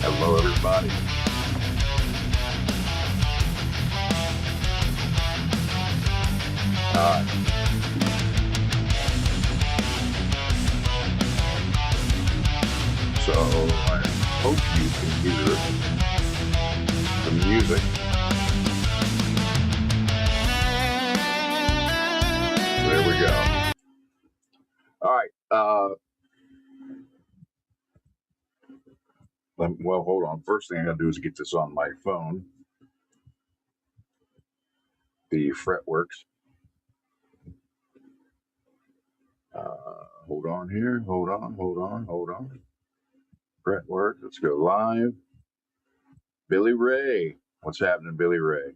Hello, everybody. So I hope you can hear the music. There we go. All right. Well, hold on. First thing I gotta do is get this on my phone. The Fretworks. Hold on here. Hold on. Fretworks. Let's go live. Billy Ray. What's happening, Billy Ray?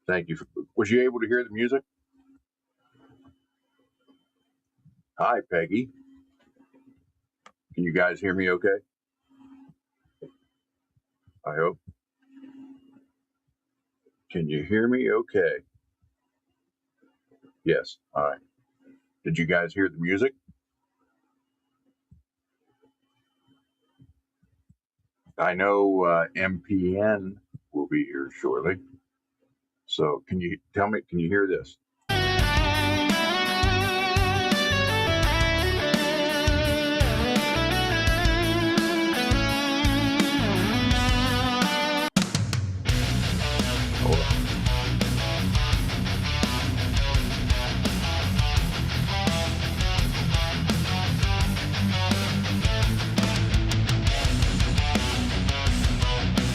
Thank you. Was you able to hear the music? Hi, Peggy. Can you guys hear me okay? I hope. Can you hear me okay? Yes. All right. Did you guys hear the music? I know MPN will be here shortly. So can you tell me, can you hear this? Hold on.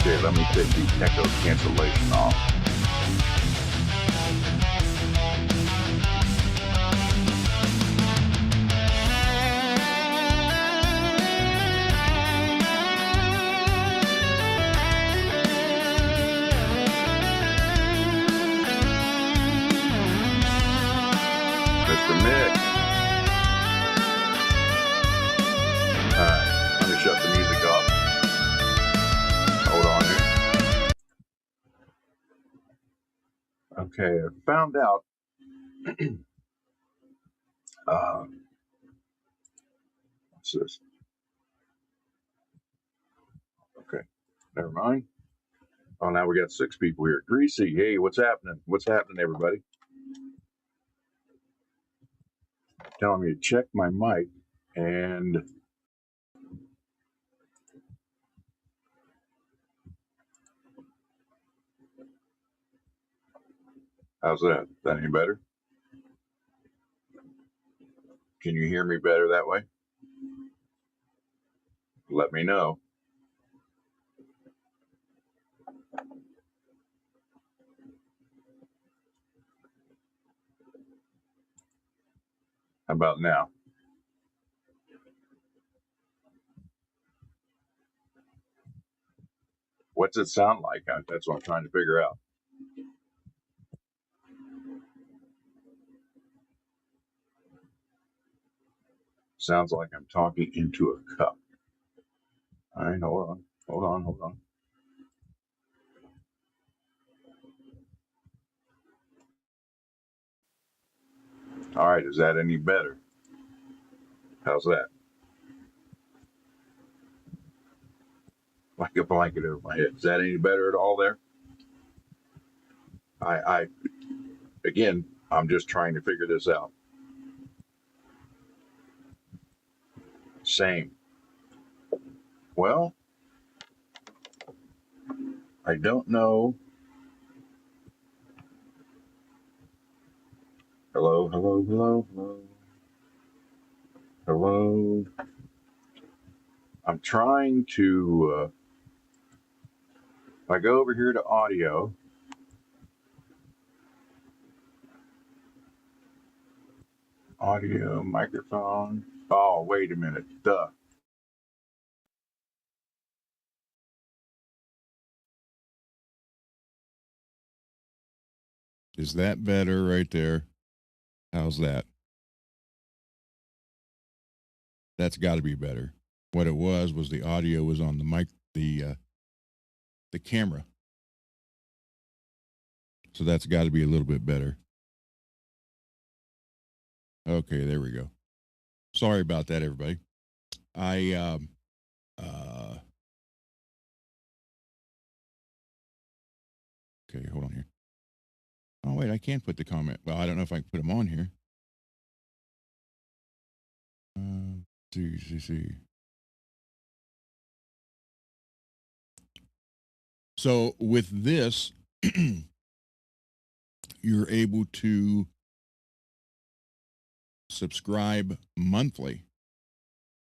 Okay, let me take the echo cancellation off. Mr. Mick. All right, let me shut the music off. Hold on here. Okay, I found out what's this? Okay, never mind. Oh, now we got 6 people here. Greasy, hey, what's happening? What's happening, everybody? Telling me to check my mic, and how's that? Is that any better? Can you hear me better that way? Let me know. How about now? What's it sound like? That's what I'm trying to figure out. Sounds like I'm talking into a cup. All right, hold on. All right, is that any better? How's that? Like a blanket over my head. Is that any better at all there? Again, I'm just trying to figure this out. Same. Well, I don't know. Hello. I'm trying to, if I go over here to audio, microphone. Oh, wait a minute. Duh. Is that better right there? How's that? That's got to be better. What it was the audio was on the mic, the camera. So that's got to be a little bit better. Okay, there we go. Sorry about that, everybody. I Okay, hold on here. Oh, wait, I can put the comment. Well, I don't know if I can put them on here. See. So with this, you're able to subscribe monthly.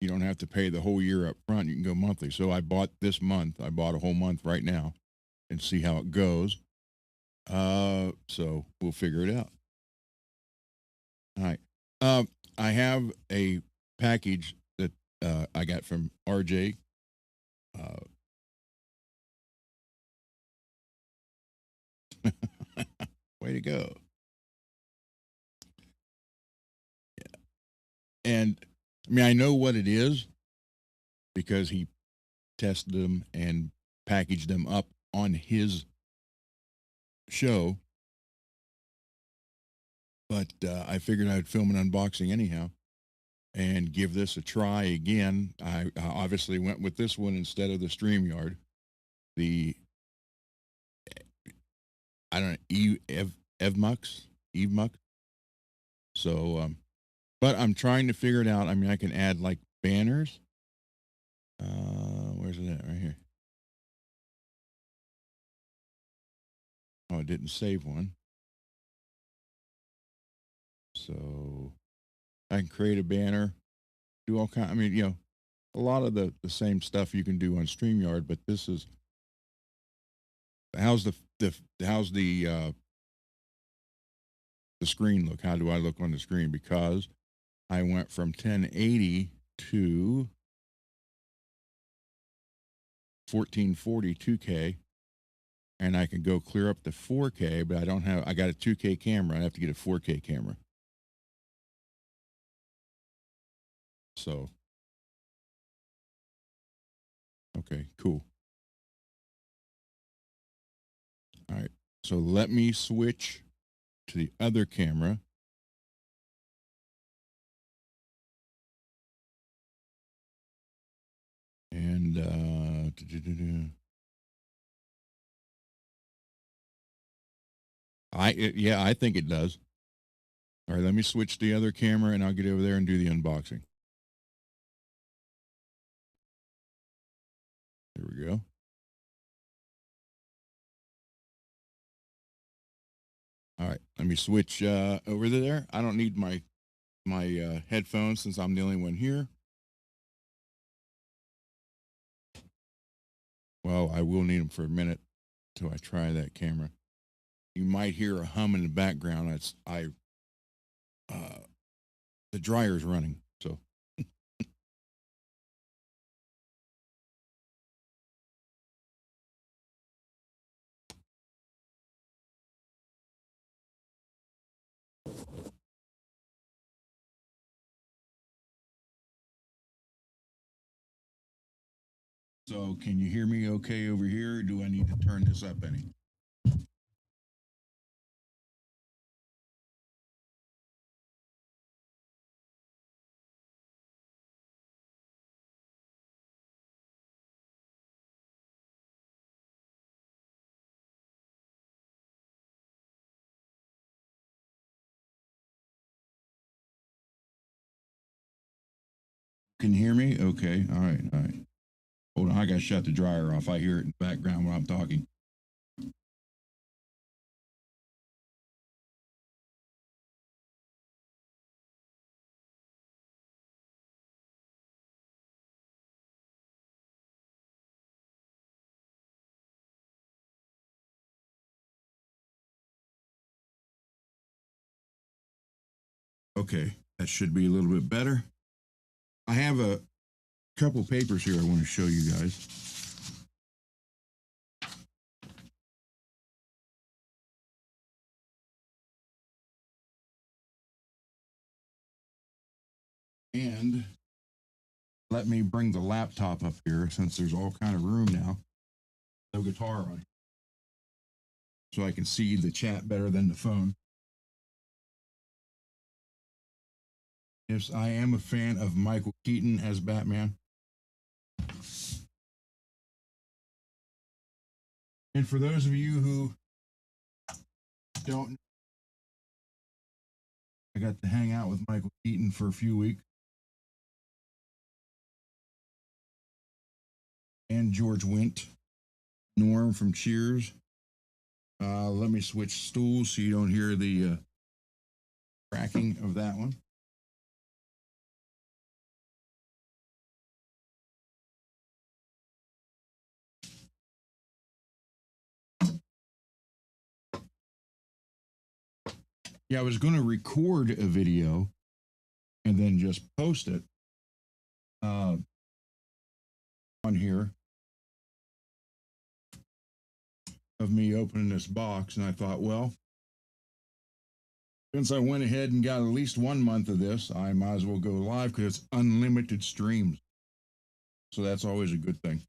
You don't have to pay the whole year up front. You can go monthly. So I bought this month. I bought a whole month right now and see how it goes. So we'll figure it out. All right. I have a package that I got from RJ. Way to go. Yeah. And I mean, I know what it is because he tested them and packaged them up on his show. But I figured I'd film an unboxing anyhow and give this a try again. I obviously went with this one instead of the StreamYard. The I don't know, Evmux. So, but I'm trying to figure it out. I mean, I can add like banners. Where's it at? Right here. Oh, it didn't save one. So I can create a banner, do all kind. I mean, you know, a lot of the same stuff you can do on StreamYard, but this is how's the screen look? How do I look on the screen? Because I went from 1080 to 1440 2K, and I can go clear up to 4K, but I don't have. I got a 2K camera. I have to get a 4K camera. So, okay, cool. All right. So let me switch to the other camera. And I think it does. All right, let me switch the other camera and I'll get over there and do the unboxing. There we go. All right, let me switch over there. I don't need my headphones since I'm the only one here. Well, I will need them for a minute till I try that camera. You might hear a hum in the background. That's the dryer's running. So So can you hear me okay over here? Or do I need to turn this up any? Can you hear me? Okay. All right. All right. Hold on. I got to shut the dryer off. I hear it in the background when I'm talking. Okay. That should be a little bit better. I have a couple papers here I want to show you guys. And let me bring the laptop up here since there's all kind of room now. No guitar on it. So I can see the chat better than the phone. Yes, I am a fan of Michael Keaton as Batman. And for those of you who don't, I got to hang out with Michael Keaton for a few weeks and George Wendt, Norm from Cheers. Let me switch stools so you don't hear the cracking of that one. Yeah, I was going to record a video and then just post it on here of me opening this box. And I thought, well, since I went ahead and got at least 1 month of this, I might as well go live because it's unlimited streams. So that's always a good thing.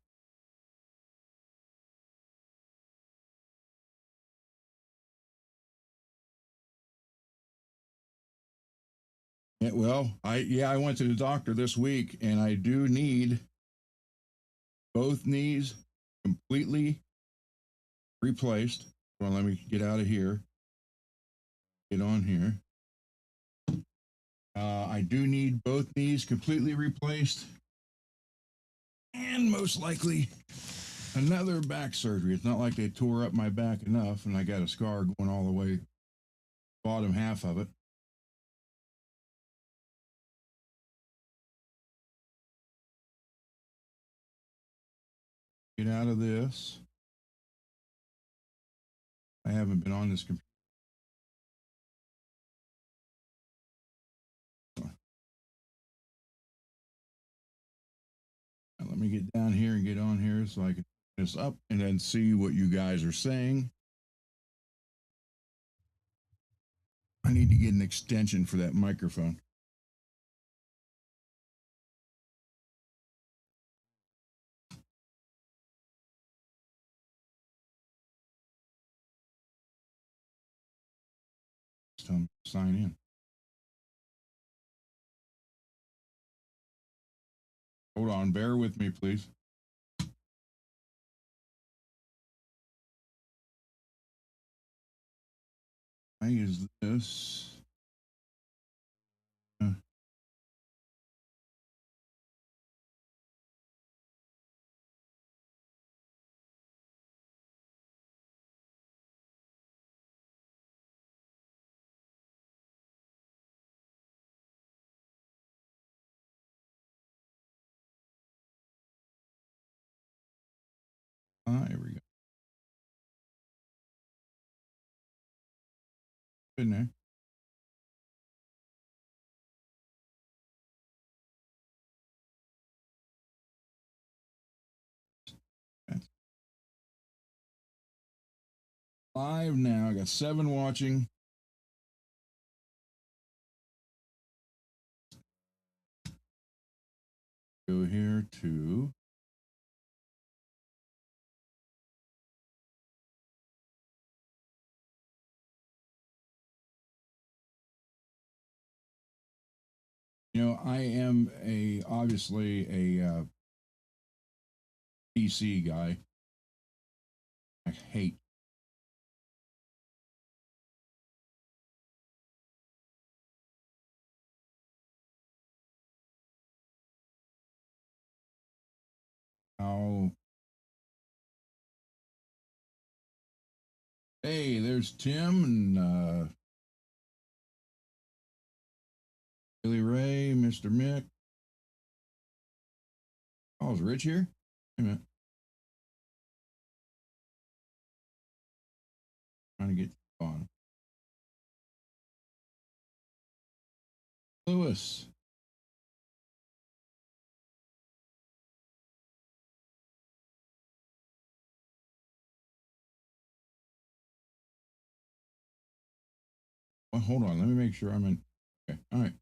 Yeah, well, I went to the doctor this week and I do need both knees completely replaced. Well, let me get out of here. Get on here. I do need both knees completely replaced. And most likely another back surgery. It's not like they tore up my back enough and I got a scar going all the way bottom half of it. Get out of this. I haven't been on this computer. Now, let me get down here and get on here so I can put this up and then see what you guys are saying. I need to get an extension for that microphone. It's telling me to sign in. Hold on, bear with me, please. Why is this? Here we go. In there. Live now. I got 7 watching. Go here to I am obviously a PC guy. I hate how. Hey, there's Tim and Billy Ray, Mr. Mick. Oh, is Rich here? Wait a minute. Trying to get on. Lewis. Well, hold on. Let me make sure I'm in. Okay. All right.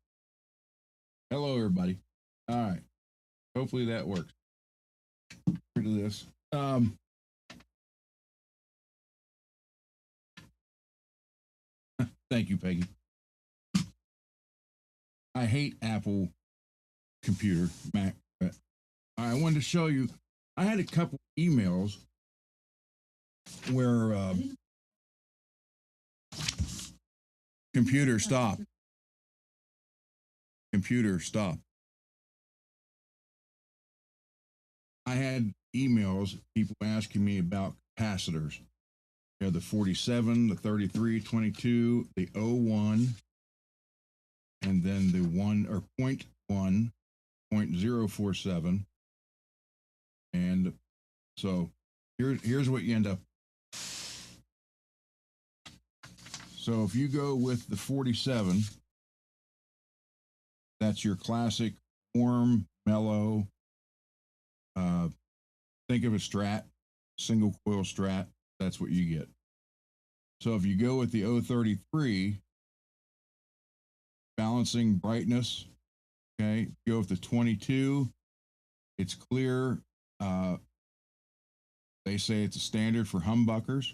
Hello, everybody. All right. Hopefully that works. Rid of this. Thank you, Peggy. I hate Apple computer, Mac. But I wanted to show you. I had a couple emails where Computer, stop. Computer, stop. I had emails, people asking me about capacitors. You know, the 47, the 33, 22, the 01, and then the 1 or 0.1, 0.047. And so here's what you end up. So if you go with the 47, that's your classic warm, mellow. Think of a Strat, single coil Strat. That's what you get. So if you go with the 033, balancing brightness, okay, go with the 22, it's clear. They say it's a standard for humbuckers.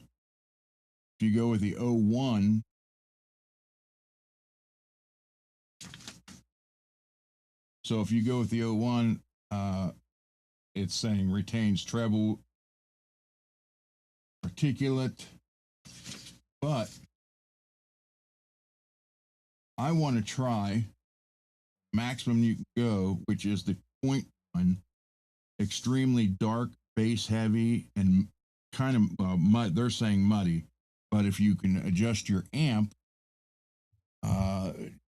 If you go with the 01, so if you go with the 01, it's saying retains treble, articulate, but I want to try maximum you can go, which is the 0.1, extremely dark, bass heavy, and kind of mud. They're saying muddy, but if you can adjust your amp,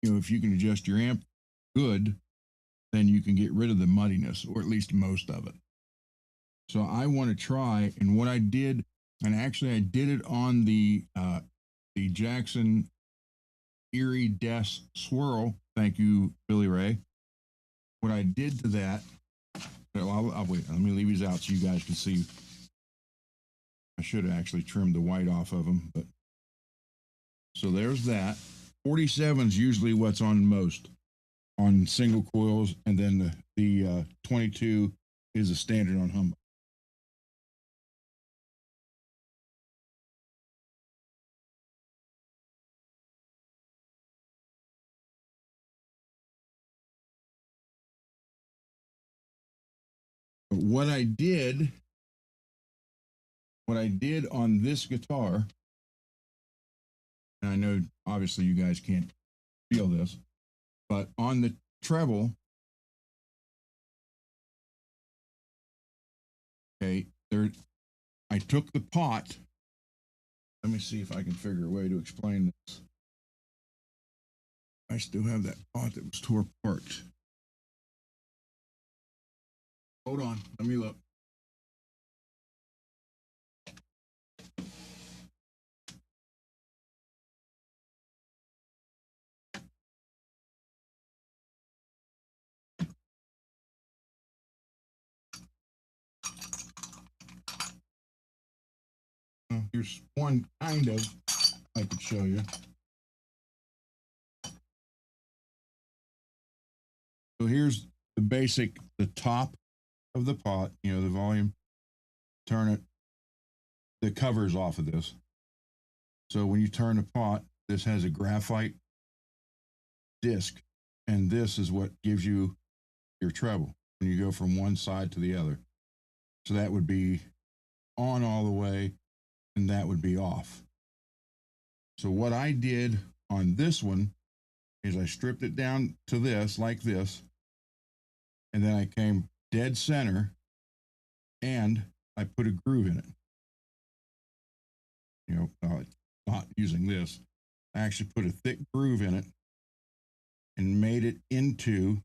if you can adjust your amp good, then you can get rid of the muddiness, or at least most of it. So I want to try, and what I did, and actually I did it on the Jackson Erie Des Swirl. Thank you, Billy Ray. What I did to that, well, I'll wait. Let me leave these out so you guys can see. I should have actually trimmed the white off of them, but so there's that. 47 is usually what's on most on single coils, and then the 22 is a standard on humbucker. What I did on this guitar, and I know obviously you guys can't feel this, but on the treble, okay, there, I took the pot. Let me see if I can figure a way to explain this. I still have that pot that was tore apart. Hold on, let me look. Here's one kind of I could show you. So here's the basic, the top of the pot, the volume. Turn it, the cover's off of this. So when you turn the pot, this has a graphite disc, and this is what gives you your treble when you go from one side to the other. So that would be on all the way, and that would be off. So what I did on this one is I stripped it down to this, like this, and then I came dead center, and I put a groove in it. Not using this. I actually put a thick groove in it and made it into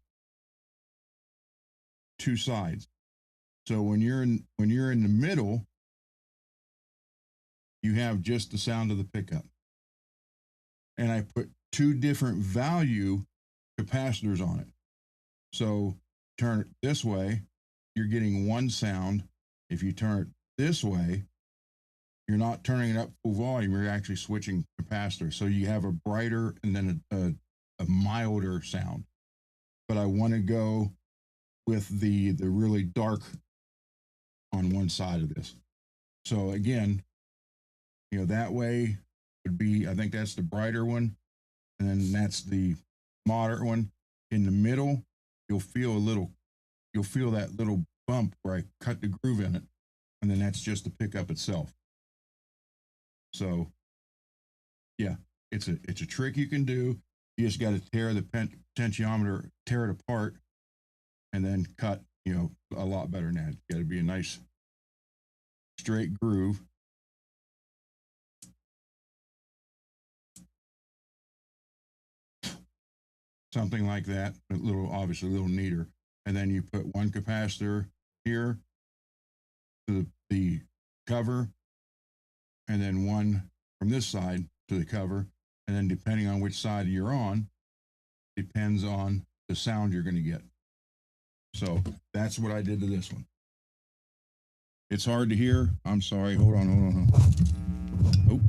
two sides. So when you're in the middle, you have just the sound of the pickup. And I put two different value capacitors on it. So turn it this way, you're getting one sound. If you turn it this way, you're not turning it up full volume, you're actually switching capacitors. So you have a brighter and then a milder sound. But I want to go with the really dark on one side of this. So again, that way would be, I think that's the brighter one, and then that's the moderate one. In the middle, you'll feel that little bump where I cut the groove in it, and then that's just the pickup itself. So yeah, It's a trick you can do. You just got to tear the potentiometer, tear it apart, and then cut. You know, a lot better than that. It's got to be a nice straight groove. Something like that, a little, obviously a little neater. And then you put one capacitor here to the cover, and then one from this side to the cover. And then depending on which side you're on, depends on the sound you're going to get. So that's what I did to this one. It's hard to hear. I'm sorry. Hold on. Oh.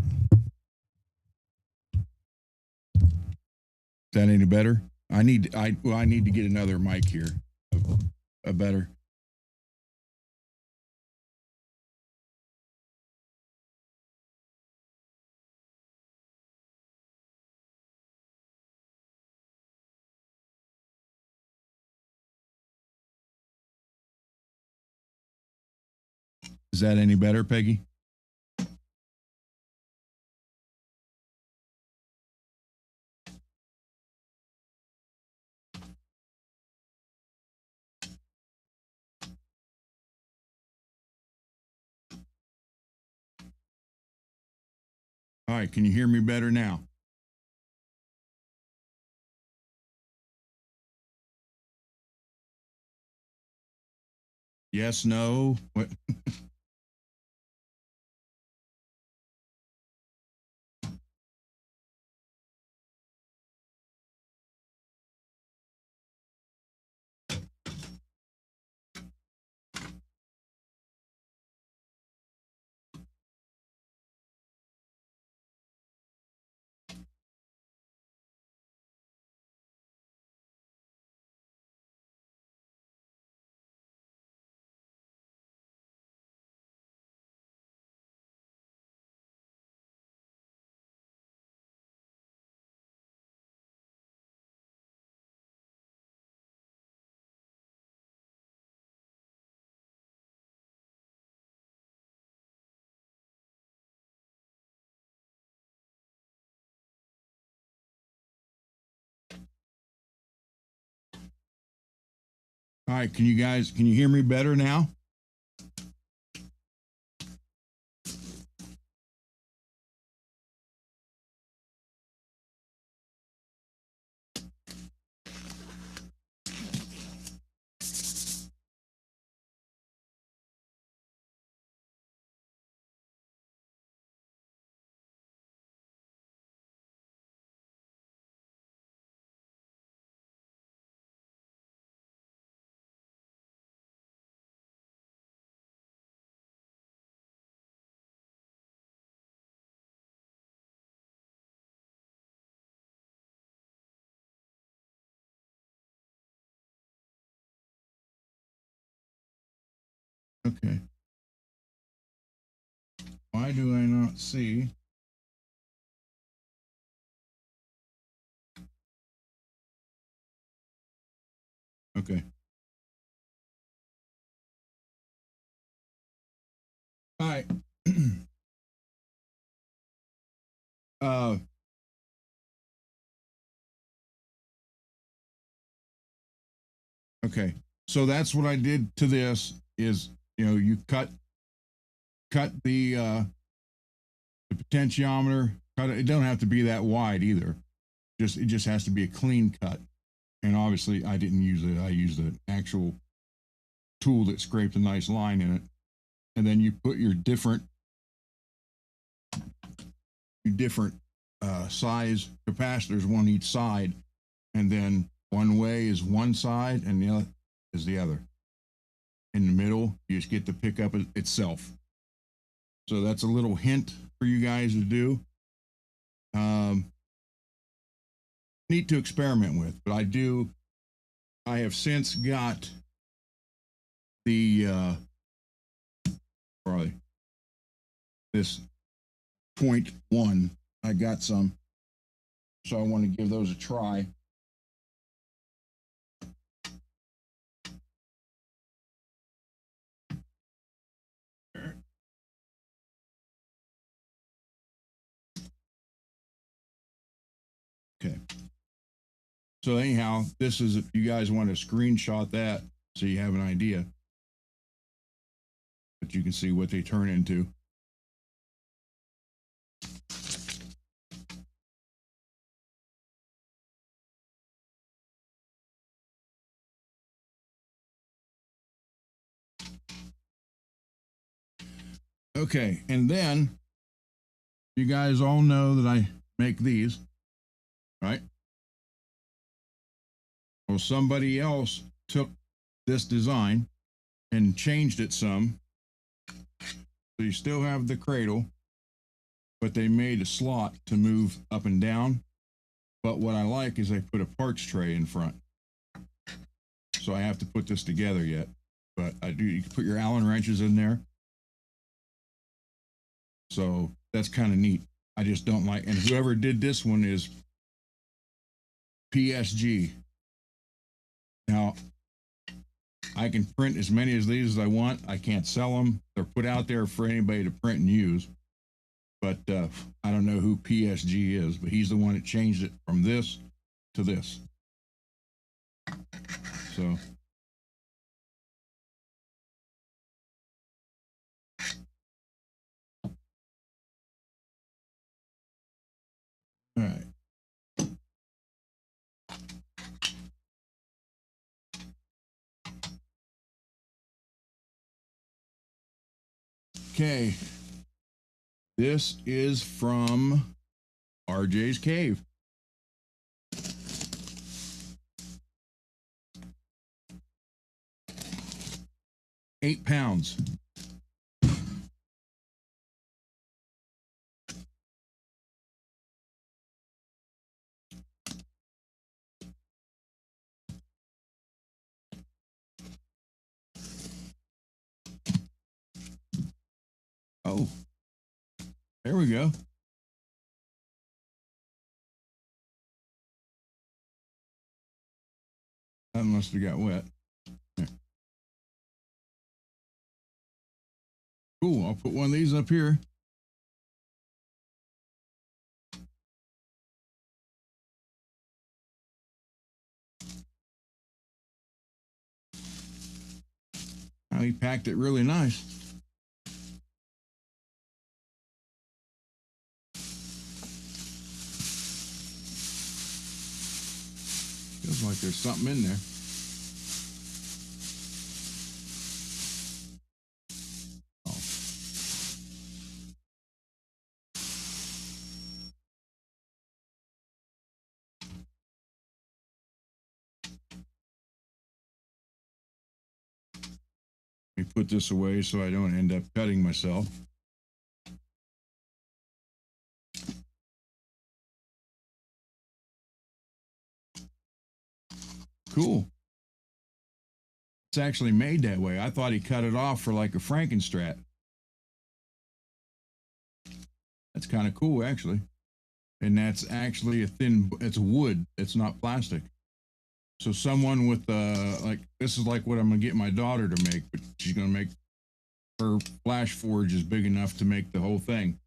Is that any better? I need to get another mic here. A better. Is that any better, Peggy? All right, can you hear me better now? Yes, no. What? All right, can you hear me better now? Okay. Why do I not see? Okay. All right. uh, okay. So that's what I did to this is, you know, you cut the potentiometer, cut it. It don't have to be that wide either. It just has to be a clean cut. And obviously I didn't use it. I used an actual tool that scraped a nice line in it. And then you put your different size capacitors, one each side, and then one way is one side and the other is the other. In the middle, you just get the pickup itself. So that's a little hint for you guys to do. Neat to experiment with, but I have since got the probably this 0.1. I got some, so I want to give those a try. So anyhow, this is, if you guys want to screenshot that so you have an idea, but you can see what they turn into. Okay, and then you guys all know that I make these, right? Well, somebody else took this design and changed it some. So you still have the cradle, but they made a slot to move up and down. But what I like is they put a parts tray in front. So I have to put this together yet. But I do, you can put your Allen wrenches in there. So that's kind of neat. I just don't like, and whoever did this one is PSG. Now, I can print as many of these as I want. I can't sell them. They're put out there for anybody to print and use. But I don't know who PSG is, but he's the one that changed it from this to this. So. All right. Okay. This is from RJ's Cave. £8. Oh, there we go. That must have got wet. There. Cool. I'll put one of these up here. Oh, he packed it really nice. Feels like there's something in there. Oh. Let me put this away so I don't end up cutting myself. Cool. It's actually made that way. I thought he cut it off for like a Frankenstrat. That's kind of cool, actually. And that's actually a thin, it's wood. It's not plastic. So someone with like, this is like what I'm going to get my daughter to make, but she's going to make, her flash forge is big enough to make the whole thing.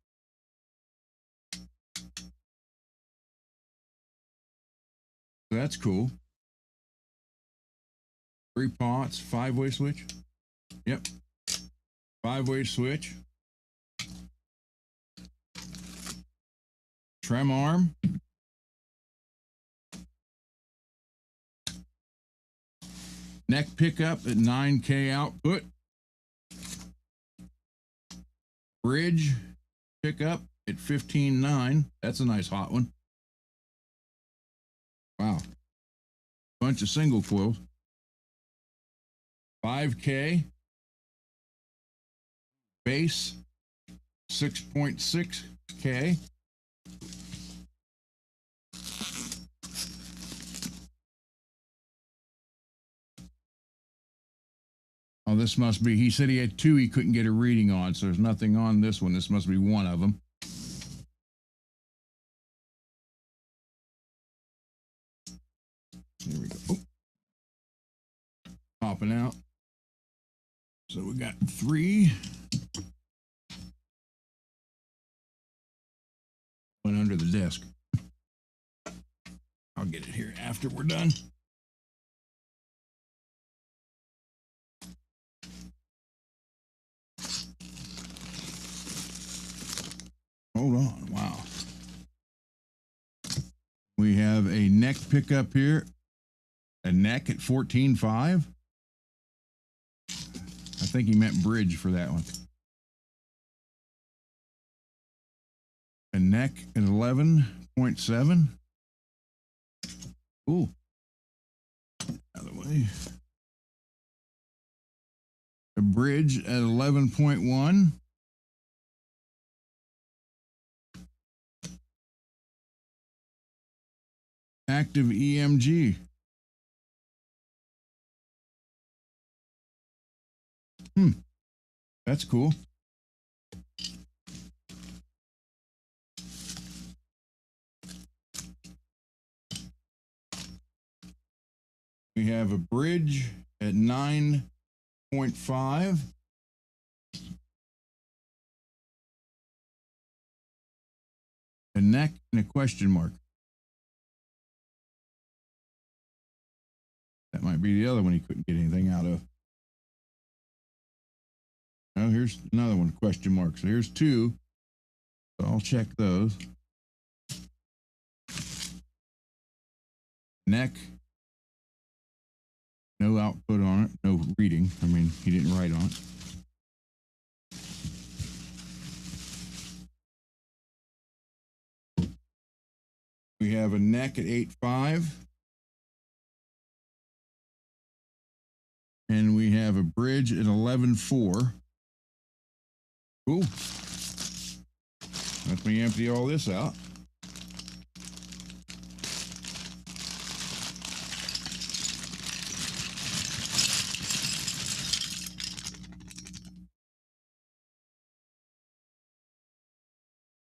So that's cool. 3 pots, 5-way switch. Yep. 5-way switch. Trem arm. Neck pickup at 9K output. Bridge pickup at 15.9. That's a nice hot one. Wow. Bunch of single coils. 5K. Base 6.6K. Oh, this must be, he said he had 2 he couldn't get a reading on, so there's nothing on this one. This must be one of them. Here we go. Oh. Popping out. So we got 3. Went under the desk. I'll get it here after. after we're done. Hold on. Wow. We have a neck pickup here. A neck at 14.5. I think he meant bridge for that one. A neck at 11.7. Ooh. Other way. A bridge at 11.1. Active EMG. That's cool. We have a bridge at 9.5. A neck and a question mark. That might be the other one he couldn't get anything out of. Oh, here's another one, question mark. So here's two. So I'll check those. Neck. No output on it. No reading. I mean, he didn't write on it. We have a neck at 8.5. And we have a bridge at 11.4. Cool. Let me empty all this out.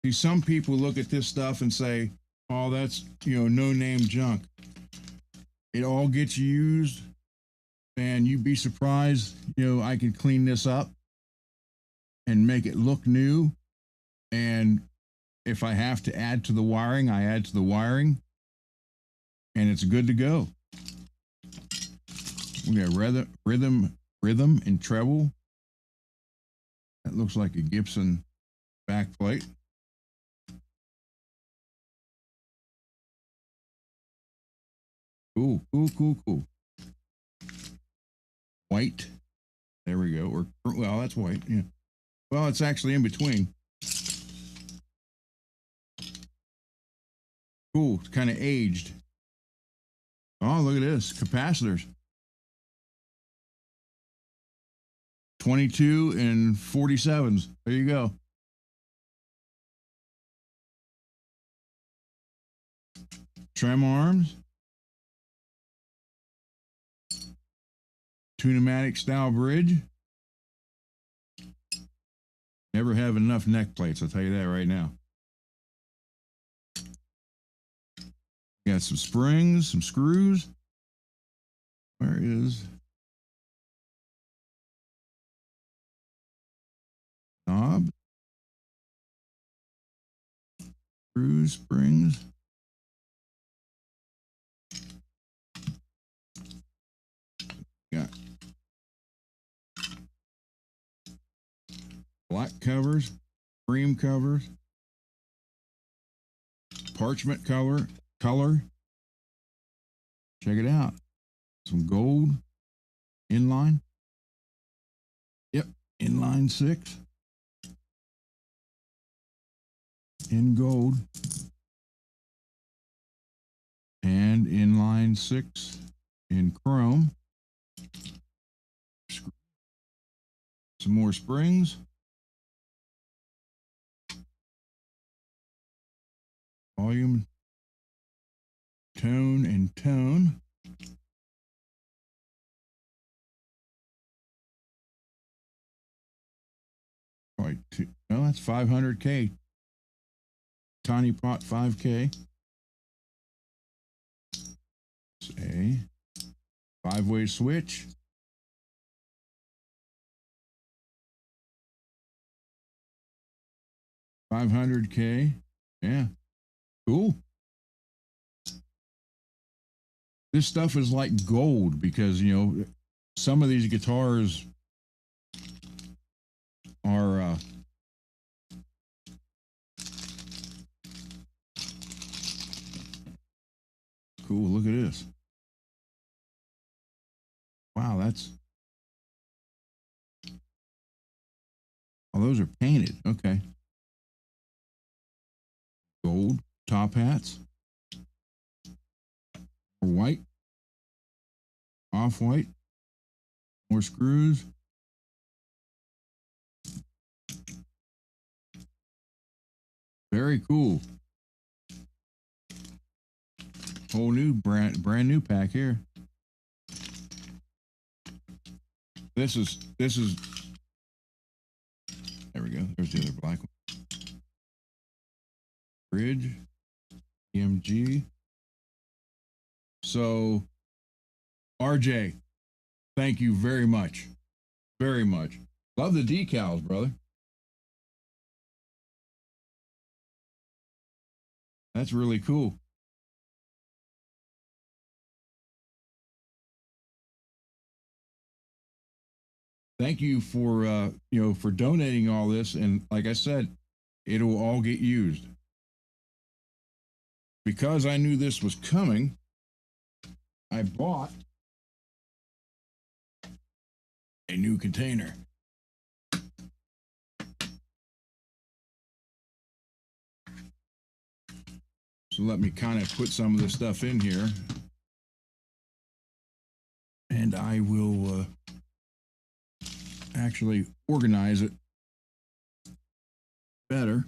See, some people look at this stuff and say, oh, that's, no-name junk. It all gets used, and you'd be surprised, I can clean this up and make it look new. And if I have to add to the wiring, I add to the wiring, and it's good to go. We got rhythm and treble. That looks like a Gibson backplate. Cool. White. There we go. Or, well, that's white. Yeah. Well, it's actually in between. Cool. It's kind of aged. Oh, look at this. Capacitors. 22 and 47s. There you go. Trem arms. Tune-o-matic style bridge. Never have enough neck plates, I'll tell you that right now. Got some springs, some screws. Where is knob? Screws, springs. Got black covers, cream covers, parchment color. Check it out. Some gold inline. Yep, inline 6 in gold and inline 6 in chrome. Some more springs. Volume, tone, and tone. Right, no, that's 500K. Tiny pot 5K. It's a 5-way switch. $500K. Yeah. Cool. This stuff is like gold because, you know, some of these guitars are cool. Look at this. Wow, that's, oh, those are painted. Okay. Gold top hats. White. Off white. More screws. Very cool. Whole new brand new pack here. This is there we go. There's the other black one. Bridge. EMG. So RJ, thank you very much. Very much. Love the decals, brother. That's really cool. Thank you for you know, for donating all this, and like I said, it'll all get used. Because I knew this was coming, I bought a new container. So let me kind of put some of this stuff in here, and I will actually organize it better.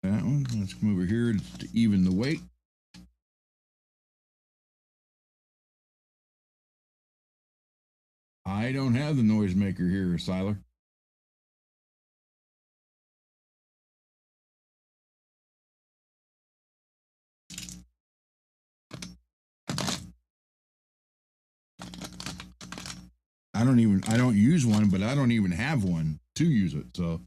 That one. Let's come over here to even the weight. I don't have the noisemaker here, Siler. I don't use one, but I don't even have one to use it. So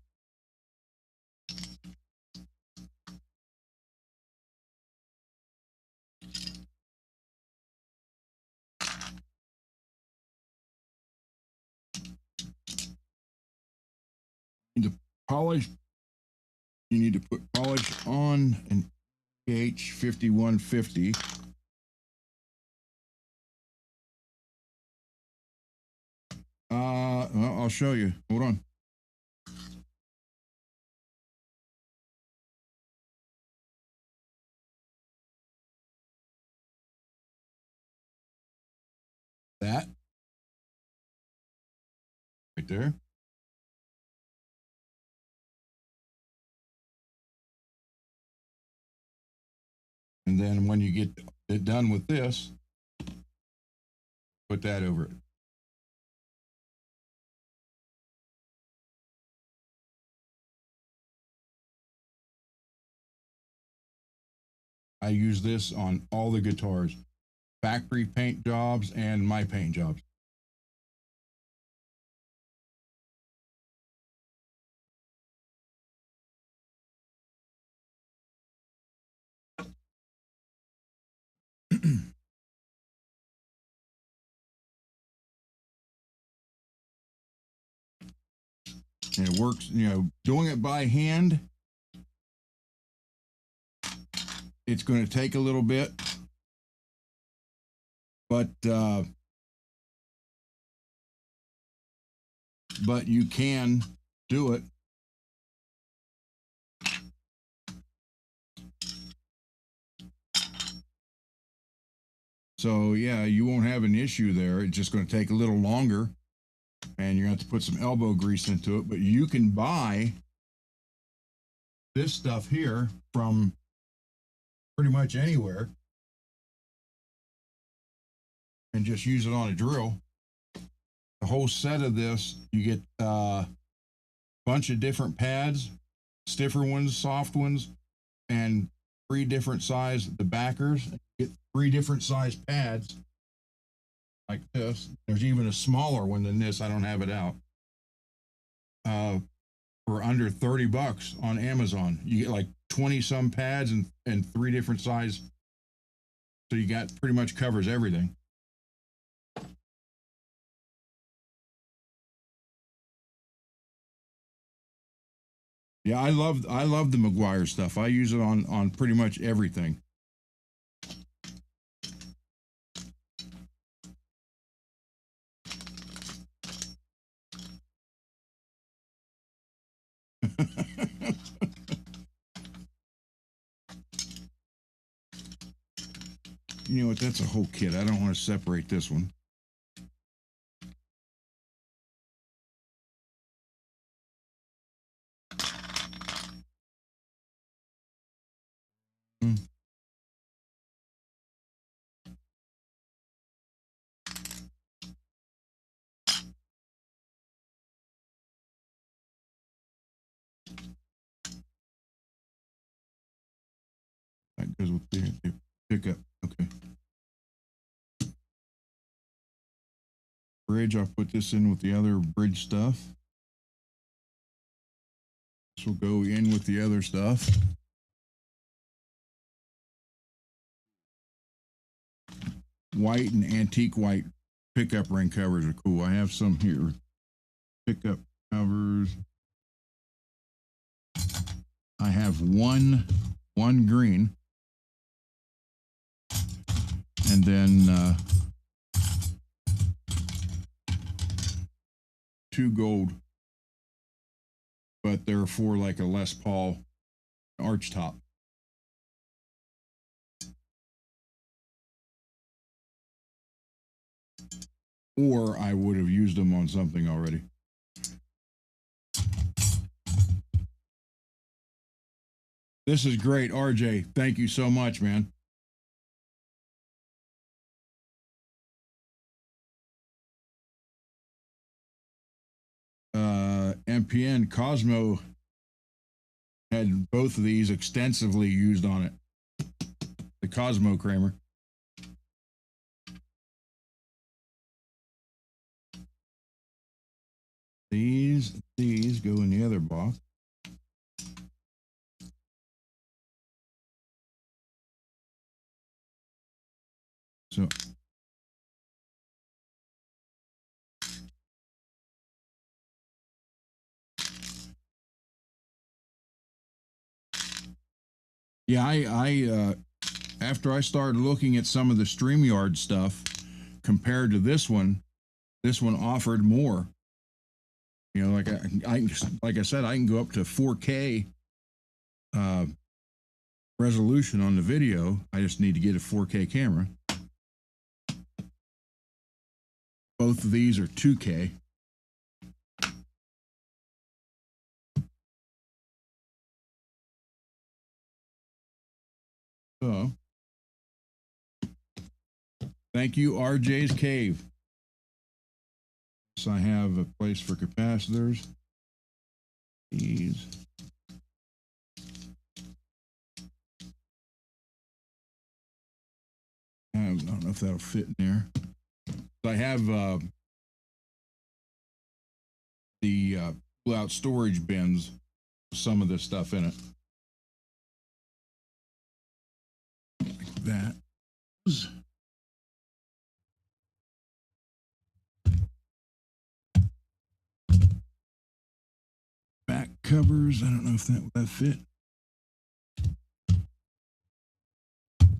to polish, you need to put polish on an H5150. Well, I'll show you. Hold on. That right there. And then when you get it done with this, put that over it. I use this on all the guitars, factory paint jobs and my paint jobs. And it works, you know, doing it by hand, it's going to take a little bit, but you can do it. So yeah, you won't have an issue there. It's just going to take a little longer, and you're going to have to put some elbow grease into it. But you can buy this stuff here from pretty much anywhere and just use it on a drill. The whole set of this, you get a bunch of different pads, stiffer ones, soft ones, and 3 different size, the backers. You get 3 different size pads like this. There's even a smaller one than this. I don't have it out. for under $30 on Amazon. You get like 20 some pads and 3 different size. So you got pretty much covers everything. Yeah, I love the Meguiar stuff. I use it on pretty much everything. You know what? That's a whole kit. I don't want to separate this one. That goes with the pickup. Okay. Bridge, I'll put this in with the other bridge stuff. This will go in with the other stuff. White and antique white pickup ring covers are cool. I have some here. Pickup covers. I have one green, and then 2 gold, but they're for like a Les Paul arch top. Or I would have used them on something already. This is great, RJ. Thank you so much, man. MPN Cosmo had both of these extensively used on it. The Cosmo Kramer. These go in the other box. So yeah, I after I started looking at some of the StreamYard stuff compared to this one offered more. You know, like I said, I can go up to 4K resolution on the video. I just need to get a 4K camera. Both of these are 2K. So, thank you, RJ's Cave. So I have a place for capacitors. These. I don't know if that'll fit in there. So I have the pull-out storage bins, some of this stuff in it. Like that. Back covers. I don't know if that fit.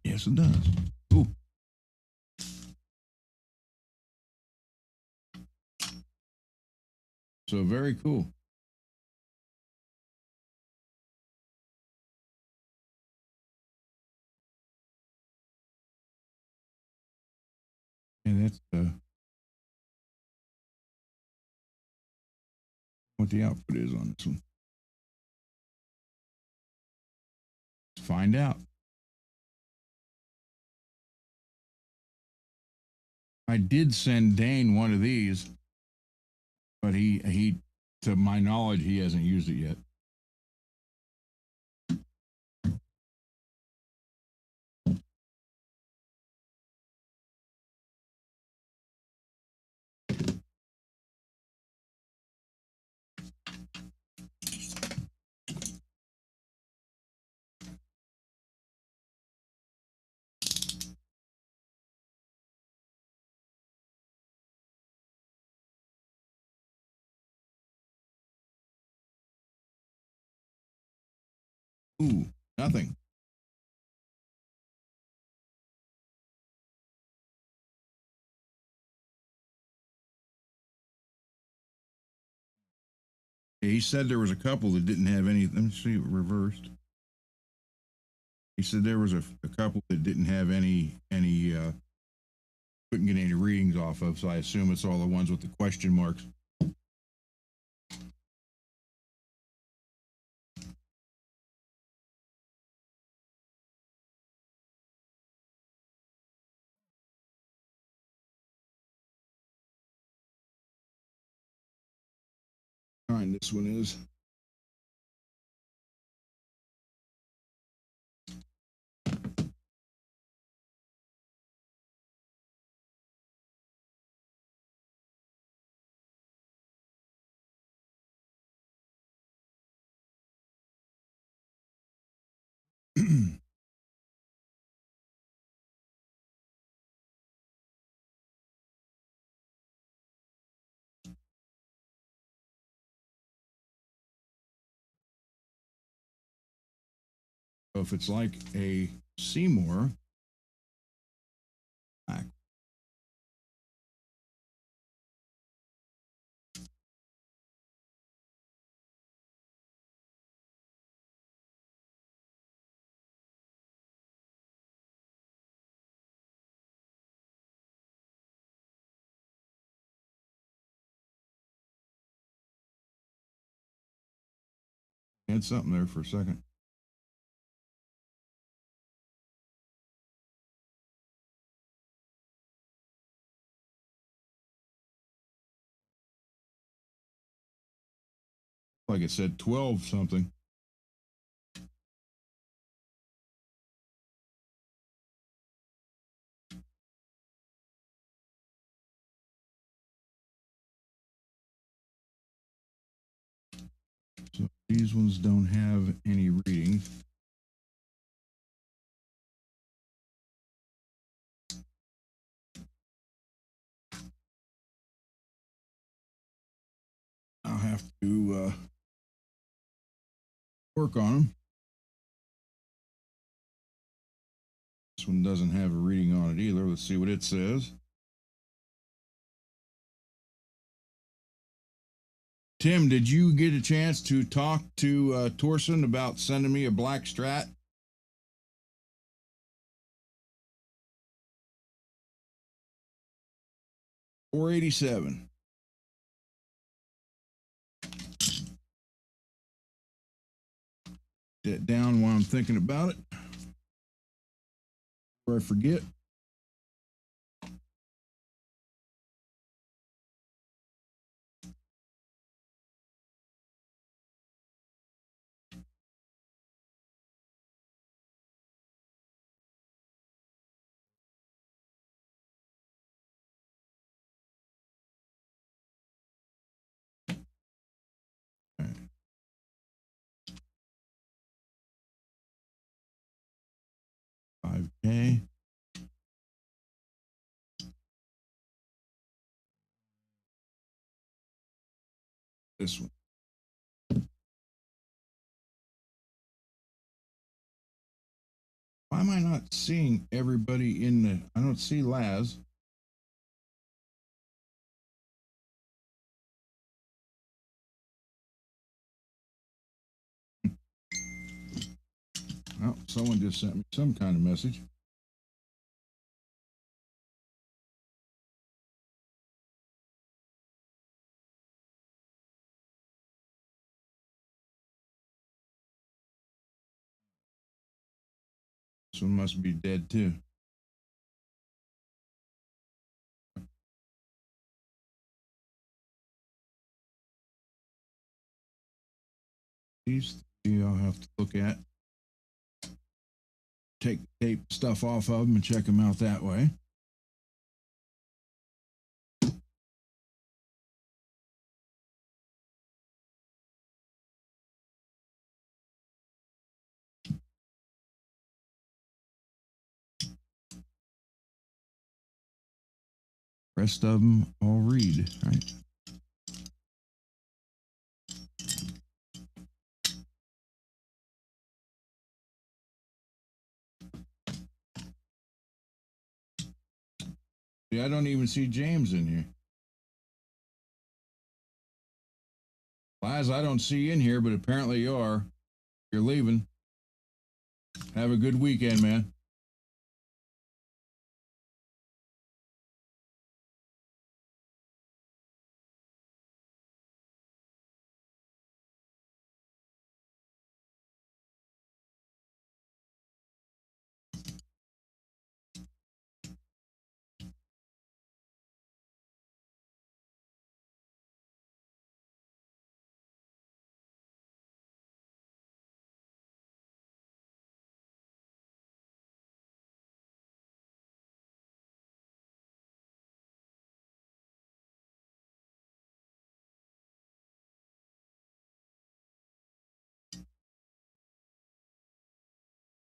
Yes, it does. Cool. So very cool. And that's what the output is on this one. Let's find out. I did send Dane one of these, but he to my knowledge, he hasn't used it yet. Ooh, nothing. Yeah, he said there was a couple that didn't have any. Let me see, reversed. He said there was a couple that didn't have any couldn't get any readings off of. So I assume it's all the ones with the question marks. Fine, this one is. So if it's like a Seymour, had something there for a second. Like it said 12 something. So these ones don't have any reading. I'll have to work on them. This one doesn't have a reading on it either. Let's see what it says. Tim, did you get a chance to talk to Torsen about sending me a black strat? $487. That down while I'm thinking about it. Before I forget. All right. 5K. This one. Why am I not seeing everybody in the? I don't see Laz. Oh, someone just sent me some kind of message. This one must be dead too. These three I'll have to look at. Take tape stuff off of them and check them out that way. Rest of them I'll read, right? See, I don't even see James in here. Laz, I don't see you in here, but apparently you are. You're leaving. Have a good weekend, man.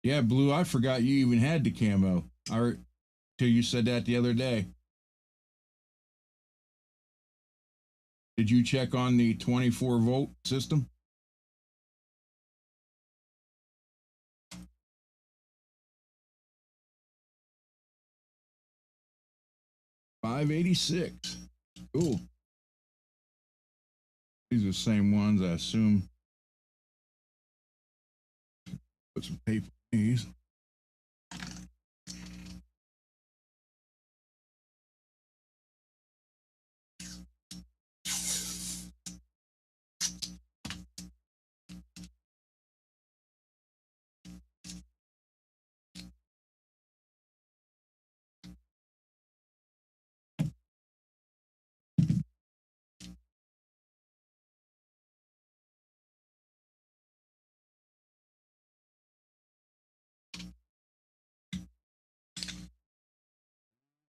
Yeah, Blue, I forgot you even had the camo. Till you said that the other day. Did you check on the 24-volt system? $586. Cool. These are the same ones, I assume. Put some paper in these.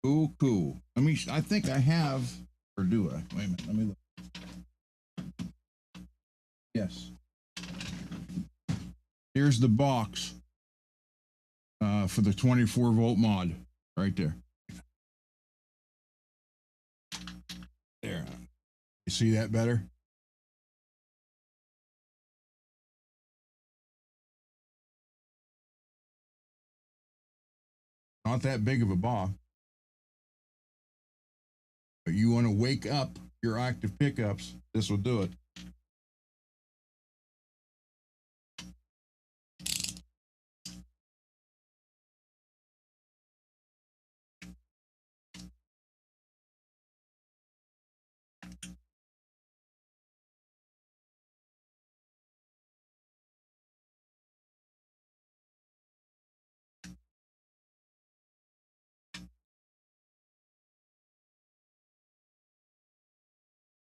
Cool, cool. I think I have, or do I? Wait a minute, let me look. Yes. Here's the box for the 24-volt mod right there. There. You see that better? Not that big of a box. But you want to wake up your active pickups, this will do it.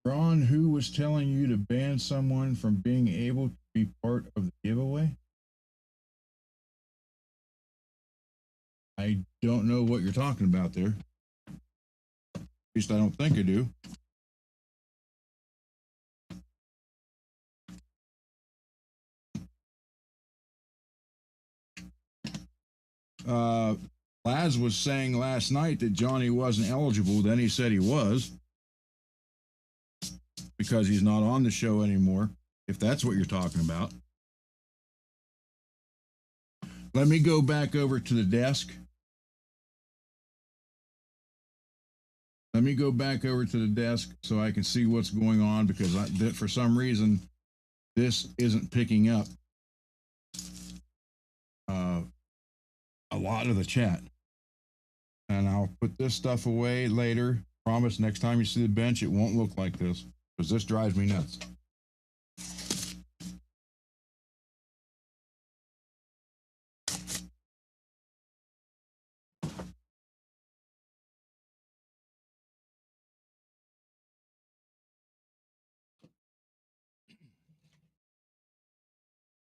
Ron, who was telling you to ban someone from being able to be part of the giveaway? I don't know what you're talking about there. At least I don't think I do. Laz was saying last night that Johnny wasn't eligible. Then he said he was because he's not on the show anymore, if that's what you're talking about. Let me go back over to the desk. Let me go back over to the desk so I can see what's going on because for some reason, this isn't picking up a lot of the chat. And I'll put this stuff away later. Promise next time you see the bench, it won't look like this because this drives me nuts.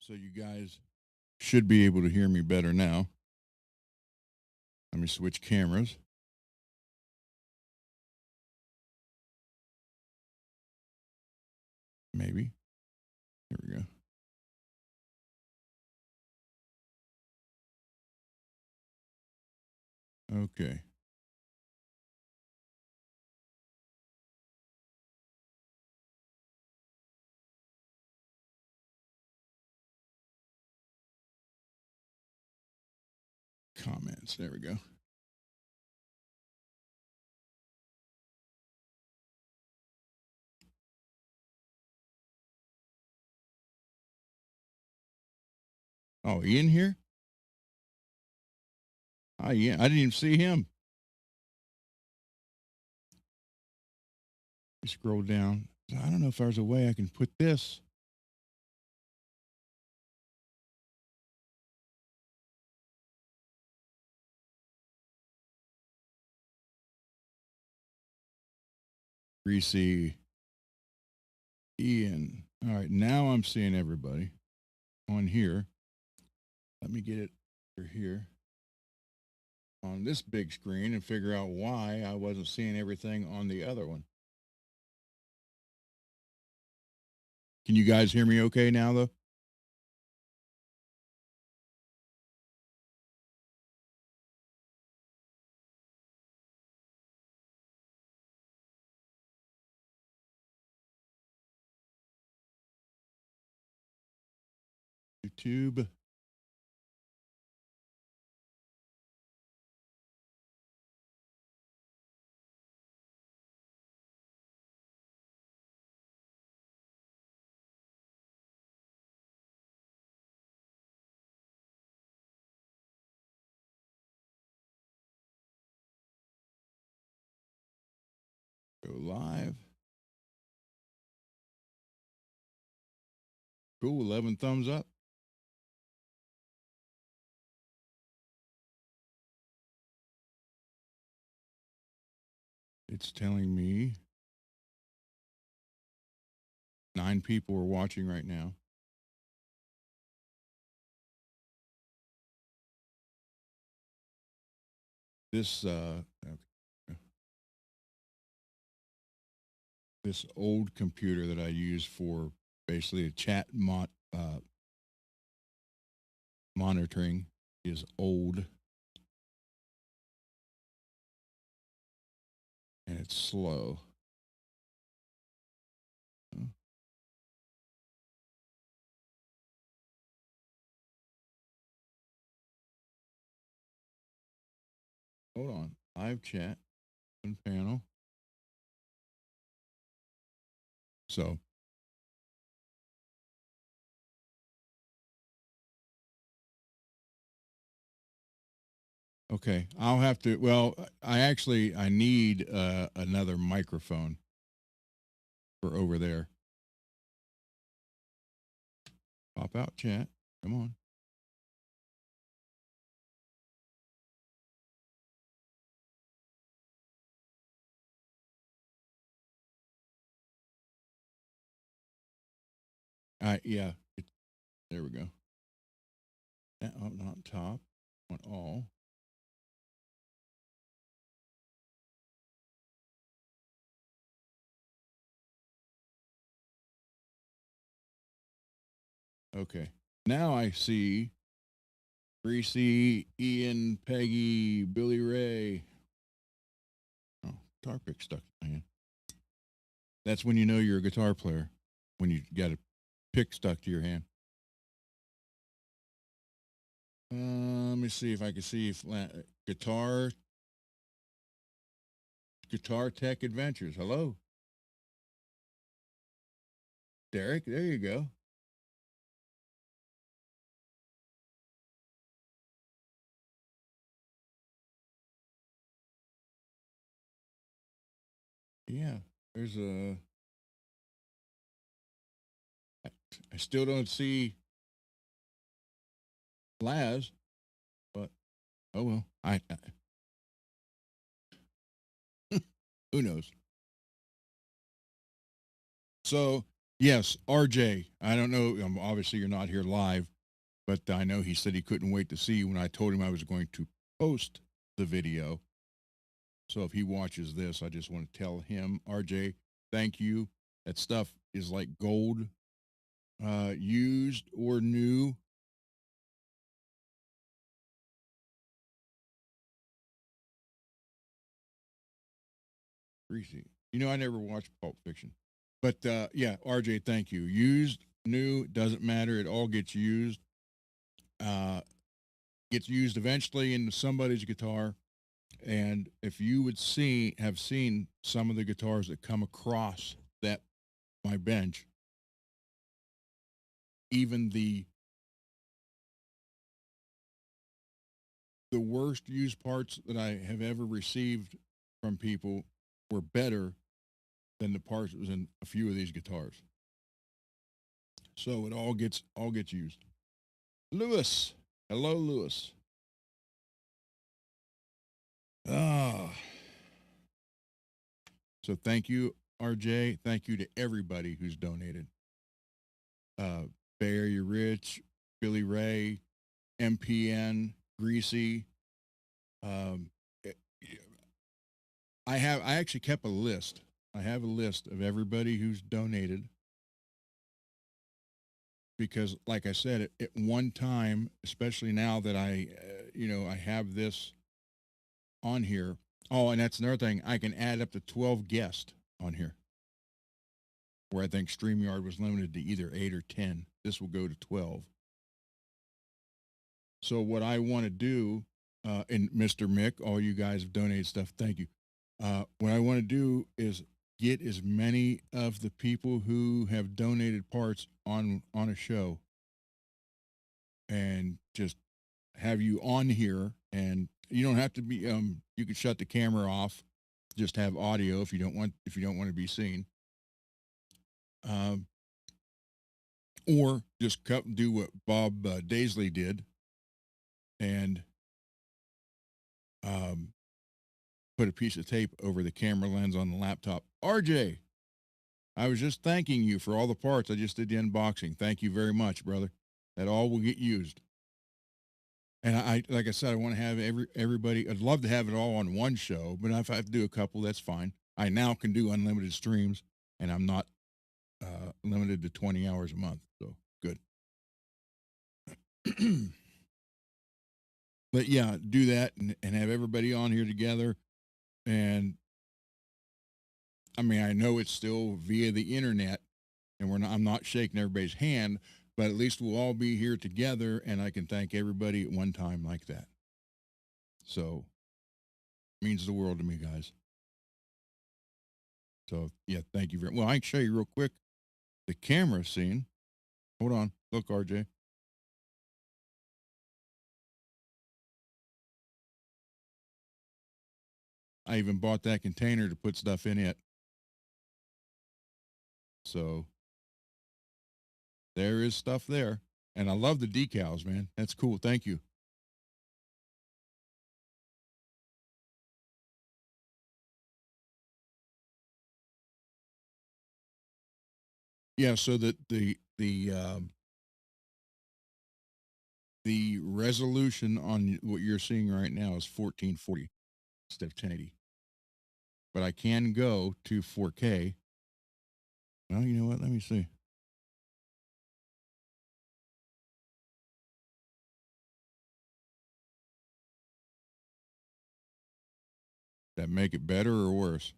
So you guys should be able to hear me better now. Let me switch cameras. Maybe. Here we go. Okay. Comments. There we go. Oh, Ian here? Oh, yeah. I didn't even see him. You scroll down. I don't know if there's a way I can put this. Greasy Ian. All right, now I'm seeing everybody on here. Let me get it over here on this big screen and figure out why I wasn't seeing everything on the other one. Can you guys hear me okay now, though? YouTube. Go live. Cool. 11 thumbs up. It's telling me 9 people are watching right now. This old computer that I use for basically a chat monitoring is old and it's slow. Hold on. Live chat and panel. So okay, I'll have to. Well, I need another microphone for over there. Pop out chat. Come on. Yeah. There we go. Not top. On all. Okay. Now I see Greasy, Ian, Peggy, Billy Ray. Oh, guitar pick stuck in my hand. That's when you know you're a guitar player, when you got a pick stuck to your hand. Let me see if I can see if guitar Tech Adventures. Hello, Derek. There you go. Yeah, there's a. I still don't see Laz, but oh well. I who knows. So yes, RJ. I don't know. Obviously, you're not here live, but I know he said he couldn't wait to see you when I told him I was going to post the video. So if he watches this, I just want to tell him, RJ, thank you. That stuff is like gold, used or new. Greasy. You know, I never watched Pulp Fiction. But yeah, RJ, thank you. Used, new, doesn't matter. It all uh, gets used eventually into somebody's guitar. And if you would have seen some of the guitars that come across that my bench, even the the worst used parts that I have ever received from people were better than the parts that was in a few of these guitars. So it all gets used. Lewis, hello, Lewis. Ah, so thank you, RJ. Thank you to everybody who's donated. Bay Area Rich, Billy Ray, MPN, Greasy. Um, eh, I actually kept a list. I have a list of everybody who's donated because, like I said, at one time, especially now that I have this on here. Oh, and that's another thing. I can add up to 12 guests on here, where I think StreamYard was limited to either 8 or 10. This will go to 12. So what I want to do, and Mr. Mick, all you guys have donated stuff. Thank you. What I want to do is get as many of the people who have donated parts on a show, and just have you on here. And you don't have to be. You can shut the camera off. Just have audio if you don't want to be seen. Or just do what Bob Daisley did, and put a piece of tape over the camera lens on the laptop. RJ, I was just thanking you for all the parts. I just did the unboxing. Thank you very much, brother. That all will get used. And I like I said, I want to have everybody. I'd love to have it all on one show, but if I have to do a couple, that's fine. I now can do unlimited streams, and I'm not limited to 20 hours a month. So good. But yeah, do that and have everybody on here together. And I mean, I know it's still via the internet, and I'm not shaking everybody's hand, but at least we'll all be here together, and I can thank everybody at one time like that. So it means the world to me, guys. So yeah, thank you very much. Well, I can show you real quick the camera scene. Hold on. Look, RJ. I even bought that container to put stuff in it. So there is stuff there. And I love the decals, man. That's cool. Thank you. Yeah, so that the resolution on what you're seeing right now is 1440 instead of 1080. But I can go to 4K. Well, you know what? Let me see. That make it better or worse?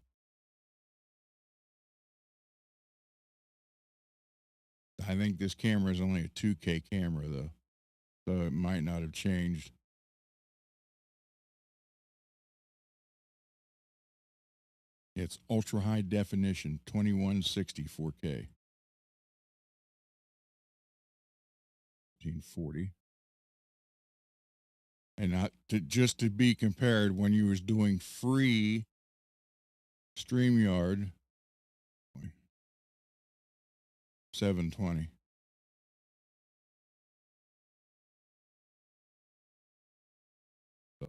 I think this camera is only a 2K camera though, so it might not have changed. It's ultra high definition, 2160 4K. 1440. And not to just to be compared when you was doing free StreamYard 720. So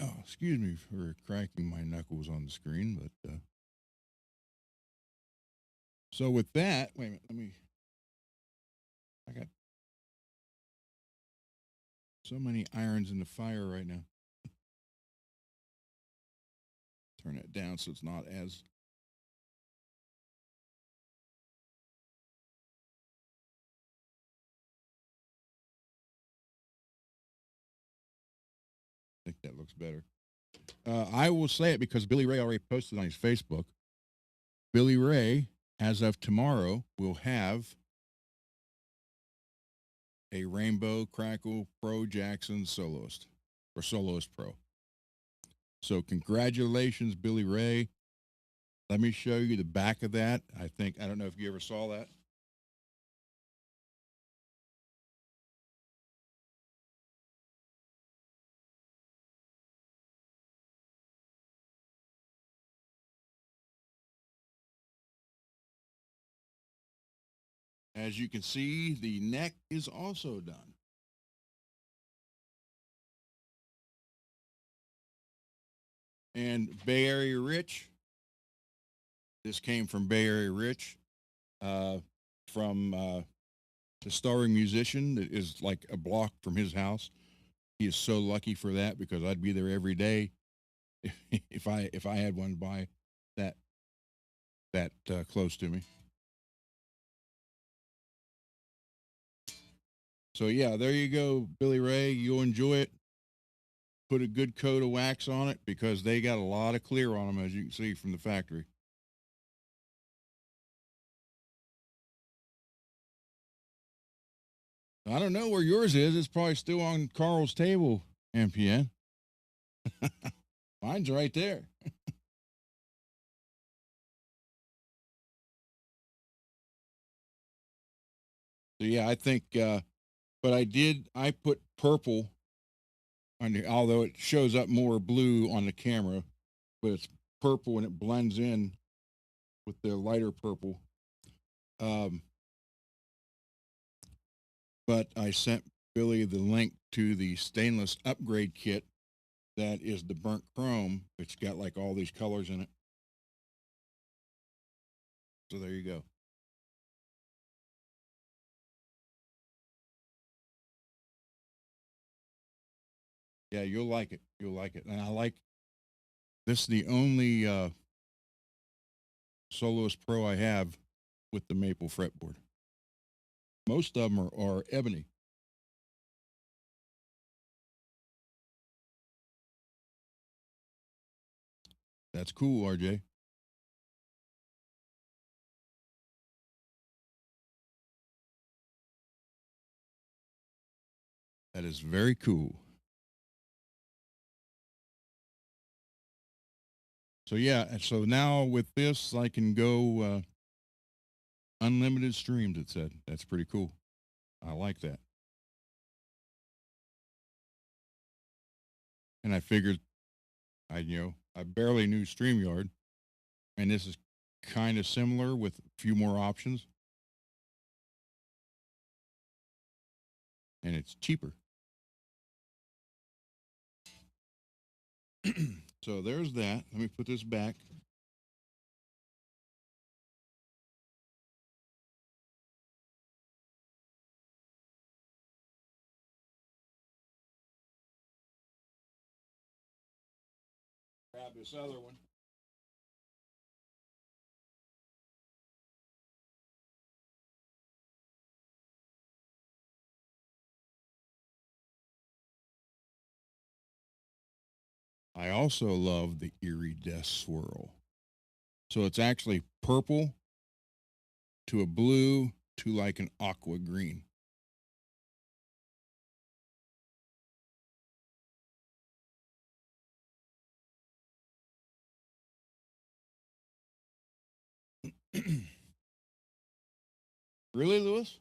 oh, excuse me for cracking my knuckles on the screen, but so with that, wait a minute, I got so many irons in the fire right now. Turn it down so it's not as I think that looks better. I will say it because Billy Ray already posted on his Facebook. Billy Ray, as of tomorrow, will have a Rainbow Crackle Pro Jackson Soloist or Soloist Pro. So congratulations, Billy Ray. Let me show you the back of that. I don't know if you ever saw that. As you can see, the neck is also done. And Bay Area Rich, this came from Bay Area Rich, from the starring musician that is like a block from his house. He is so lucky for that because I'd be there every day if I had one by that close to me. So yeah, there you go, Billy Ray. You'll enjoy it. Put a good coat of wax on it because they got a lot of clear on them, as you can see from the factory. I don't know where yours is. It's probably still on Carl's table, MPN. Mine's right there. So yeah, I think, but I put purple on the, although it shows up more blue on the camera, but it's purple and it blends in with the lighter purple. Um, but I sent Billy the link to the stainless upgrade kit that is the burnt chrome. It's got like all these colors in it. So there you go. Yeah, you'll like it. You'll like it. And I like this is the only Soloist Pro I have with the maple fretboard. Most of them are ebony. That's cool, RJ. That is very cool. So yeah, and so now with this, I can go unlimited streams. It said that's pretty cool. I like that. And I figured, I barely knew Streamyard, and this is kind of similar with a few more options, and it's cheaper. So there's that. Let me put this back. Grab this other one. I also love the Erie Death Swirl. So it's actually purple to a blue to like an aqua green. Really, Lewis?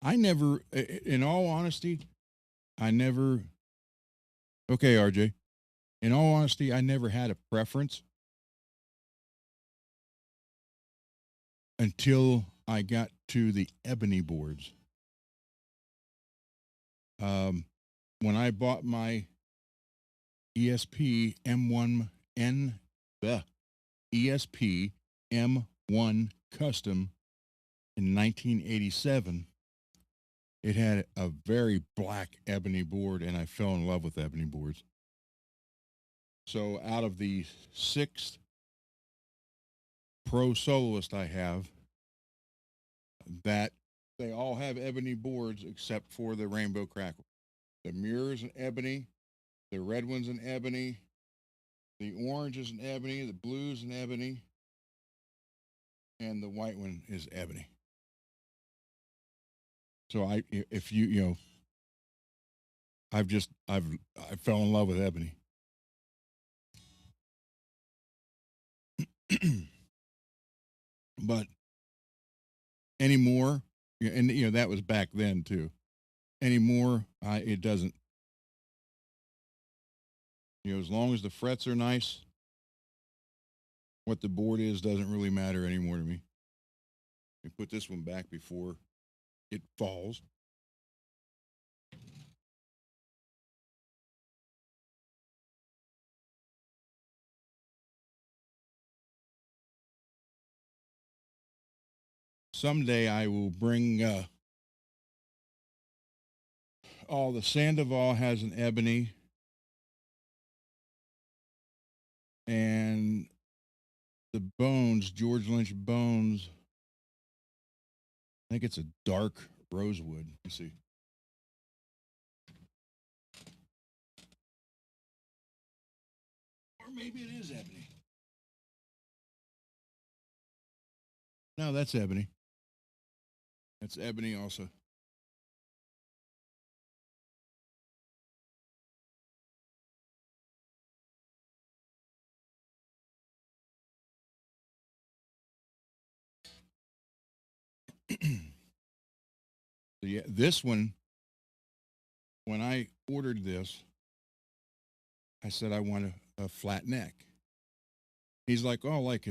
I never, in all honesty, I never. Okay, RJ. In all honesty, I never had a preference until I got to the ebony boards. When I bought my ESP M1N, the ESP M1 Custom in 1987, it had a very black ebony board, and I fell in love with ebony boards. So out of the 6 pro soloists I have, that they all have ebony boards except for the Rainbow Crackle. The mirror's an ebony, the red one's an ebony, the orange is an ebony, the blue's an ebony, and the white one is ebony. So if I fell in love with ebony. But anymore, and that was back then too. Anymore, it doesn't. As long as the frets are nice, what the board is doesn't really matter anymore to me. Let me put this one back before it falls. Someday I will bring the Sandoval has an ebony, and the bones, George Lynch bones, I think it's a dark rosewood. Let's see. Or maybe it is ebony. No, that's ebony. That's ebony also. So yeah, this one, when I ordered this, I said I want a flat neck. He's like, oh, like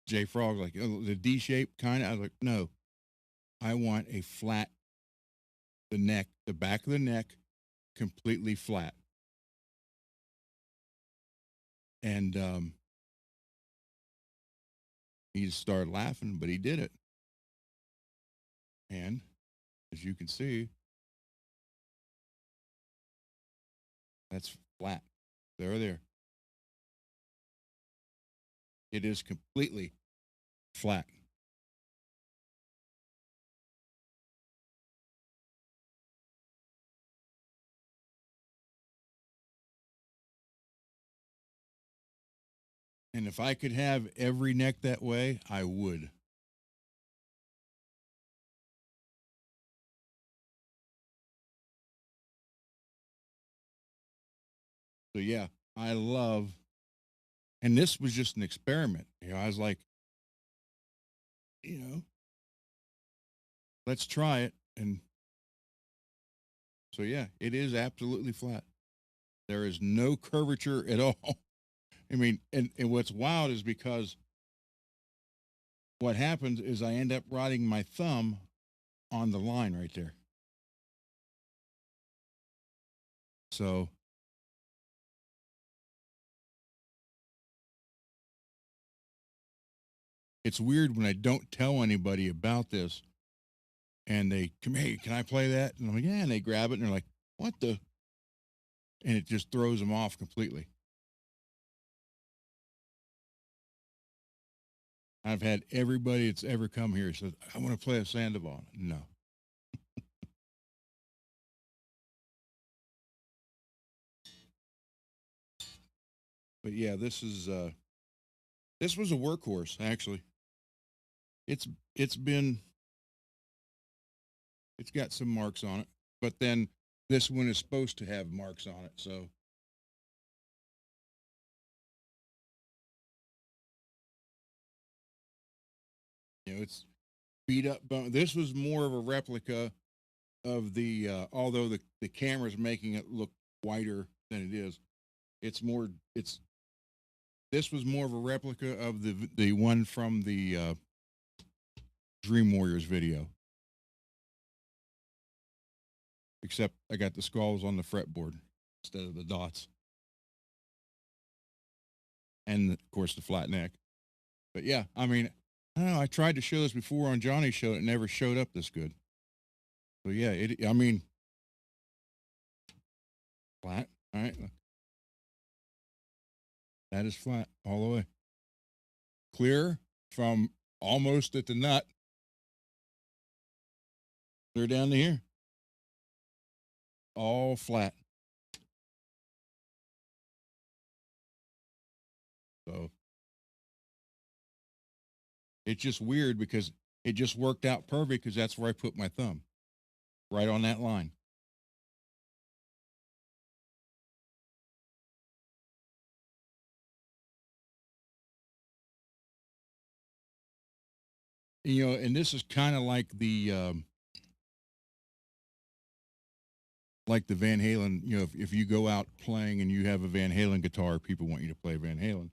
J Frog, like the D shape kind of. I was like, no, I want a flat, the neck, the back of the neck, completely flat. And he just started laughing, but he did it. And as you can see, that's flat. There. It is completely flat. And if I could have every neck that way, I would. So yeah, I love, and this was just an experiment. I was like, let's try it. And so yeah, it is absolutely flat. There is no curvature at all. I mean, and what's wild is because what happens is I end up riding my thumb on the line right there. So it's weird when I don't tell anybody about this and they come, hey, can I play that? And I'm like, yeah, and they grab it and they're like, what the? And it just throws them off completely. I've had everybody that's ever come here says, I want to play a Sandoval. No. But yeah, this was a workhorse actually. It's it's been it's got some marks on it, but then this one is supposed to have marks on it, so it's beat up bone. This was more of a replica of the although the camera's making it look whiter than it is. It's this was more of a replica of the one from the Dream Warriors video. Except I got the skulls on the fretboard instead of the dots. And of course the flat neck. But yeah, I mean, I don't know, I tried to show this before on Johnny's show, it never showed up this good. So yeah, I mean, flat. All right. That is flat all the way. Clear from almost at the nut. Clear down to here. All flat. So it's just weird because it just worked out perfect because that's where I put my thumb. Right on that line. You know, and this is kind of like the Van Halen. You know, if you go out playing and you have a Van Halen guitar, people want you to play Van Halen.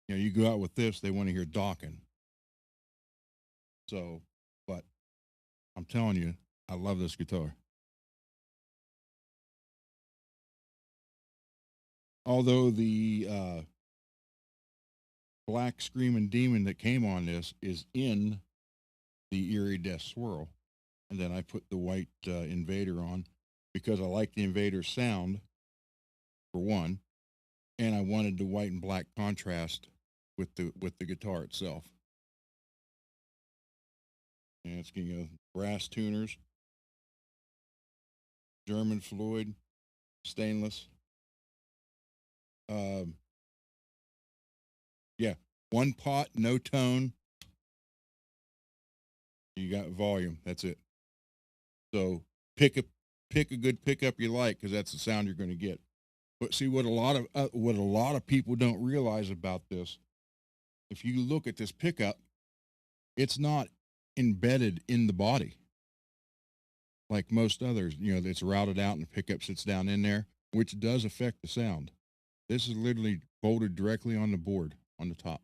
You know, you go out with this, they want to hear Dokken. So, but I'm telling you, I love this guitar. Although the Black Screaming Demon that came on this is in the Eerie Death Swirl, and then I put the white Invader on because I like the Invader sound for one, and I wanted the white and black contrast with the guitar itself. And it's you know brass tuners, German Floyd, stainless. Um, yeah, one pot, no tone. You got volume. That's it. So pick a pick a good pickup you like because that's the sound you're going to get. But see what a lot of people don't realize about this. If you look at this pickup, it's not embedded in the body like most others. You know, it's routed out and the pickup sits down in there, which does affect the sound. This is literally bolted directly on the board on the top.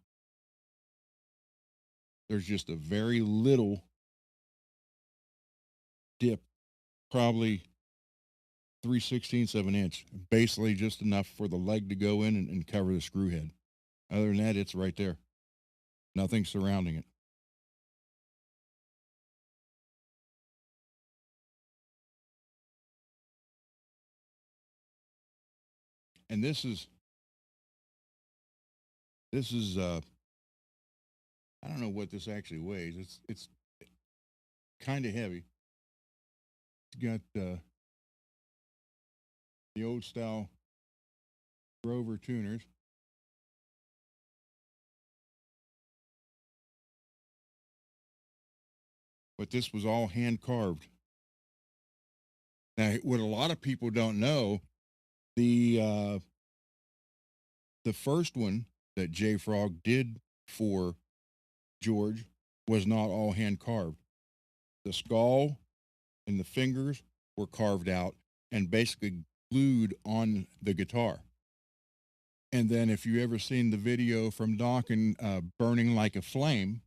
There's just a very little dip, probably 3/16 of an inch, basically just enough for the leg to go in and cover the screw head. Other than that, it's right there. Nothing surrounding it. And this is I don't know what this actually weighs. It's kind of heavy. It's got the old style Grover tuners. But this was all hand carved. Now, what a lot of people don't know, the uh, the first one that J Frog did for George was not all hand carved. The skull and the fingers were carved out and basically glued on the guitar. And then, if you ever seen the video from Dokken burning like a flame,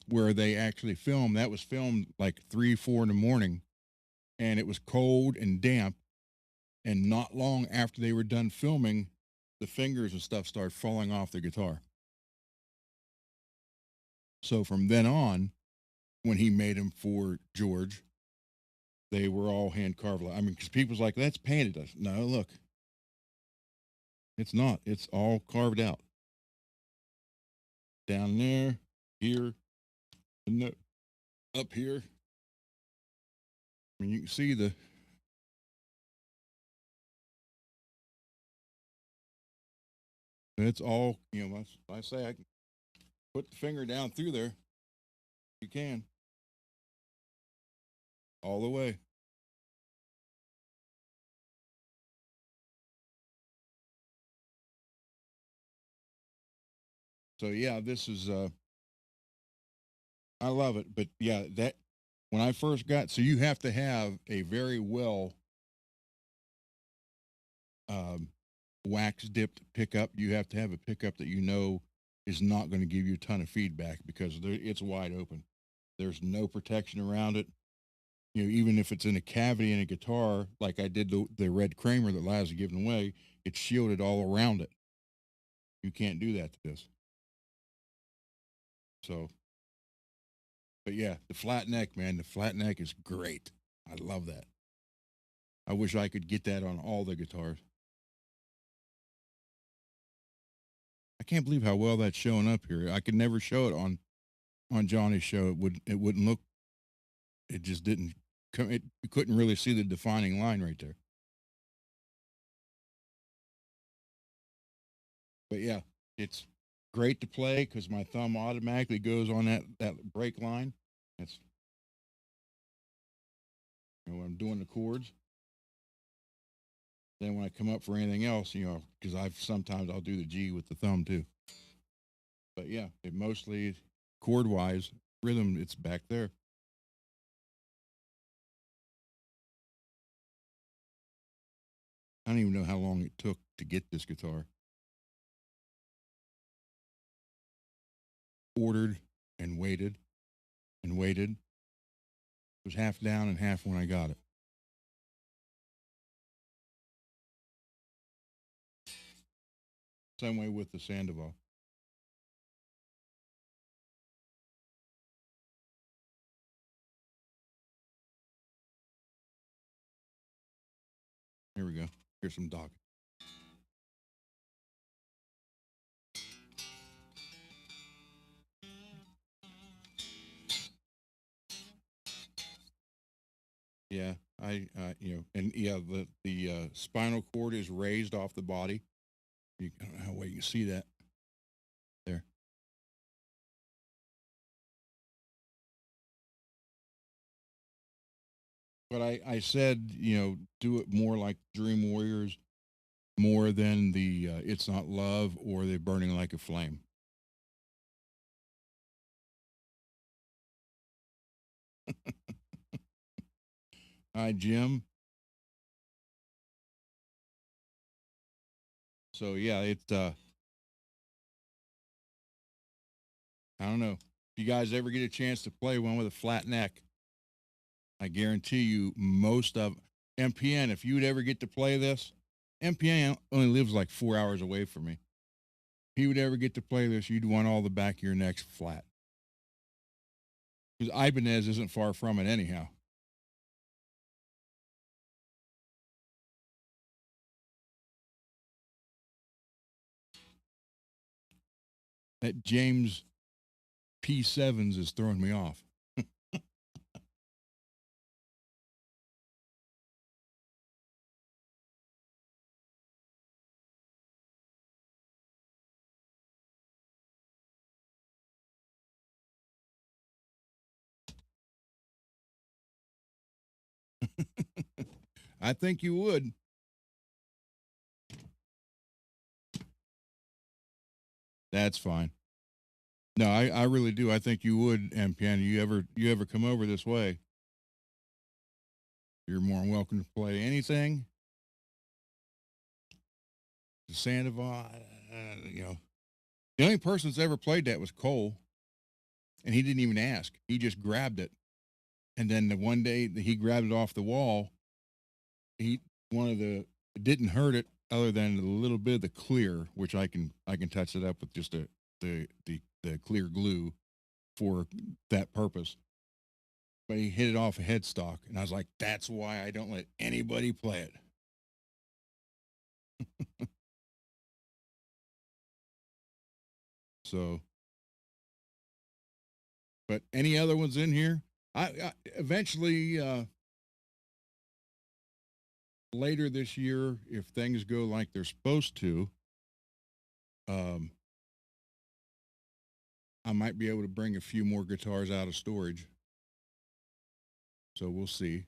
where they actually filmed, that was filmed like 3, 4 in the morning, and it was cold and damp. And not long after they were done filming, the fingers and stuff started falling off the guitar. So from then on, when he made them for George, they were all hand carved. I mean, because people's like, that's painted. No, look, it's not. It's all carved out. Down there, here, and up here. I mean, you can see the. It's all, you know, I say I can put the finger down through there. You can. All the way. So yeah, this is I love it. But yeah, that when I first got so you have to have a very well um, wax dipped pickup. You have to have a pickup that you know is not going to give you a ton of feedback because it's wide open. There's no protection around it. You know, even if it's in a cavity in a guitar, like I did the red Kramer that Liza given away, it's shielded all around it. You can't do that to this. So, but yeah, the flat neck, man, the flat neck is great. I love that. I wish I could get that on all the guitars. I can't believe how well that's showing up here. I could never show it on Johnny's show. It wouldn't look. It just didn't come. You couldn't really see the defining line right there. But yeah, it's great to play because my thumb automatically goes on that break line. That's when I'm doing the chords. Then when I come up for anything else, you know, because I'll do the G with the thumb too. But yeah, it mostly chord wise rhythm, it's back there. I don't even know how long it took to get this guitar. Ordered and waited and waited. It was half down and half when I got it. Same way with the Sandoval. Here we go. Here's some dog. Yeah, and yeah, the spinal cord is raised off the body. I don't know how well you can see that there. But I said, do it more like Dream Warriors, more than the It's Not Love or the Burning Like a Flame. Hi, Jim. So yeah, I don't know. If you guys ever get a chance to play one with a flat neck, I guarantee you most of MPN, if you would ever get to play this, MPN only lives like 4 hours away from me. If he would ever get to play this, you'd want all the back of your necks flat. Because Ibanez isn't far from it anyhow. That James P7s is throwing me off. I think you would. That's fine. No, I really do. I think you would, MPN. You ever come over this way, you're more than welcome to play anything. The Sandoval, the only person that's ever played that was Cole, and he didn't even ask. He just grabbed it, and then the one day that he grabbed it off the wall, he one of the it didn't hurt it other than a little bit of the clear, which I can touch it up with just the clear glue for that purpose. But he hit it off a headstock, and I was like, that's why I don't let anybody play it. So, but any other ones in here? I eventually later this year, if things go like they're supposed to, um, I might be able to bring a few more guitars out of storage. So we'll see.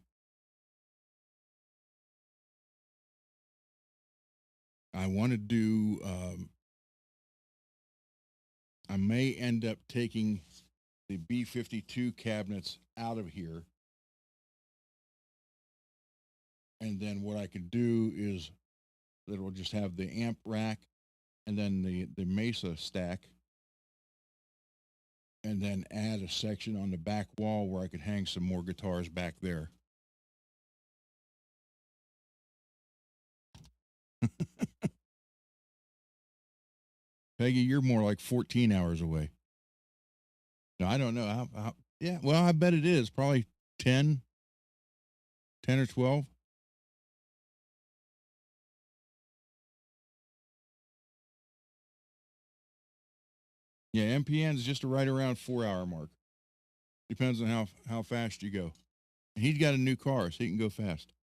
I want to do. I may end up taking the B52 cabinets out of here, and then what I could do is that will just have the amp rack, and then the Mesa stack, and then add a section on the back wall where I could hang some more guitars back there. Peggy, you're more like 14 hours away. No, I don't know. Yeah, well, I bet it is. Probably 10, 10 or 12. Yeah, MPN is just right around 4 hour mark. Depends on how fast you go. And he's got a new car, so he can go fast.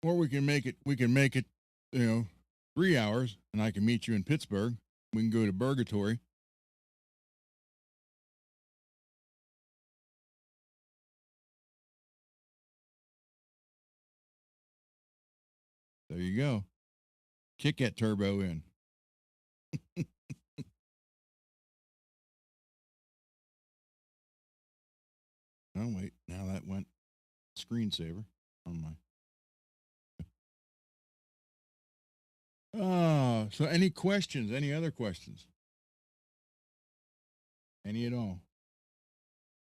Or we can make it, you know, 3 hours, and I can meet you in Pittsburgh. We can go to Burgatory. There you go. Kick that turbo in. Oh, wait. Now that went screensaver on my. Oh, so any questions? Any other questions? Any at all?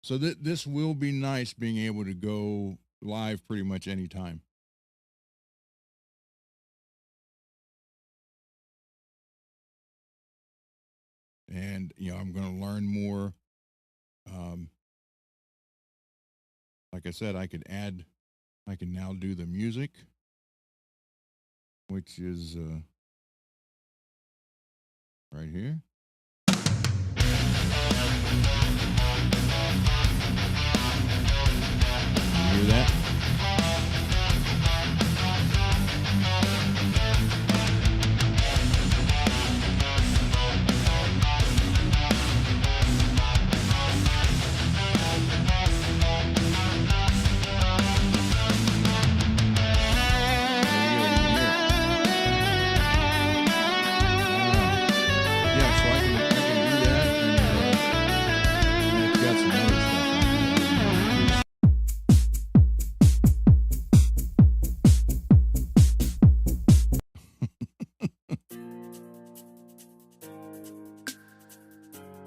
So this will be nice being able to go live pretty much anytime. And, I'm going to learn more. Like I said, I can now do the music, which is right here. You hear that?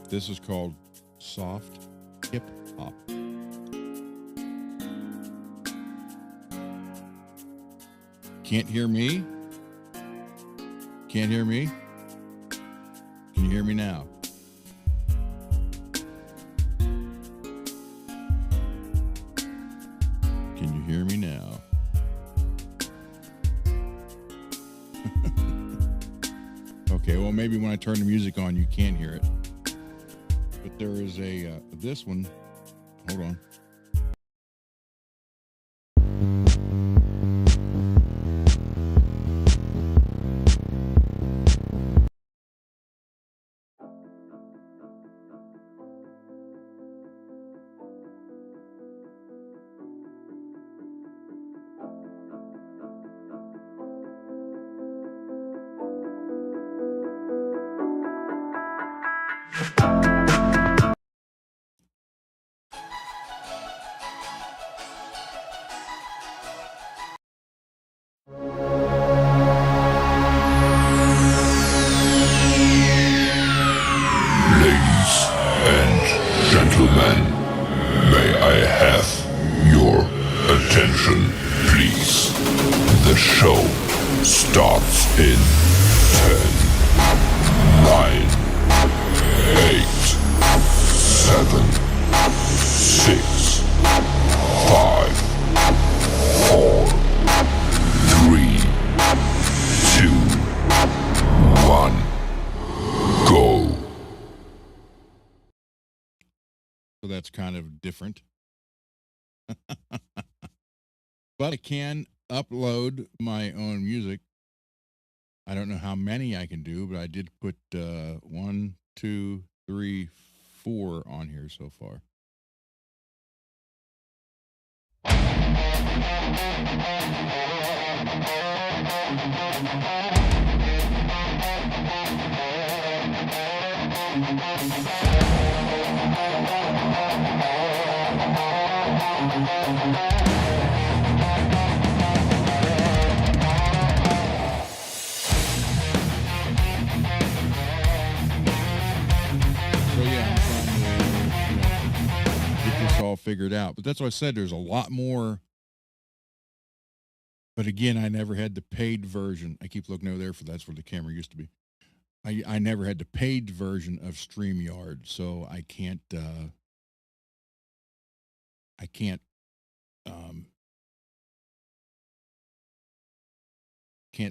This is called soft hip hop. Can't hear me? Can't hear me? Can you hear me now? Can you hear me now? Okay, well, maybe when I turn the music on, you can hear it. But there is this one. Hold on. So that's kind of different. But I can upload my own music. I don't know how many I can do, but I did put 1, 2, 3, 4 on here so far. All figured out, but that's what I said. There's a lot more, but again, I never had the paid version. I keep looking over there for that's where the camera used to be. I never had the paid version of StreamYard, so I can't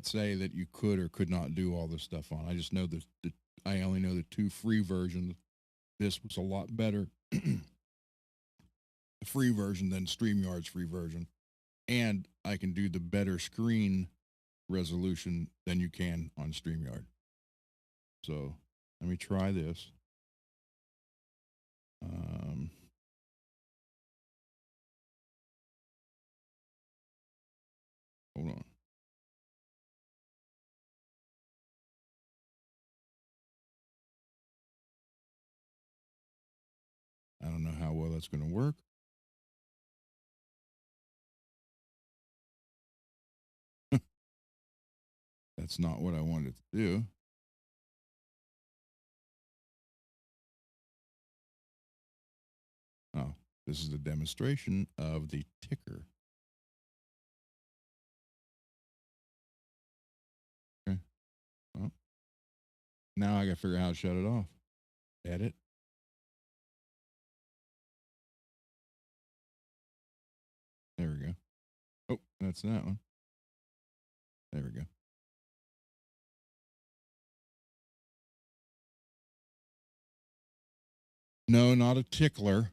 say that you could or could not do all this stuff on. I just know that I only know the 2 free versions. This was a lot better. Free version than StreamYard's free version, and I can do the better screen resolution than you can on StreamYard. So let me try this. Hold on. that's going to work. That's not what I wanted to do. Oh, this is the demonstration of the ticker. Okay. Well, now I got to figure out how to shut it off. Edit. There we go. Oh, that's that one. There we go. No, not a tickler.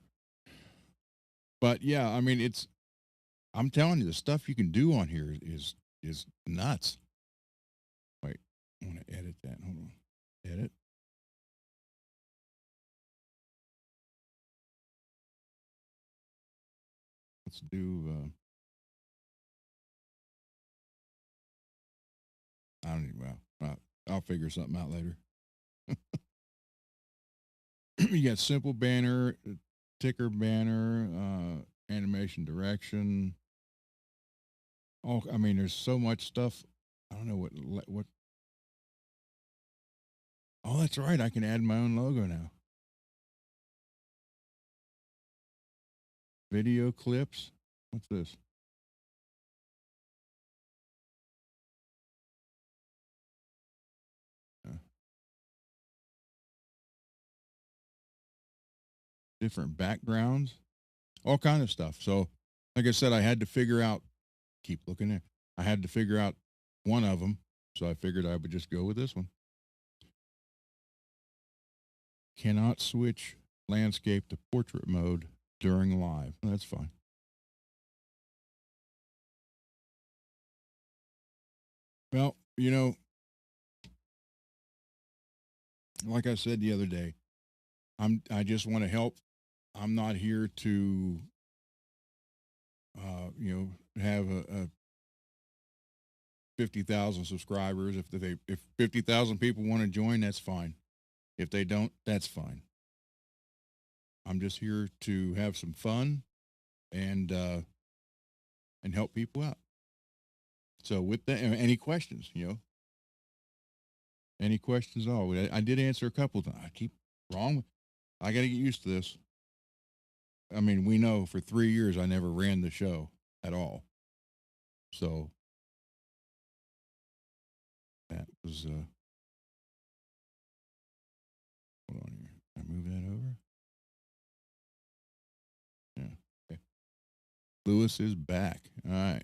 But yeah, I mean, I'm telling you, the stuff you can do on here is nuts. Wait, I want to edit that. Hold on. Edit. Let's do. I don't even. Well, I'll figure something out later. You got simple banner, ticker banner, animation direction. Oh, I mean, there's so much stuff. I don't know what. Oh, that's right. I can add my own logo now. Video clips. What's this? Different backgrounds, all kind of stuff. So, like I said, I had to figure out. Keep looking there. I had to figure out one of them, so I figured I would just go with this one. Cannot switch landscape to portrait mode during live. That's fine. Well, like I said the other day, I just want to help. I'm not here to have a 50,000 subscribers. If 50,000 people want to join, that's fine. If they don't, that's fine. I'm just here to have some fun and help people out. So with that, any questions? Any questions? Oh, I did answer a couple times. I keep wrong. I got to get used to this. I mean, we know for 3 years I never ran the show at all. So that was hold on here. I move that over. Yeah. Okay. Lewis is back. All right.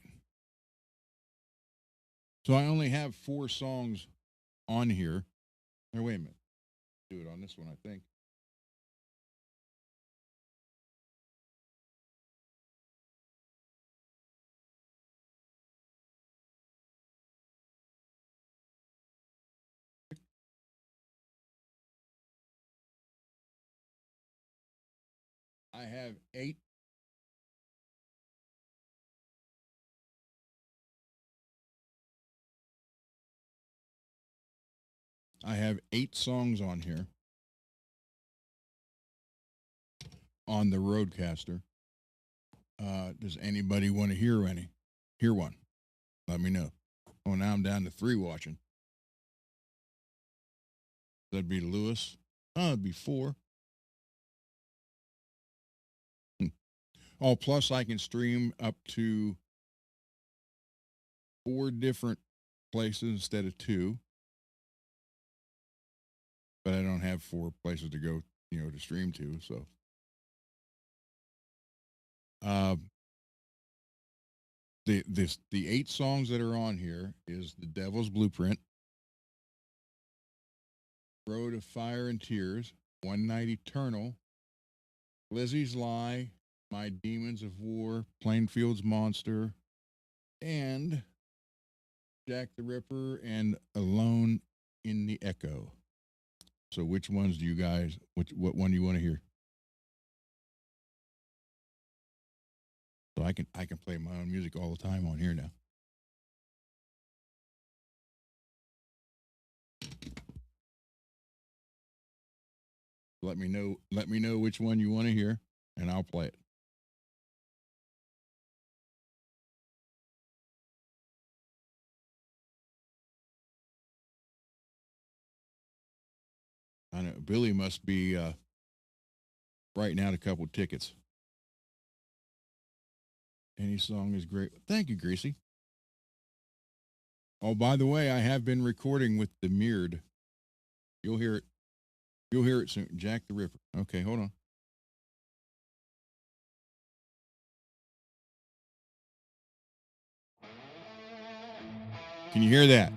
So I only have 4 songs on here. Or wait a minute. Do it on this one, I think. I have 8. I have 8 songs on here on the Roadcaster. Does anybody want to hear any? Hear one? Let me know. Oh, now I'm down to 3 watching. That'd be Lewis. Oh, it'd be 4. Oh, plus I can stream up to 4 different places instead of 2. But I don't have 4 places to go, to stream to. So, the 8 songs that are on here is The Devil's Blueprint, Road of Fire and Tears, One Night Eternal, Lizzie's Lie, My Demons of War, Plainfield's Monster, and Jack the Ripper and Alone in the Echo. So which ones do you guys what one do you want to hear? So I can play my own music all the time on here now. Let me know which one you want to hear. and I'll play it. I know Billy must be writing out a couple tickets. Any song is great. Thank you, Greasy. Oh, by the way, I have been recording with the Mirrored. You'll hear it. You'll hear it soon. Jack the Ripper. Okay, hold on. Can you hear that?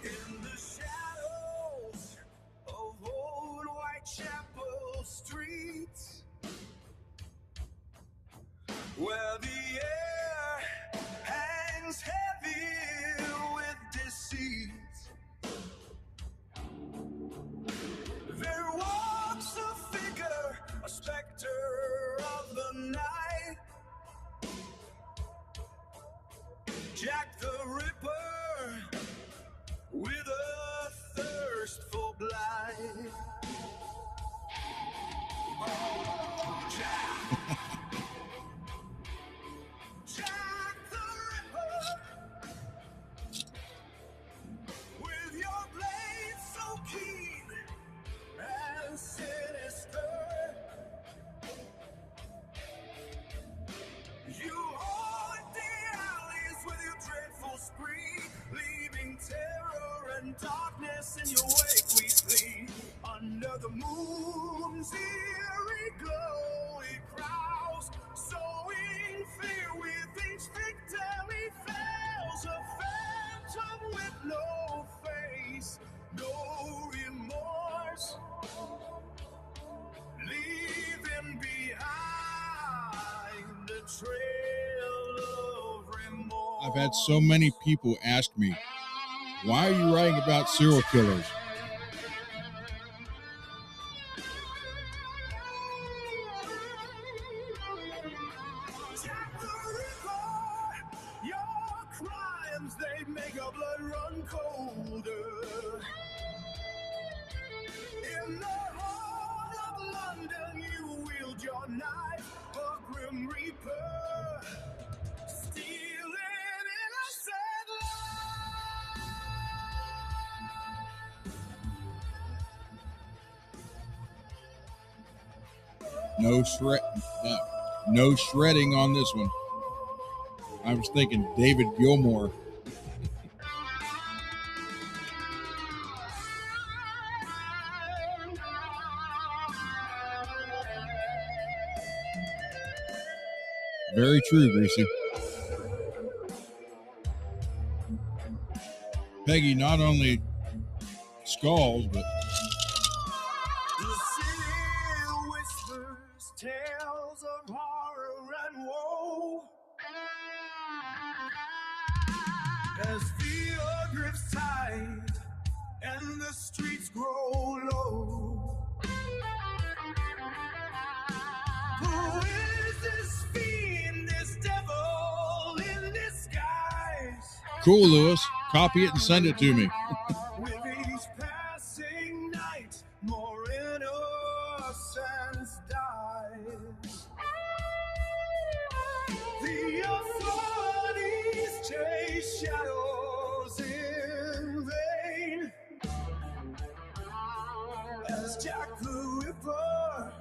In the shadows of old Whitechapel streets, where the air hangs heavy with deceit, there walks a figure, a specter of the night, Jack the Ripper, with a thirst for blood. Oh, Jack. Jack the Ripper, with your blade so keen and sinister, you haunt the alleys with your dreadful spree, leaving terror and darkness in your wake. We flee under the moon's eerie glow. It crowds, sowing fear with each victim he fells. A phantom with no face, no remorse, leaving behind a trail of remorse. I've had so many people ask me, why are you writing about serial killers? Jack the Ripper, your crimes, they make our blood run colder. In the heart of London, you wield your knife, a grim reaper, stealing innocent No shredding on this one. I was thinking David Gilmour. Very true, Greasy. Peggy not only skulls, but The city whispers tales of horror and woe as fear grips tight and the streets grow low. Who is this fiend, this devil in disguise? cool, Lewis. Copy it and send it to me. With each passing night, more innocence dies. The authorities chase shadows in vain as Jack the Ripper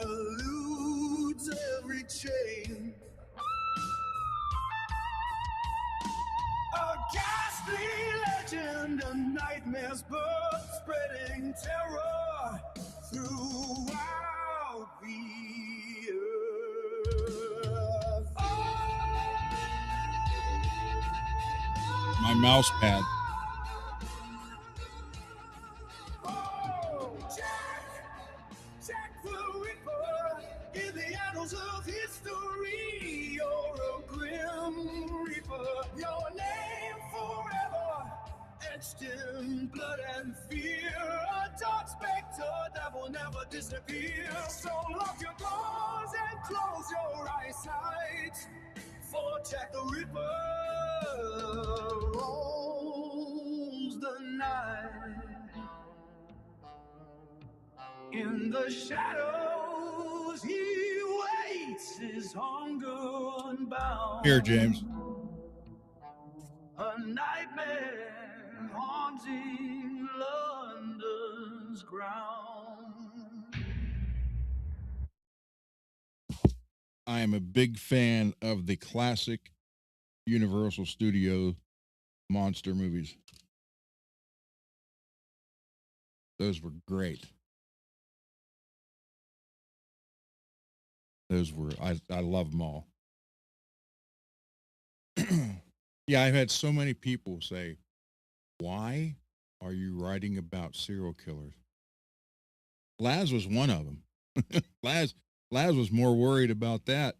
eludes every chain. A ghastly legend, a nightmare's birth, spreading terror throughout the earth. My mouse pad. Oh, Jack The Reaper, in the annals of history, you're a grim reaper. Your name forever etched in blood and fear. A dark specter that will never disappear. So lock your doors and close your eyesight. For Jack the Ripper roams the night. In the shadows he waits, his hunger unbound. Here, James. A nightmare haunting London's ground. I am a big fan of the classic Universal Studio monster movies. Those were great. Those were, I love them all. Yeah, I've had so many people say, why are you writing about serial killers? Laz was one of them. Laz was more worried about that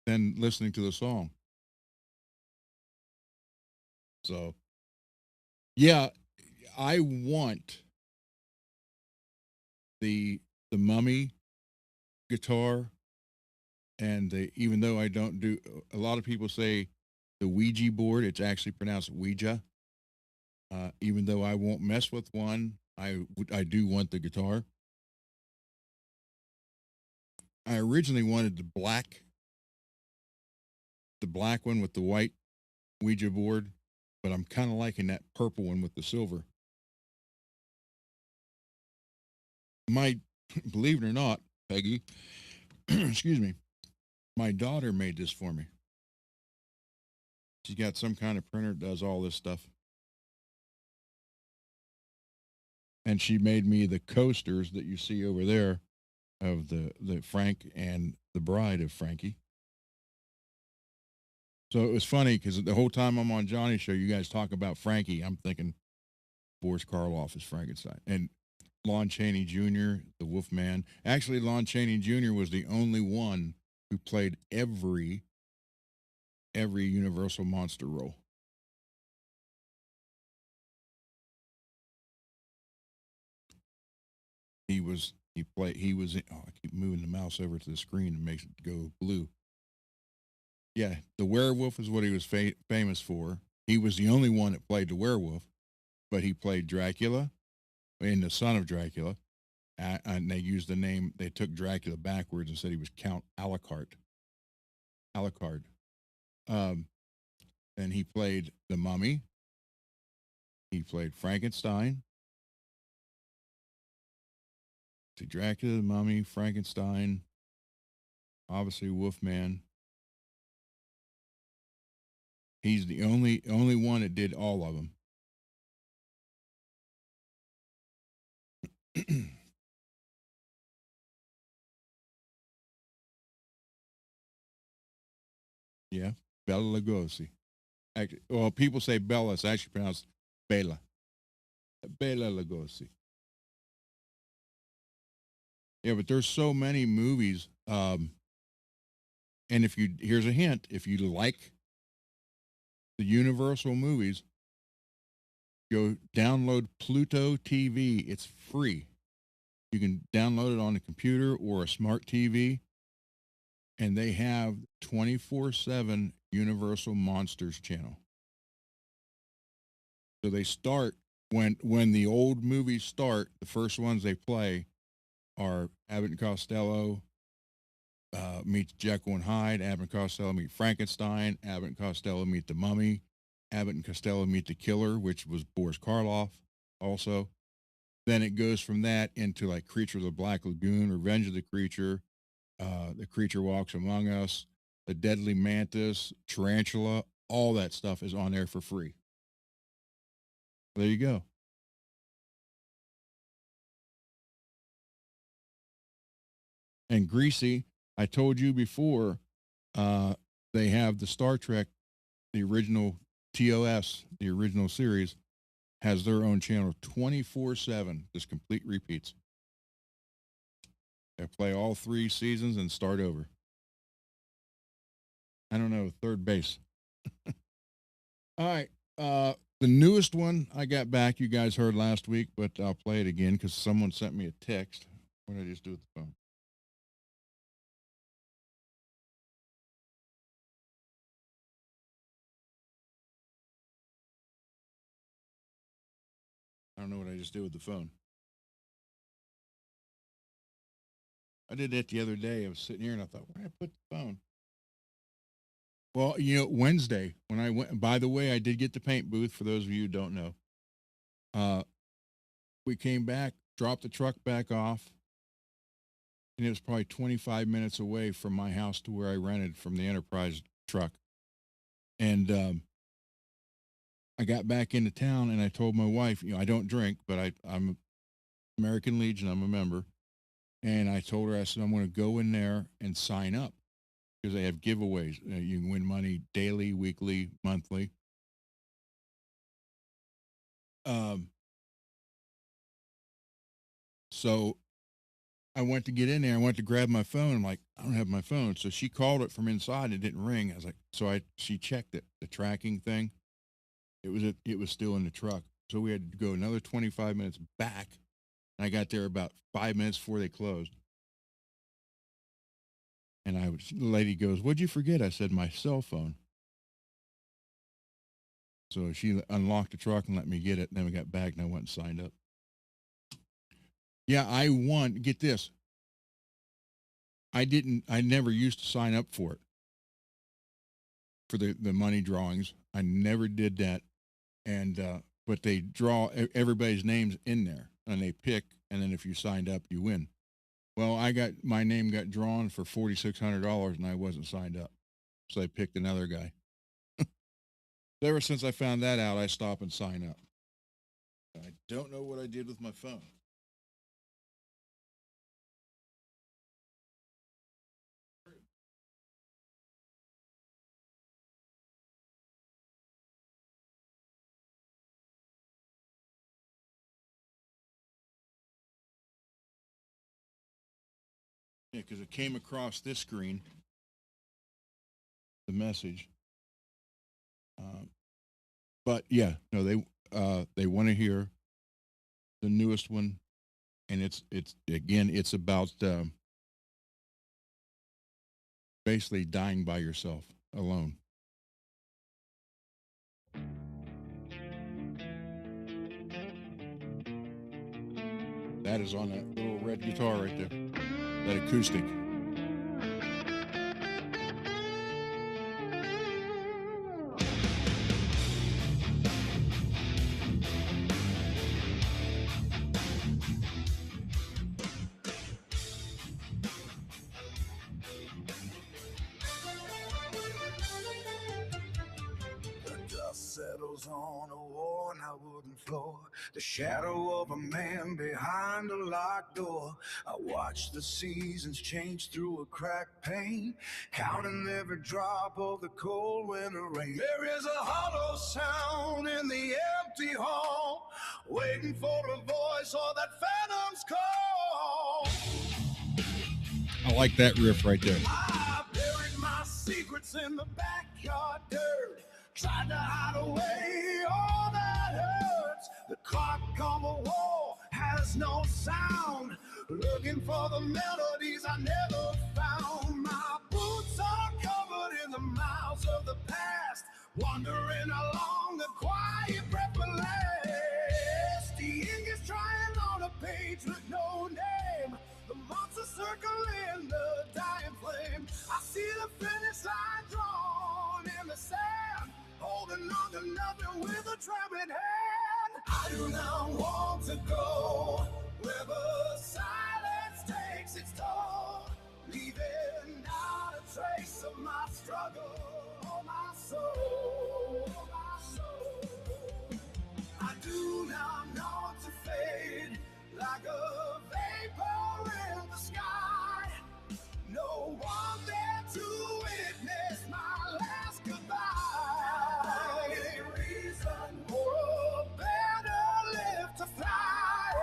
than listening to the song. So, yeah, I want the Mummy guitar, and even though I don't do, a lot of people say the Ouija board, it's actually pronounced Ouija. Even though I won't mess with one, I do want the guitar. I originally wanted the black one with the white Ouija board, but I'm kind of liking that purple one with the silver. Believe it or not, Peggy, excuse me, my daughter made this for me. She's got some kind of printer that does all this stuff. And she made me the coasters that you see over there of the Frank and the bride of Frankie. So it was funny because the whole time I'm on Johnny's show, you guys talk about Frankie. I'm thinking Boris Karloff is Frankenstein. And Lon Chaney Jr., the Wolfman. Actually, Lon Chaney Jr. was the only one who played every Universal monster role. He was I keep moving the mouse over to the screen and makes it go blue. Yeah, the werewolf is what he was famous for. He was the only one that played the werewolf, but he played Dracula and the son of Dracula. And they used the name, they took Dracula backwards and said he was Count Alucard. And he played the Mummy. He played Frankenstein. To Dracula, the Mummy, Frankenstein, obviously Wolfman. He's the only one that did all of them. Yeah, Bela Lugosi. Actually, well, people say Bella. It's actually pronounced Bela. Bela Lugosi. Yeah, but there's so many movies. And here's a hint: if you like the Universal movies, go download Pluto TV. It's free. You can download it on a computer or a smart TV, and they have 24/7 Universal Monsters channel. So they start when the old movies start. The first ones they play are Abbott and Costello meets Jekyll and Hyde. Abbott and Costello meet Frankenstein. Abbott and Costello meet the Mummy. Abbott and Costello meet the Killer, which was Boris Karloff also. Then it goes from that into like Creature of the Black Lagoon, Revenge of the Creature, The Creature Walks Among Us, The Deadly Mantis, Tarantula, all that stuff is on there for free. There you go. And Greasy, I told you before, they have the Star Trek, the original TOS, the original series, has their own channel 24/7, just complete repeats. I play all 3 seasons and start over. I don't know, third base. All right. The newest one I got back, you guys heard last week, but I'll play it again because someone sent me a text. What did I just do with the phone? I don't know what I just did with the phone. I did that the other day. I was sitting here and I thought, where did I put the phone? Well, Wednesday when I went, by the way, I did get the paint booth for those of you who don't know. We came back, dropped the truck back off, and it was probably 25 minutes away from my house to where I rented from the Enterprise truck. And I got back into town and I told my wife, I don't drink, but I'm American Legion, I'm a member. And I told her, I said, I'm going to go in there and sign up because they have giveaways. You can win money daily, weekly, monthly. So I went to get in there. I went to grab my phone. I'm like, I don't have my phone. So she called it from inside. It didn't ring. I was like, she checked it, the tracking thing. It was still in the truck. So we had to go another 25 minutes back. And I got there about 5 minutes before they closed. And the lady goes, what'd you forget? I said, my cell phone. So she unlocked the truck and let me get it. And then we got back and I went and signed up. Yeah, I won. Get this. I never used to sign up for it. For the money drawings. I never did that. And, but they draw everybody's names in there and they pick. And then if you signed up, you win. Well, my name got drawn for $4,600 and I wasn't signed up. So I picked another guy. Ever since I found that out, I stop and sign up. I don't know what I did with my phone. Yeah, because it came across this screen, the message. But yeah, no, they want to hear the newest one, and it's about basically dying by yourself alone. That is on that little red guitar right there, that acoustic. Settles on a worn out wooden floor, the shadow of a man behind a locked door. I watch the seasons change through a cracked pane, counting every drop of the cold winter rain. There is a hollow sound in the empty hall, waiting for a voice or that phantom's call. I like that riff right there. I buried my secrets in the backyard dirt, tried to hide away all that hurts. The clock on the wall has no sound, looking for the melodies I never found. My boots are covered in the miles of the past, wandering along the quiet breath last. The ink is trying on a page with no name, the months are circling the dying flame. I see the finish line drawn in the sand, holding on to nothing with a trembling hand. I do not want to go where the silence takes its toll, leaving not a trace of my struggle or my soul. I do not want to fade like a vapor in the sky. No one there to witness my last goodbye. A reason for a better live to fly.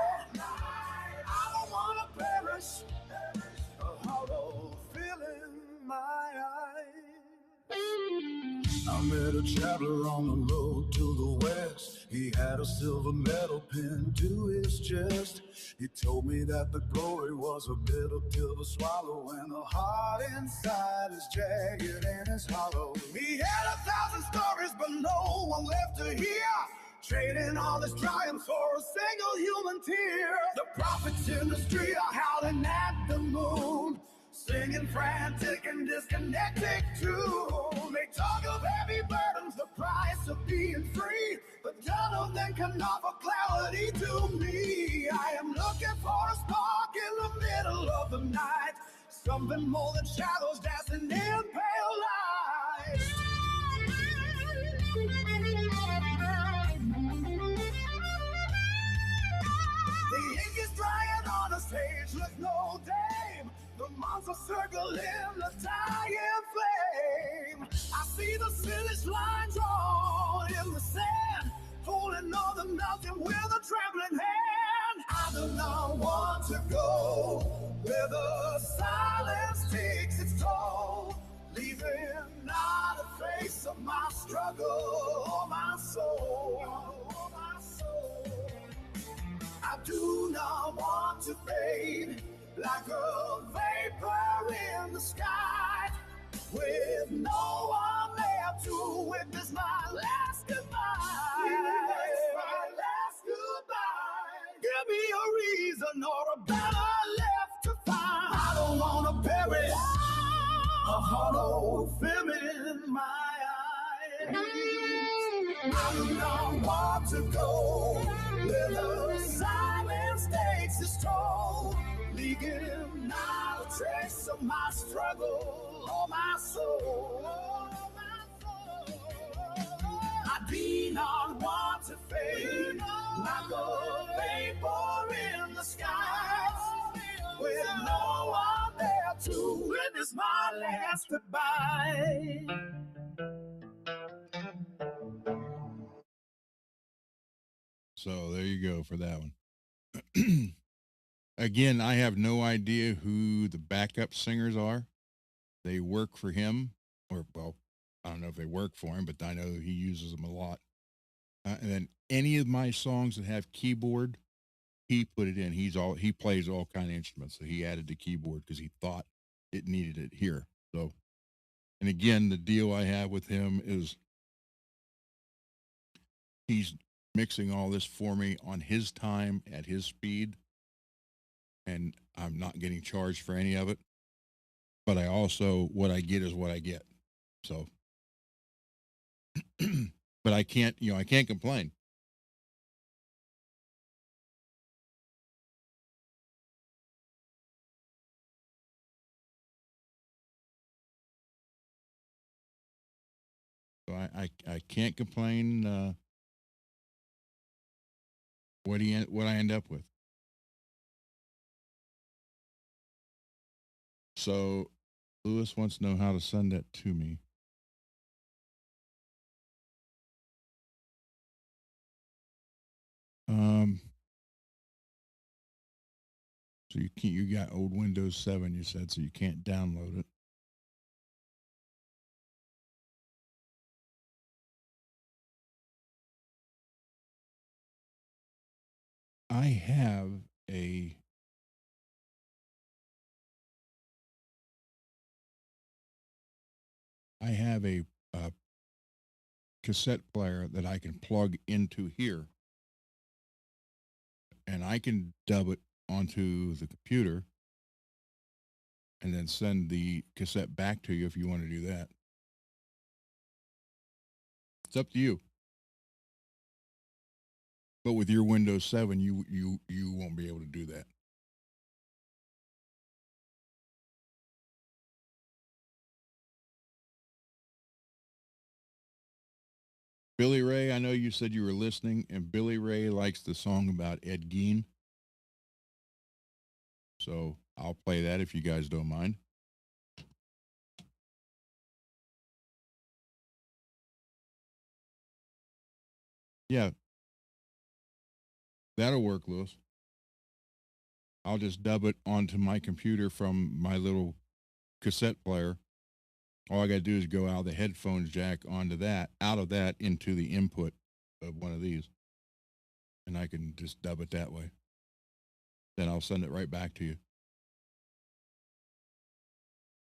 met a traveler on the road to the west. He had a silver medal pinned to his chest. He told me that the glory was a bitter pill to swallow, and the heart inside is jagged and it's hollow. He had 1,000 stories, but no one left to hear, trading all his triumphs for a single human tear. The prophets in the street are howling at the moon, singing frantic and disconnected too. They talk of heavy burdens, the price of being free, but none of them can offer clarity to me. I am looking for a spark in the middle of the night, something more than shadows dancing in pale light. The ink is drying on the stage, look no dame. The monster circling the dying flame. I see the finish line drawn in the sand, holding on the mountain with a trembling hand. I do not want to go where the silence takes its toll, leaving not a trace of my struggle or my soul. I do not want to fade like a vapor in the sky, with no one there to witness my last goodbye. My last goodbye. Give me a reason or a battle left to find. I don't want to bury a hollow film in my eyes. I do not want to go where the silence takes its toll, leaving not a trace of my struggle or my soul. I do not want to fade like a vapor in the sky, with no one there to witness my last goodbye. So there you go for that one. Again, I have no idea who the backup singers are. They work for him, or, well, I don't know if they work for him, but I know he uses them a lot. And then any of my songs that have keyboard, he put it in. He plays all kind of instruments, so he added the keyboard because he thought it needed it here. So, and again, the deal I have with him is he's mixing all this for me on his time at his speed, and I'm not getting charged for any of it. But I also, what I get is what I get. So, but I can't complain. So I can't complain. What I end up with. So Lewis wants to know how to send that to me. So you got old Windows 7, you said, so you can't download it. I have a cassette player that I can plug into here, and I can dub it onto the computer and then send the cassette back to you if you want to do that. It's up to you. But with your Windows 7, you won't be able to do that. Billy Ray, I know you said you were listening, and Billy Ray likes the song about Ed Gein. So I'll play that if you guys don't mind. Yeah, that'll work, Lewis. I'll just dub it onto my computer from my little cassette player, All I got to do is go out of the headphones jack onto that, out of that into the input of one of these, and I can just dub it that way. Then I'll send it right back to you.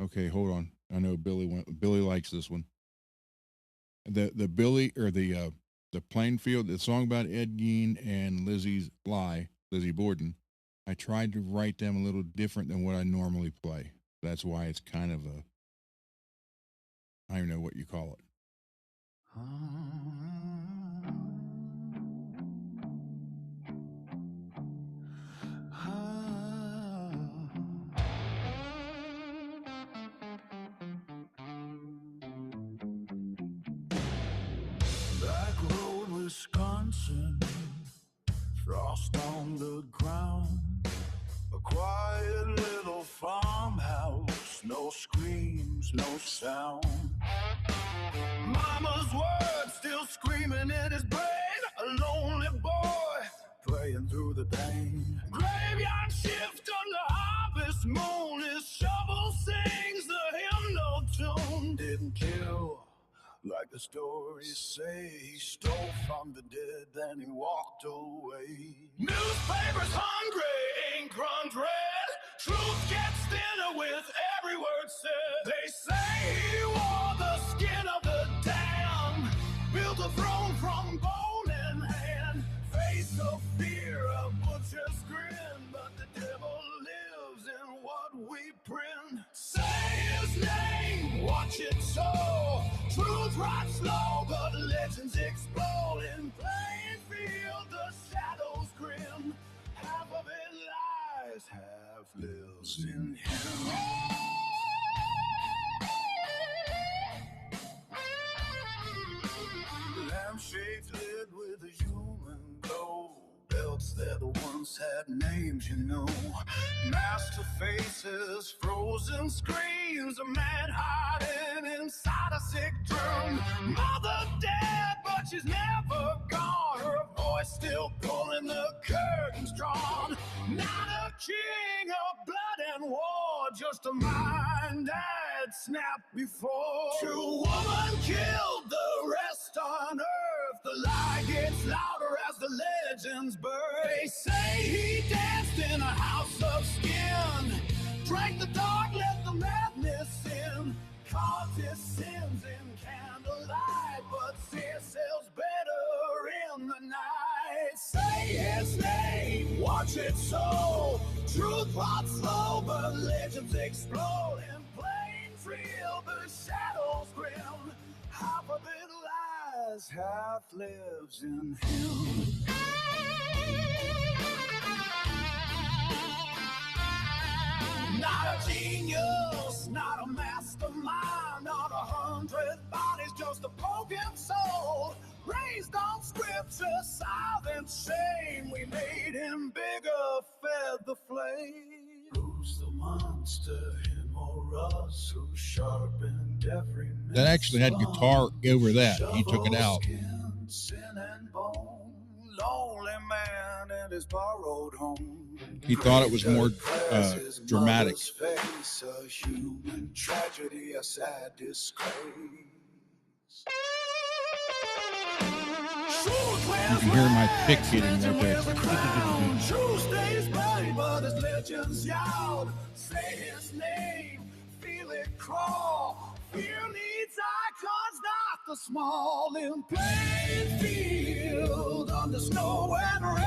Okay, hold on. I know Billy likes this one. The Billy or the Plainfield, the song about Ed Gein and Lizzie Borden. I tried to write them a little different than what I normally play. That's why it's kind of a, I don't know what you call it. Back road, Wisconsin, frost on the ground. A quiet little farmhouse, no screams, no sound. Mama's words still screaming in his brain. A lonely boy praying through the pain. Graveyard shift on the harvest moon. His shovel sings the hymnal tune. Didn't kill like the stories say. He stole from the dead, then he walked away. Newspapers hungry, ink runs red. Truth gets thinner with every word said. They say he wore the skin of the damned, built a throne from bone in hand. Face of fear, a butcher's grin, but the devil lives in what we print. Say his name, watch it so. Truth rots slow, but legends explode. In plain field, the shadows grim. Half of it lies, half lives in him. Lampshades lit with a human glow. Belts that once had names, you know. Master faces, frozen screams. A man hiding inside a sick drum. Mother dead, but she's never gone. Her voice still pulling the curtains drawn. Not a king of blood and war, just a mind that snapped before. True woman killed, the rest on earth. The lie gets louder as the legends burn. They say he danced in a house of skin, drank the dark, let the madness in. Caught his sins in candlelight, but fear sells better in the night. Say his name, watch it so. Truth plots slow, but legends explode. In plain field, the shadows grim. Half of it lies, half lives in him. Not a genius, not a mastermind, not 100 bodies, just a broken soul. Raised on scripture, silent shame. We made him bigger, fed the flame. Who's the monster, him or us? Who sharpened every That actually had guitar over that. He took it out. skin, sin and bone. Lonely man in his borrowed home. He thought it was more dramatic. Face, a human tragedy, a sad disgrace. You can hear my pick hitting right there. True stays bloody, but his legends yelled. Say his name, feel it crawl. Fear needs icons, not the small. In plain field, under snow and rain,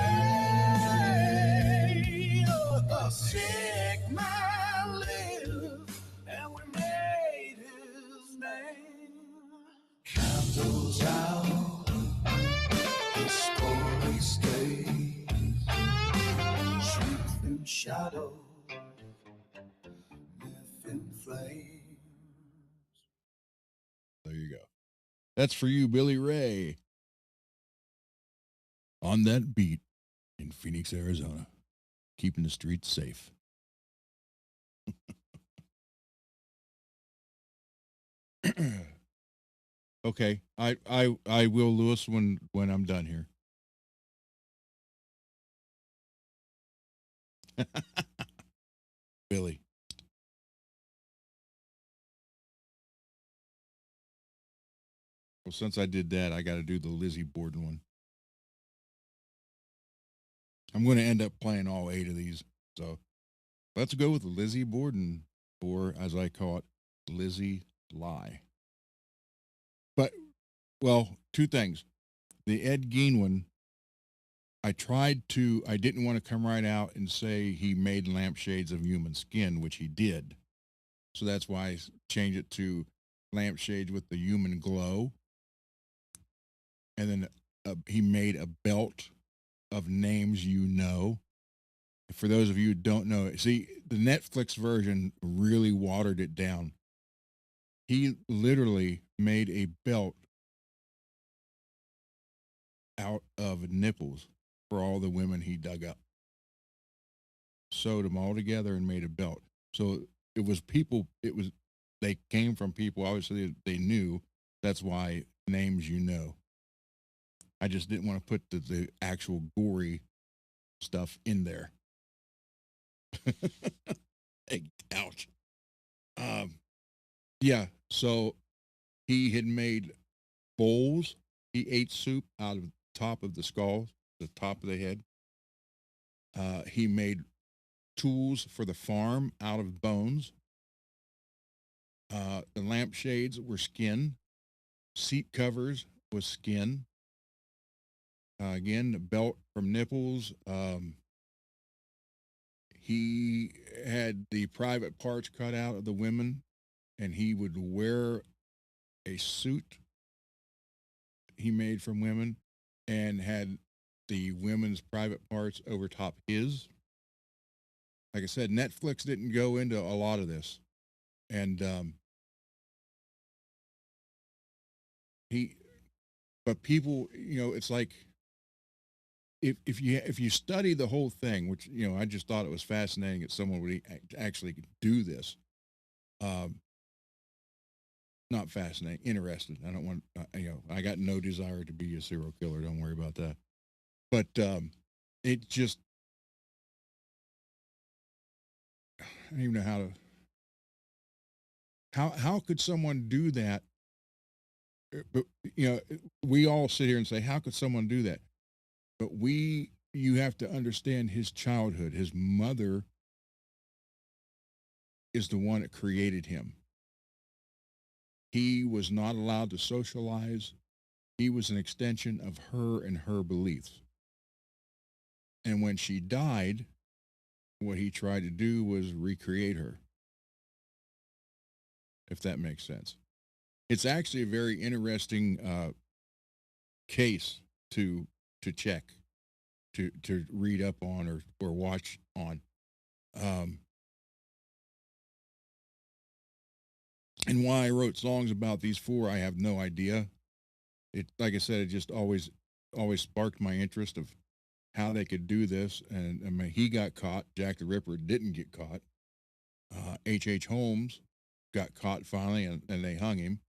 a sick man lived, and we made his name. Candles out, the story stays. Truth in shadow, myth in flames. There you go. That's for you, Billy Ray. On that beat in Phoenix, Arizona, keeping the streets safe. Okay, I will, Lewis, when I'm done here. Billy. Well, since I did that, I got to do the Lizzie Borden one. I'm going to end up playing all 8 of these. So let's go with Lizzie Borden, or as I call it, Lizzie Lie. But, well, 2 things. The Ed Gein one, I didn't want to come right out and say he made lampshades of human skin, which he did. So that's why I changed it to lampshades with the human glow. And then he made a belt of names you know. For those of you who don't know, see, the Netflix version really watered it down. He literally made a belt out of nipples for all the women he dug up. Sewed them all together and made a belt. So they came from people, obviously, they knew. That's why names you know. I just didn't want to put the actual gory stuff in there. Ouch. Yeah, so he had made bowls. He ate soup out of the top of the skull, the top of the head. He made tools for the farm out of bones. The lampshades were skin. Seat covers was skin. Again, the belt from nipples. He had the private parts cut out of the women, and he would wear a suit he made from women and had the women's private parts over top his. Like I said, Netflix didn't go into a lot of this. And but people, it's like, if you study the whole thing, which I just thought it was fascinating that someone would actually do this. Not fascinating, interested. I don't want, I got no desire to be a serial killer. Don't worry about that. But it just, I don't even know how could someone do that? But we all sit here and say, how could someone do that? But you have to understand his childhood. His mother is the one that created him. He was not allowed to socialize. He was an extension of her and her beliefs. And when she died, what he tried to do was recreate her, if that makes sense. It's actually a very interesting case to check, to read up on or watch on. And why I wrote songs about these 4, I have no idea. It, like I said, it just always sparked my interest of how they could do this. And I mean, he got caught. Jack the Ripper didn't get caught. H.H. Holmes got caught finally, and they hung him.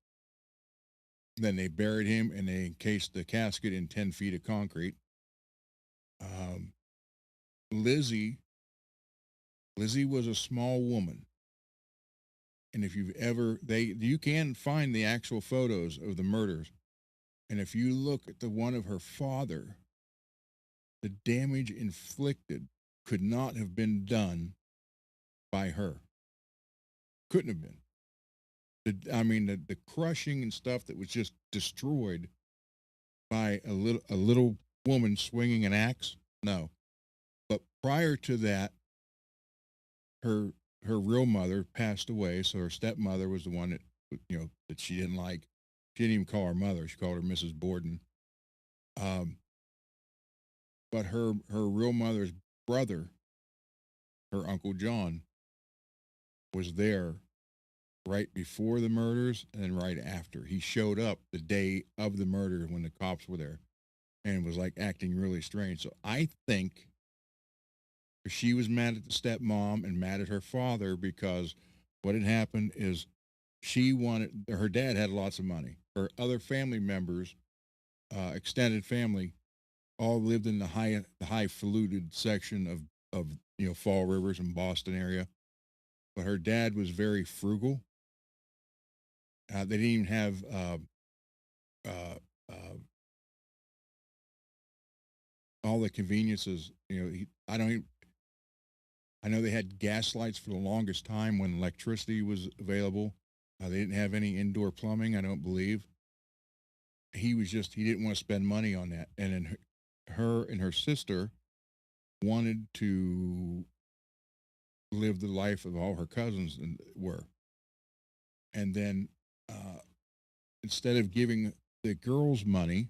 Then they buried him, and they encased the casket in 10 feet of concrete. Lizzie was a small woman. And if you've ever, you can find the actual photos of the murders. And if you look at the one of her father, the damage inflicted could not have been done by her. Couldn't have been. The crushing and stuff that was just destroyed by a little woman swinging an axe. No. But prior to that, her real mother passed away, so her stepmother was the one that that she didn't like. She didn't even call her mother; she called her Mrs. Borden. But her real mother's brother, her Uncle John, was there right before the murders and right after. He showed up the day of the murder when the cops were there, and was like acting really strange. So I think she was mad at the stepmom and mad at her father because what had happened is her dad had lots of money. Her other family members, extended family, all lived in the highfalutin section of Fall Rivers and Boston area. But her dad was very frugal. They didn't even have uh, uh, all the conveniences. You know, I don't even, I know they had gas lights for the longest time when electricity was available. They didn't have any indoor plumbing, I don't believe. He didn't want to spend money on that. And then her and her sister wanted to live the life of all her cousins and were. And then instead of giving the girls money,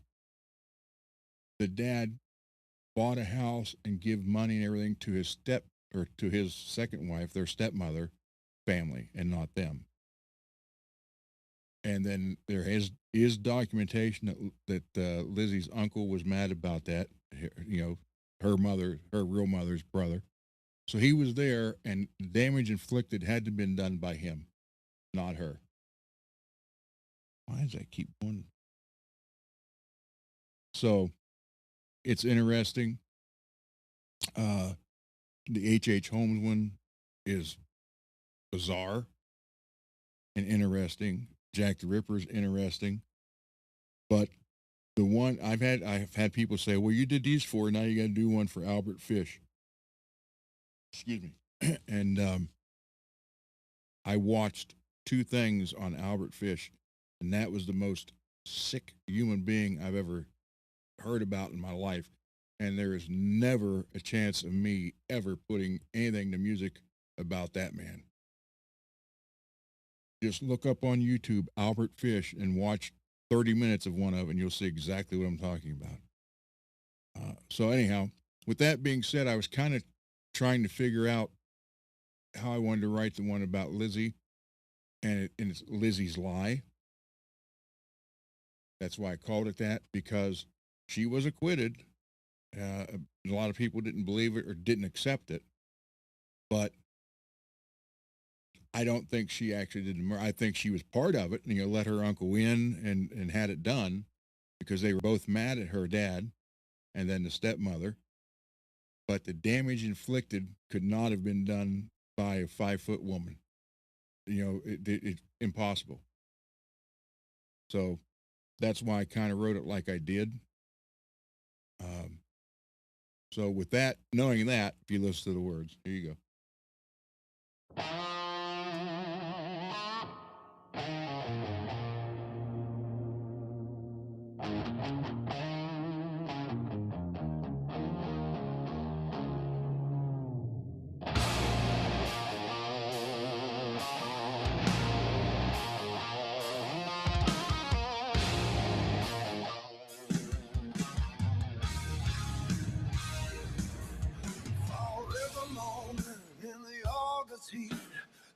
the dad bought a house and give money and everything to to his second wife, their stepmother family, and not them. And then there is documentation that Lizzie's uncle was mad about that. You know, her real mother's brother. So he was there, and damage inflicted had to have been done by him, not her. Why does that keep going? So it's interesting. The H.H. Holmes one is bizarre and interesting. Jack the Ripper is interesting. But the one I've had people say, well, you did these four, now you got to do one for Albert Fish. Excuse me. And I watched two things on Albert Fish, and that was the most sick human being I've ever heard about in my life. And there is never a chance of me ever putting anything to music about that man. Just look up on YouTube Albert Fish and watch 30 minutes of one of it, and you'll see exactly what I'm talking about. So anyhow, with that being said, I was kind of trying to figure out how I wanted to write the one about Lizzie, and it's Lizzie's Lie. That's why I called it that, because she was acquitted. A lot of people didn't believe it or didn't accept it, but I don't think she actually did the murder. I think she was part of it, and let her uncle in and had it done, because they were both mad at her dad and then the stepmother. But the damage inflicted could not have been done by a 5-foot woman. It's impossible. So that's why I kind of wrote it like I did. So with that, knowing that, if you listen to the words, here you go. Heat.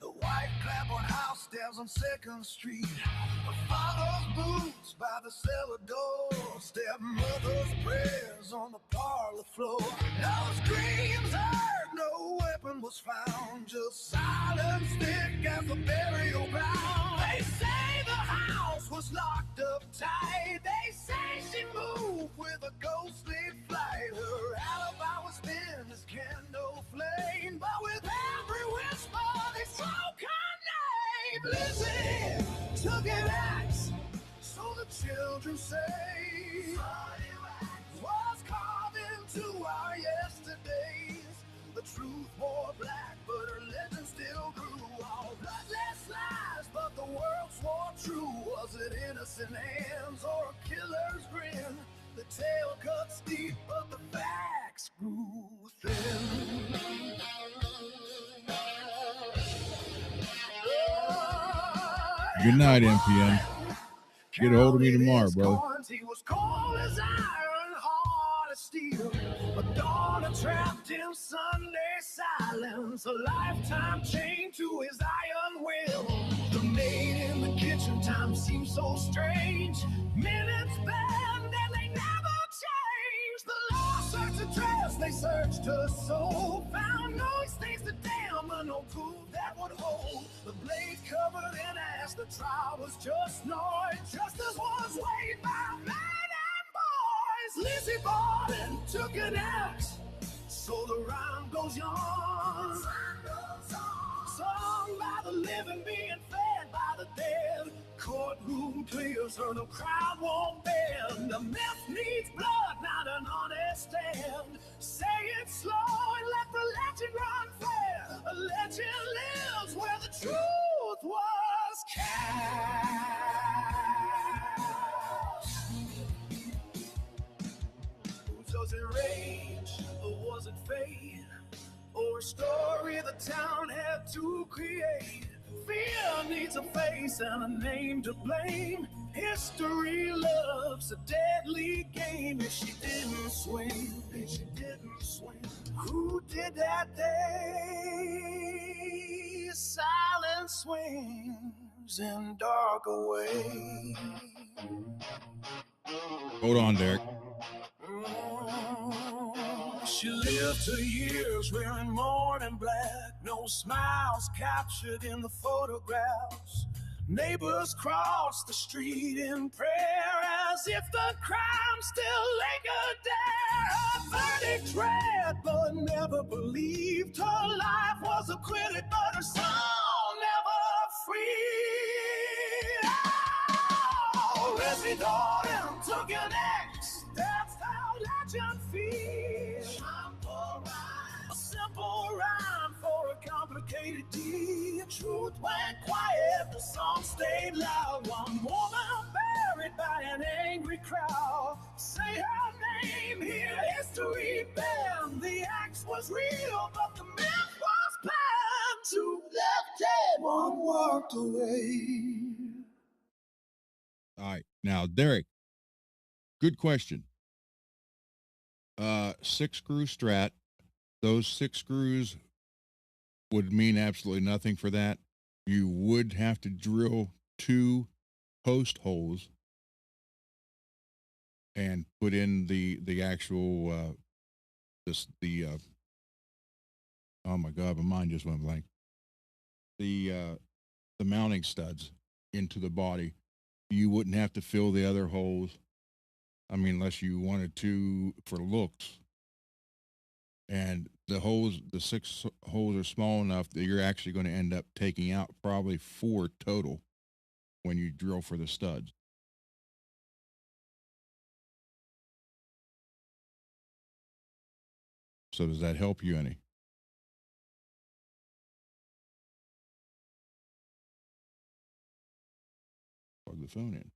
The white clapboard house stands on 2nd Street. The father's boots by the cellar door. Stepmother's prayers on the parlor floor. No screams heard, no weapon was found. Just silence thick as the burial ground. They say the house was locked up tight. They say she moved with a ghostly flight. Her alibi was thin as candle flame, but with every whisper they spoke her name. Lizzie took an axe, so the children say. Was carved into our yesterdays. The truth wore black, but her legend still grew. All bloodless lies, but the world swore true. Was it innocent hands or a killer's grin? The tale cuts deep, but the facts grew thin. Good night, MPN. Get a hold of me tomorrow, brother. He was cold as iron, hard as steel. A daughter trapped in Sunday silence. A lifetime chained to his iron will. The maid in the kitchen, time seems so strange. Minutes bend and they never change. The law searched the dress, they searched her soul. Found no stains to damn, but no proof that would hold. The blade covered in ash, the trial was just noise. Justice was weighed by men and boys. Lizzie bought and took an axe, so the rhyme goes on. Sung by the living, being fed by the dead. Court courtroom clears her, the crowd won't bend. The myth needs blood, not an honest stand. Say it slow and let the legend run fair. A legend lives where the truth was cast. Was it rage or was it fate? Or a story the town had to create? Fear needs a face and a name to blame. History loves a deadly game. If she didn't swing, if she didn't swing, who did that day? Silent swings in darker ways. Hold on, Derek. She lived her years wearing mourning black. No smiles captured in the photographs. Neighbors crossed the street in prayer as if the crime still lingered there. Her verdict read, but never believed. Her life was acquitted, but her soul never free. Oh, Resident took an X. That's how legend feels. A simple rhyme for a complicated deed. Truth went quiet, the song stayed loud. One woman buried by an angry crowd. Say her name, hear history bend. The axe was real, but the myth was planned. Two left dead, one walked away. All right. Now, Derek, good question. 6-screw Strat. Those 6 screws would mean absolutely nothing for that. You would have to drill 2 post holes and put in the actual oh my god, my mind just went blank. The mounting studs into the body. You wouldn't have to fill the other holes. I mean, unless you wanted to for looks. And the 6 holes are small enough that you're actually going to end up taking out probably 4 total when you drill for the studs. So does that help you any? Plug the phone in.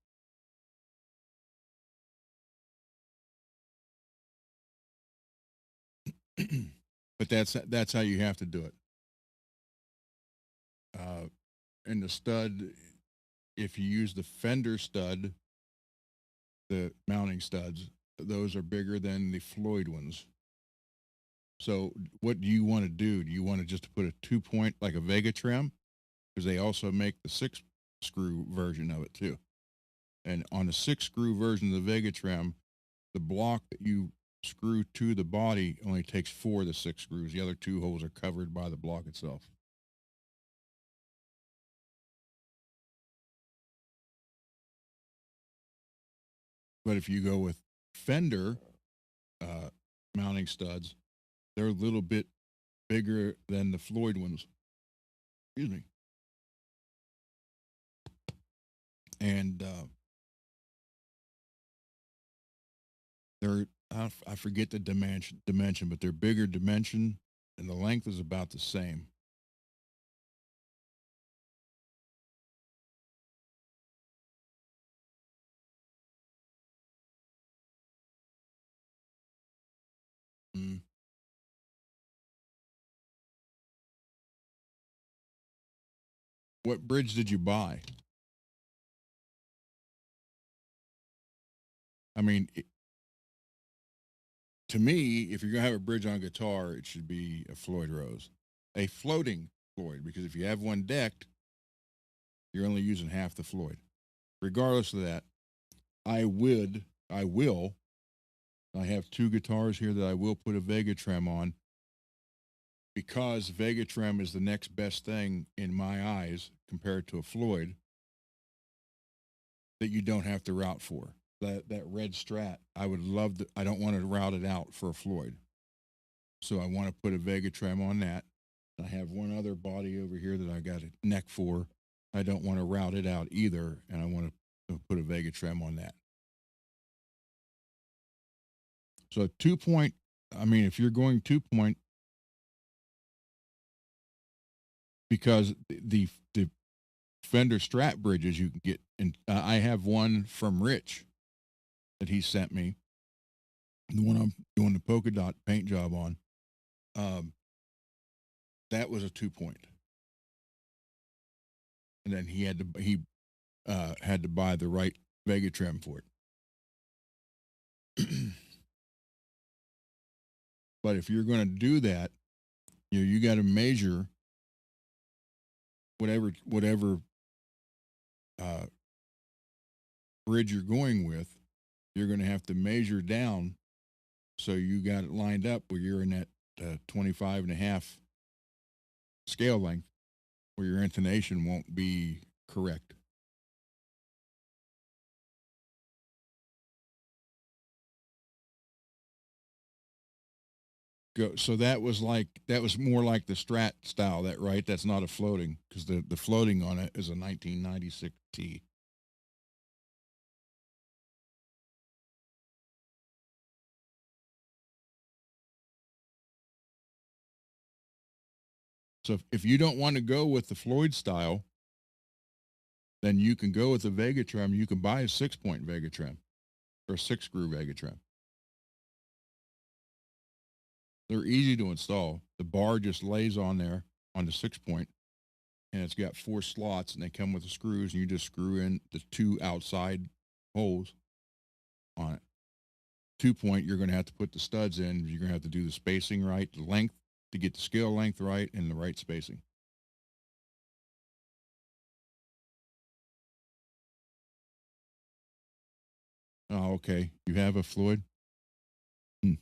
But that's how you have to do it. And the stud, if you use the fender stud, the mounting studs, those are bigger than the Floyd ones. So what do you want to do? Do you want to just put a 2-point like a Vega trim? Because they also make the 6-screw version of it too. And on the 6-screw version of the Vega trim, the block that you screw to the body only takes 4 of the 6 screws. The other 2 holes are covered by the block itself. But if you go with Fender mounting studs, they're a little bit bigger than the Floyd ones. Excuse me. And they're, I forget the dimension, but they're bigger dimension, and the length is about the same. Mm. What bridge did you buy? I mean, to me, if you're going to have a bridge on a guitar, it should be a Floyd Rose, a floating Floyd, because if you have one decked, you're only using half the Floyd. Regardless of that, I have 2 guitars here that I will put a Vega trim on, because Vega trim is the next best thing in my eyes compared to a Floyd that you don't have to route for. That red Strat, I would love to, I don't want to route it out for a Floyd. So I want to put a Vega trim on that. I have one other body over here that I got a neck for I don't want to route it out either, and I want to put a Vegatrem on that. So 2-point, I mean, if you're going 2-point, because the Fender Strat bridges you can get, and I have one from Rich that he sent me, the one I'm doing the polka dot paint job on. That was a 2-point, and then he had to buy the right Vegatrem for it. But if you're going to do that, you got to measure whatever bridge you're going with. You're going to have to measure down, so you got it lined up where you're in that 25 and a half scale length, where your intonation won't be correct. So that was more like the Strat style, that right? That's not a floating, because the floating on it is a 1996 T. So if you don't want to go with the Floyd style, then you can go with the Vegatrem. You can buy a 6-point Vegatrem or a 6-screw Vegatrem. They're easy to install. The bar just lays on there on the 6-point, and it's got 4 slots, and they come with the screws, and you just screw in the 2 outside holes on it. 2-point, you're going to have to put the studs in. You're going to have to do the spacing right, the length to get the scale length right, and the right spacing. Oh, okay. You have a Floyd? Hmm.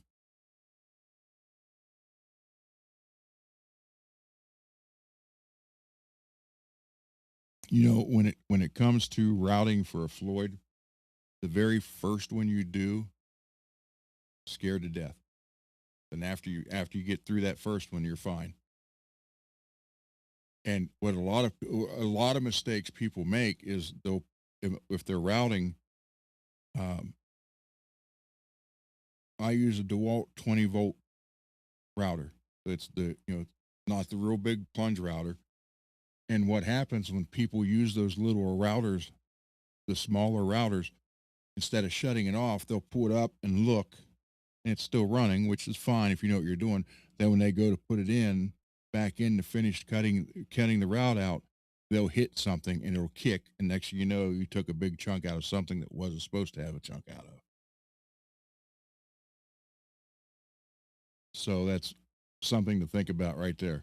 You know, when it comes to routing for a Floyd, the very first one you do, scared to death. And after you get through that first one, you're fine. And what a lot of mistakes people make is they'll, if they're routing, I use a DeWalt 20-volt router. It's not the real big plunge router. And what happens when people use those little routers, the smaller routers, instead of shutting it off, they'll pull it up and look, and it's still running, which is fine if you know what you're doing. Then when they go to put it in back in to finish cutting the route out, they'll hit something and it'll kick, and next thing you know, you took a big chunk out of something that wasn't supposed to have a chunk out of. So that's something to think about right there.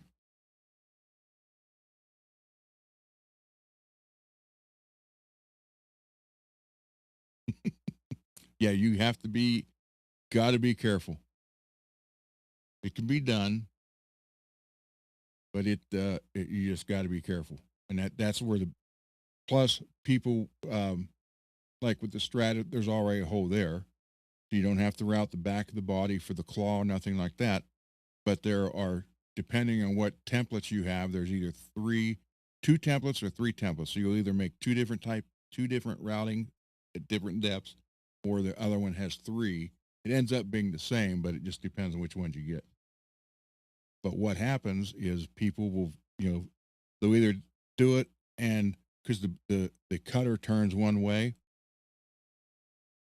Yeah, you got to be careful. It can be done, but you just got to be careful, and that's where the plus people like with the Strata, there's already a hole there, so you don't have to route the back of the body for the claw, nothing like that. But there are, depending on what templates you have, there's either two templates or 3 templates. So you'll either make two different routing at different depths, or the other one has 3. It ends up being the same, but it just depends on which ones you get. But what happens is people will, they'll either do it, and because the cutter turns one way,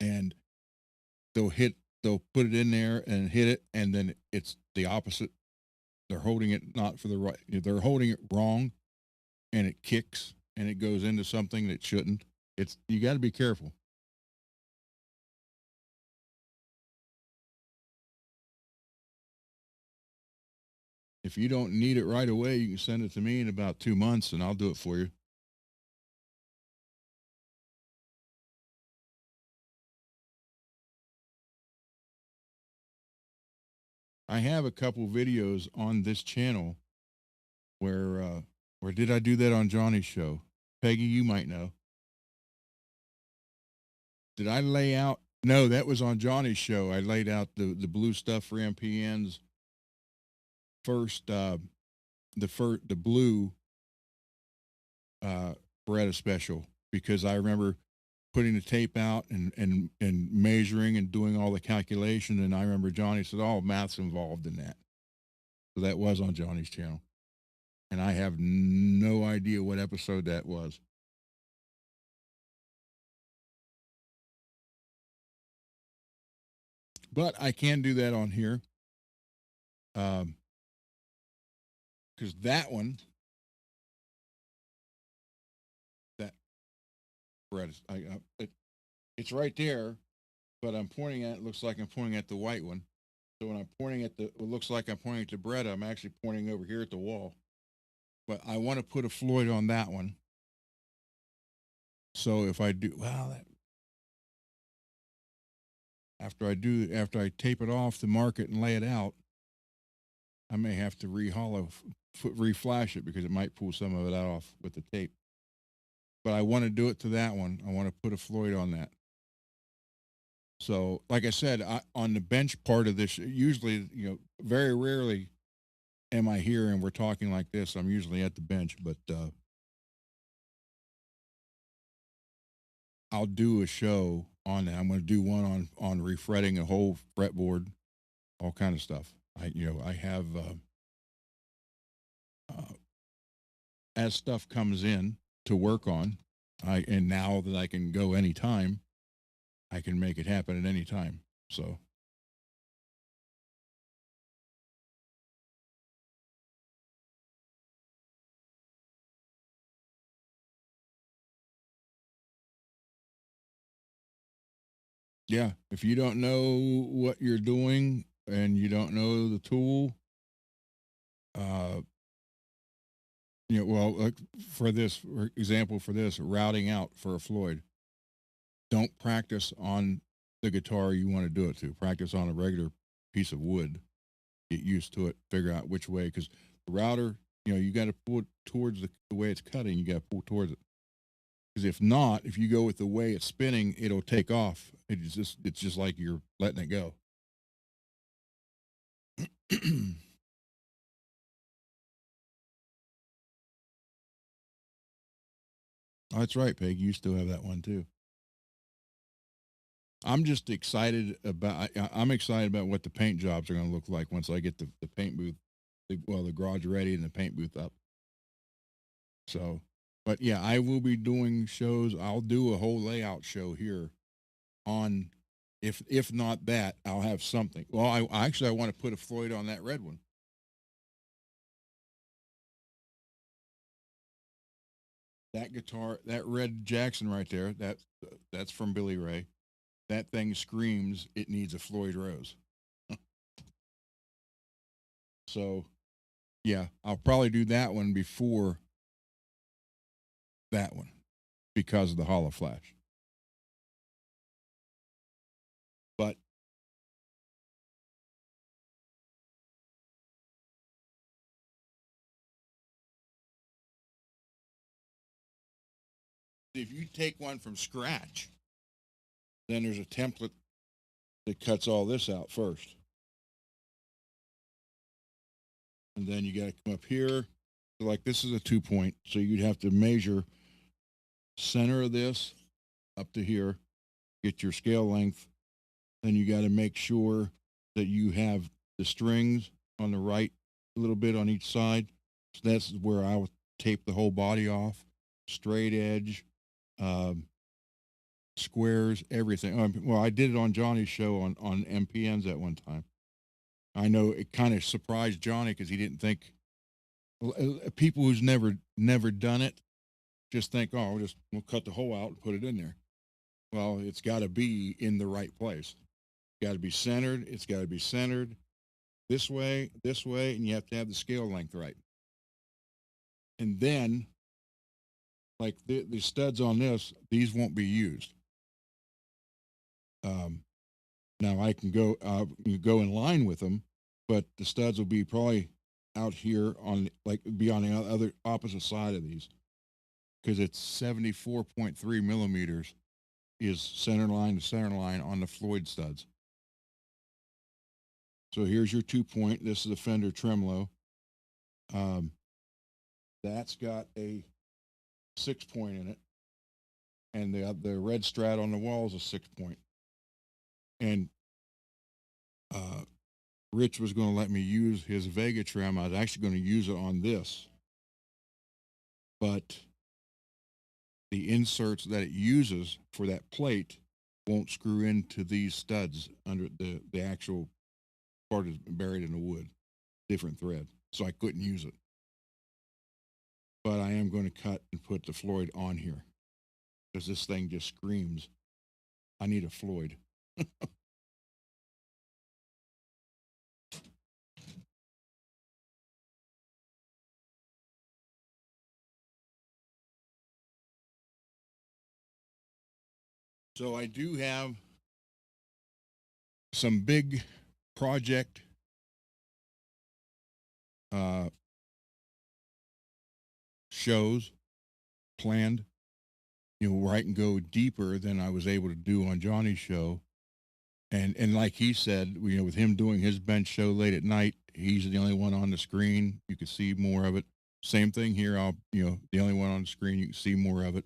and they'll put it in there and hit it, and then it's the opposite. They're holding it not for the right, they're holding it wrong, and it kicks and it goes into something that shouldn't. You got to be careful. If you don't need it right away, you can send it to me in about 2 months and I'll do it for you. I have a couple videos on this channel where did I do that on Johnny's show? Peggy, you might know. Did I lay out? No, that was on Johnny's show. I laid out the blue stuff for MPNs first. The blue Beretta special, because I remember putting the tape out and measuring and doing all the calculation. And I remember Johnny said, "Oh, math's involved in that." So that was on Johnny's channel. And I have no idea what episode that was. But I can do that on here. Because that one, that it's right there, but I'm pointing at, it looks like I'm pointing at the white one. So when I'm pointing at it looks like I'm pointing to Beretta, I'm actually pointing over here at the wall. But I want to put a Floyd on that one. So if I do, well, after I tape it off to mark it and lay it out, I may have to reflash it because it might pull some of it out off with the tape. But I want to do it to that one. I want to put a Floyd on that. So, like I said, on the bench part of this, usually, very rarely am I here and we're talking like this. I'm usually at the bench, but I'll do a show on that. I'm going to do one on refretting a whole fretboard, all kind of stuff. I have as stuff comes in to work on, and now that I can go anytime, I can make it happen at any time. So. Yeah, if you don't know what you're doing and you don't know the tool, well, like for example, routing out for a Floyd, don't practice on the guitar you want to do it to. Practice on a regular piece of wood. Get used to it. Figure out which way, because the router, you got to pull it towards the way it's cutting. You got to pull towards it. Because if not, if you go with the way it's spinning, it'll take off. It's just like you're letting it go. Oh, that's right, Peg. You still have that one too. I'm just excited about. I'm excited about what the paint jobs are going to look like once I get the paint booth, the garage ready and the paint booth up. So, but yeah, I will be doing shows. I'll do a whole layout show here on. If not that, I'll have something. Well, I want to put a Floyd on that red one. That guitar, that red Jackson right there, that's from Billy Ray. That thing screams it needs a Floyd Rose. So, yeah, I'll probably do that one before that one because of the hollow flash. But if you take one from scratch, then there's a template that cuts all this out first. And then you got to come up here. So like this is a 2-point. So you'd have to measure center of this up to here, get your scale length. Then you got to make sure that you have the strings on the right a little bit on each side. So that's where I would tape the whole body off, straight edge, squares, everything. Well, I did it on Johnny's show on MPNs at one time. I know it kind of surprised Johnny because he didn't think people who's never done it just think, oh, we'll cut the hole out and put it in there. Well, it's got to be in the right place. Got to be centered. It's got to be centered this way, and you have to have the scale length right. And then, like the studs on this, these won't be used. Now I can go in line with them, but the studs will be probably out here be on the other opposite side of these, because it's 74.3 millimeters is center line to center line on the Floyd studs. So here's your 2-point. This is a Fender tremolo. That's got a 6-point in it, and the red strat on the wall is a 6-point. And Rich was going to let me use his Vega trim. I was actually going to use it on this, but the inserts that it uses for that plate won't screw into these studs under the actual part is buried in the wood, different thread. So I couldn't use it. But I am going to cut and put the Floyd on here because this thing just screams, I need a Floyd. So I do have some big project shows planned, where I can go deeper than I was able to do on Johnny's show. And like he said, with him doing his bench show late at night, he's the only one on the screen. You can see more of it. Same thing here. The only one on the screen, you can see more of it.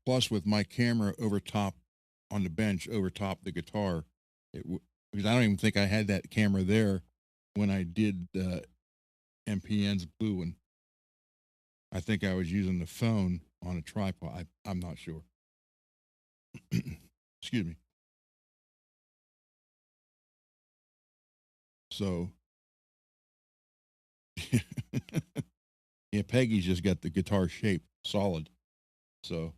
Plus, with my camera over top on the bench, over top the guitar, because I don't even think I had that camera there when I did MPN's blue one. I think I was using the phone on a tripod. I'm not sure. Excuse me. So, yeah, Peggy's just got the guitar shape solid. So,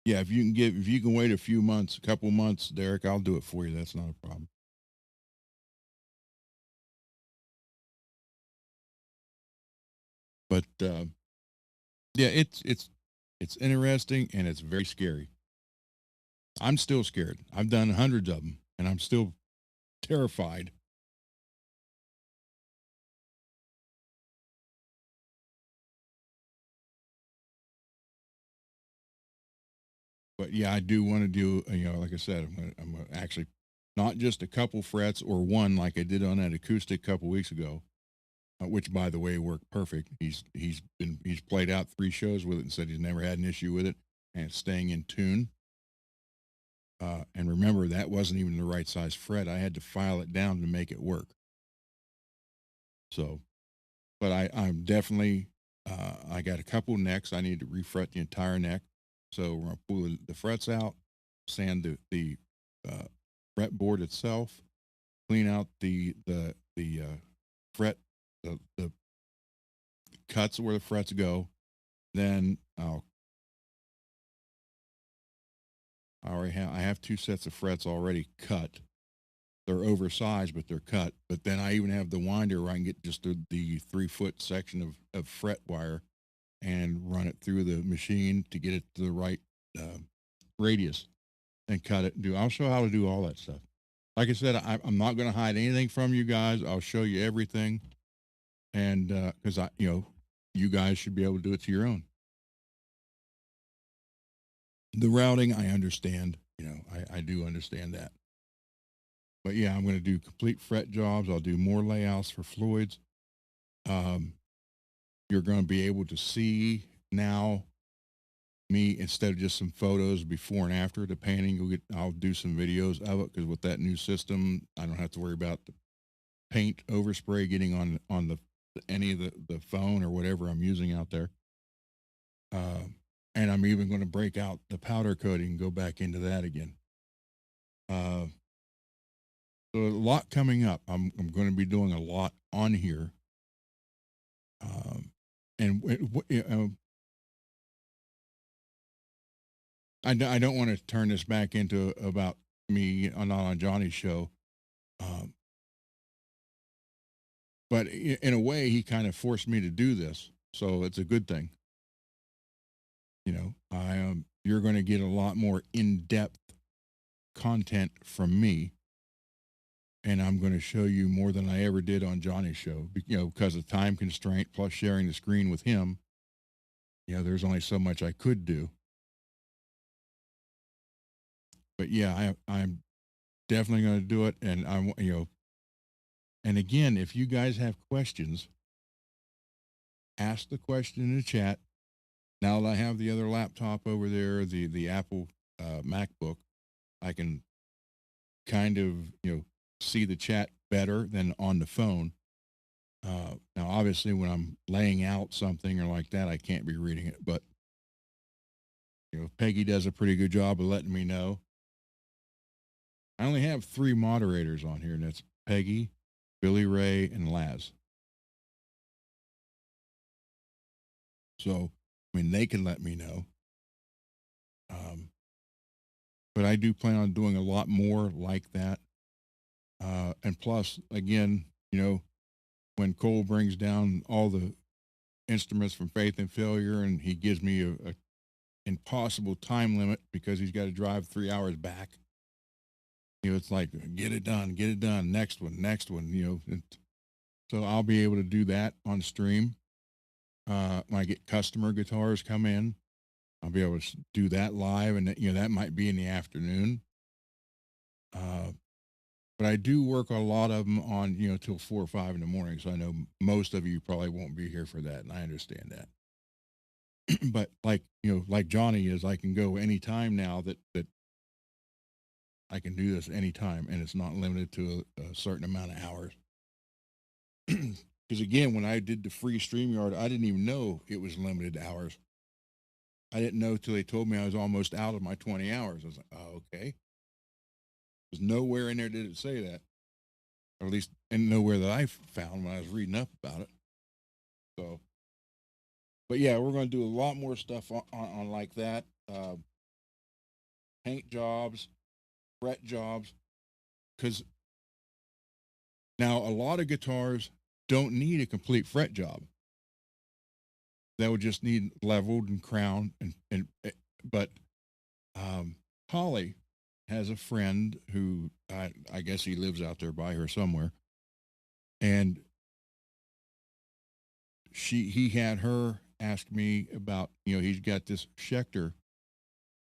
yeah, if you can wait a couple months, Derek, I'll do it for you. That's not a problem. But yeah, it's interesting and it's very scary. I'm still scared. I've done hundreds of them, and I'm still terrified. But yeah, I do want to do. Like I said, I'm gonna actually not just a couple frets or one like I did on that acoustic a couple weeks ago, which by the way worked perfect. He's played out 3 shows with it and said he's never had an issue with it, and it's staying in tune. And remember, that wasn't even the right size fret. I had to file it down to make it work. So, but I'm definitely, I got a couple necks. I need to refret the entire neck. So we're going to pull the frets out, sand the fretboard itself, clean out the fret, the cuts where the frets go. Then I have 2 sets of frets already cut. They're oversized, but they're cut. But then I even have the winder where I can get just the 3-foot section of fret wire and run it through the machine to get it to the right radius and cut it. I'll show how to do all that stuff. Like I said, I'm not going to hide anything from you guys. I'll show you everything. And because you guys should be able to do it to your own. The routing, I understand. I do understand that. But yeah, I'm going to do complete fret jobs. I'll do more layouts for Floyd's. You're going to be able to see now me instead of just some photos before and after the painting. I'll do some videos of it because with that new system, I don't have to worry about the paint overspray getting on any of the phone or whatever I'm using out there. And I'm even going to break out the powder coating and go back into that again. So a lot coming up. I'm going to be doing a lot on here. I don't want to turn this back into about me not on Johnny's show. But in a way, he kind of forced me to do this. So it's a good thing. You're going to get a lot more in-depth content from me. And I'm going to show you more than I ever did on Johnny's show, because of time constraint plus sharing the screen with him. There's only so much I could do. But yeah, I'm definitely going to do it. And And again, if you guys have questions, ask the question in the chat. Now that I have the other laptop over there, the Apple MacBook, I can kind of see the chat better than on the phone. Now, obviously, when I'm laying out something or like that, I can't be reading it. But Peggy does a pretty good job of letting me know. I only have 3 moderators on here, and that's Peggy, Billy Ray, and Laz. So, I mean, they can let me know. But I do plan on doing a lot more like that. And plus, again, when Cole brings down all the instruments from Faith and Failure, and he gives me a impossible time limit because he's got to drive 3 hours back. It's like, get it done, next one. So I'll be able to do that on stream. When I get customer guitars come in, I'll be able to do that live, and that might be in the afternoon. But I do work a lot of them on, till 4 or 5 in the morning. So I know most of you probably won't be here for that, and I understand that. But like Johnny is, I can go anytime now that I can do this anytime, and it's not limited to a certain amount of hours. Because again, when I did the free StreamYard, I didn't even know it was limited hours. I didn't know till they told me I was almost out of my 20 hours. I was like, oh, okay. There's nowhere in there did it say that, or at least nowhere that I found when I was reading up about it. So, but yeah, we're going to do a lot more stuff on like that. Paint jobs, fret jobs, because now a lot of guitars don't need a complete fret job. They would just need leveled and crowned, but Holly has a friend who I guess he lives out there by her somewhere, and he had her ask me about, he's got this Schecter,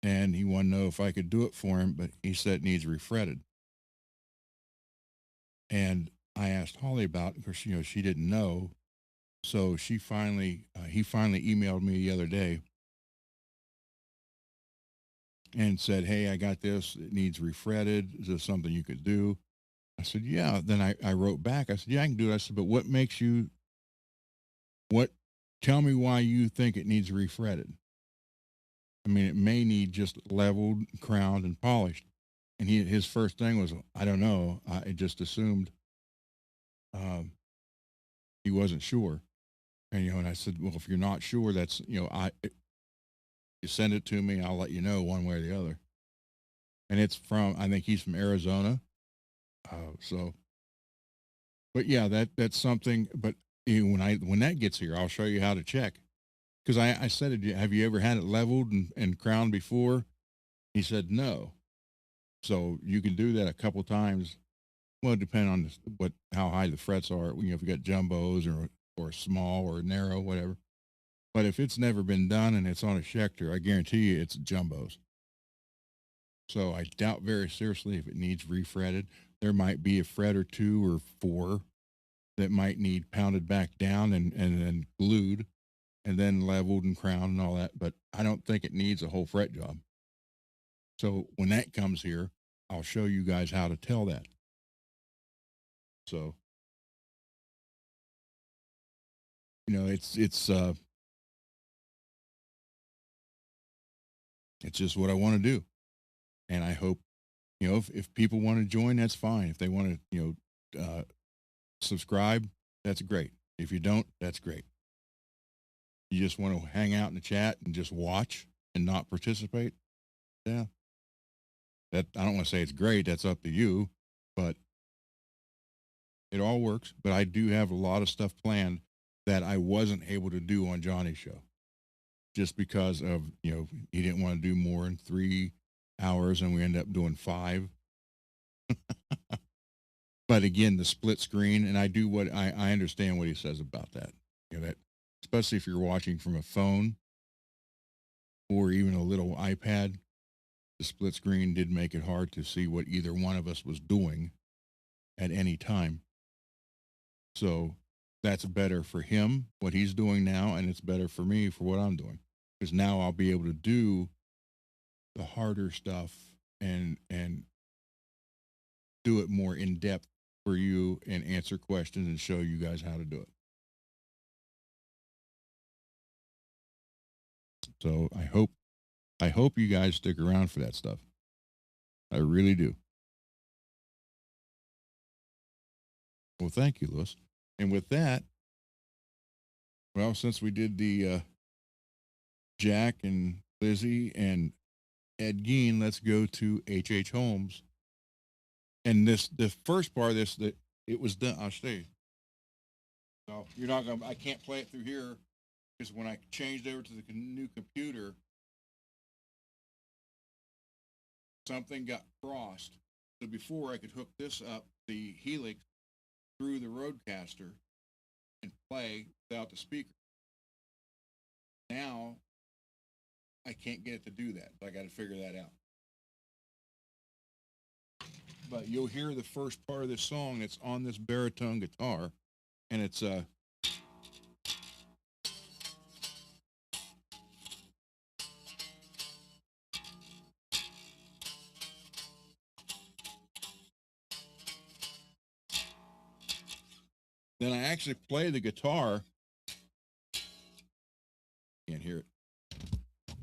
and he wanted to know if I could do it for him, but he said it needs refretted. And I asked Holly about it because she didn't know, so he finally emailed me the other day and said, hey, I got this, it needs refretted, is this something you could do? I said, yeah. Then I wrote back, I said, yeah, I can do it. I said, but tell me why you think it needs refretted. I mean, it may need just leveled, crowned, and polished. And his first thing was, I don't know. I just assumed he wasn't sure. And, and I said, well, if you're not sure, that's, you send it to me, I'll let you know one way or the other. And it's I think he's from Arizona. But yeah, that's something. But when that gets here, I'll show you how to check. Because I said, have you ever had it leveled and crowned before? He said no. So you can do that a couple times. Well, depending on how high the frets are. If you got jumbos or small or narrow, whatever. But if it's never been done and it's on a Schecter, I guarantee you it's jumbos. So I doubt very seriously if it needs refretted. There might be a fret or 2 or 4 that might need pounded back down and then glued and then leveled and crowned and all that. But I don't think it needs a whole fret job. So when that comes here, I'll show you guys how to tell that. So, it's just what I want to do. And I hope, if people want to join, that's fine. If they want to, subscribe, that's great. If you don't, that's great. You just want to hang out in the chat and just watch and not participate. Yeah. I don't want to say it's great. That's up to you, but it all works. But I do have a lot of stuff planned that I wasn't able to do on Johnny's show just because of, he didn't want to do more than 3 hours and we ended up doing 5. But again, the split screen, and I do what I understand what he says about that. That especially if you're watching from a phone or even a little iPad, the split screen did make it hard to see what either one of us was doing at any time. So that's better for him, what he's doing now, and it's better for me for what I'm doing. Because now I'll be able to do the harder stuff and do it more in depth for you and answer questions and show you guys how to do it. So I hope you guys stick around for that stuff. I really do. Well, thank you, Louis. And with that, well, since we did the Jack and Lizzie and Ed Gein, let's go to H.H. Holmes. And the first part of this, that it was done. I'll stay. So you're not gonna. I can't play it through here because when I changed over to the new computer, something got crossed. So before I could hook this up, the Helix, through the Rodecaster and play without the speaker. Now I can't get it to do that. So I got to figure that out. But you'll hear the first part of this song. It's on this baritone guitar, and it's then I actually play the guitar. Can't hear it.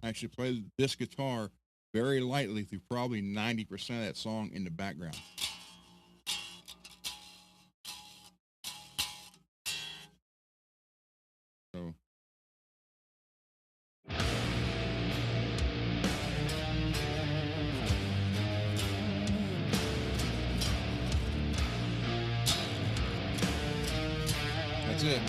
I actually play this guitar very lightly through probably 90% of that song in the background. So that's it.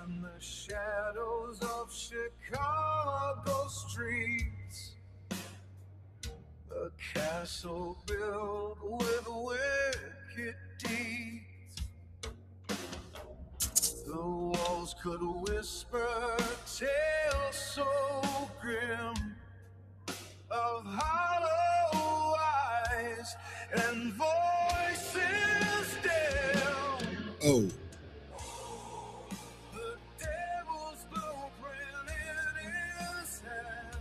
In the shadows of Chicago streets, a castle built with wicked deeds. The walls could whisper tales so grim of hollow eyes and voices down. Oh. The devil's blueprint in his hand,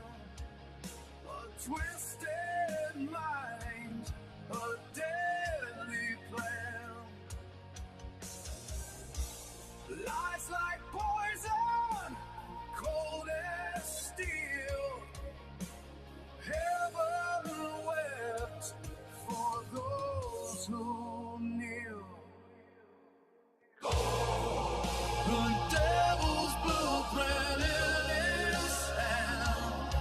a twisted mind, a deadly plan. Lies like poison, cold as steel. Heaven wept for those who kneel. The devil's blueprint in his hand,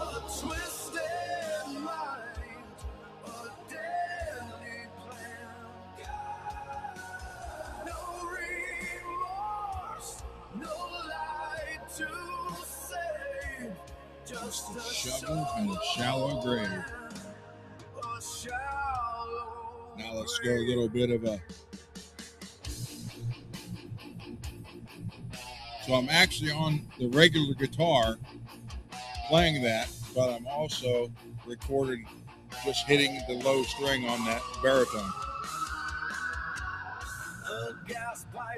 a twisted mind, a deadly plan. No remorse, no light to save, just a Shovel and a shallow grave. a shallow Now let's go a little bit of a. So I'm actually on the regular guitar playing that, but I'm also recorded just hitting the low string on that baritone.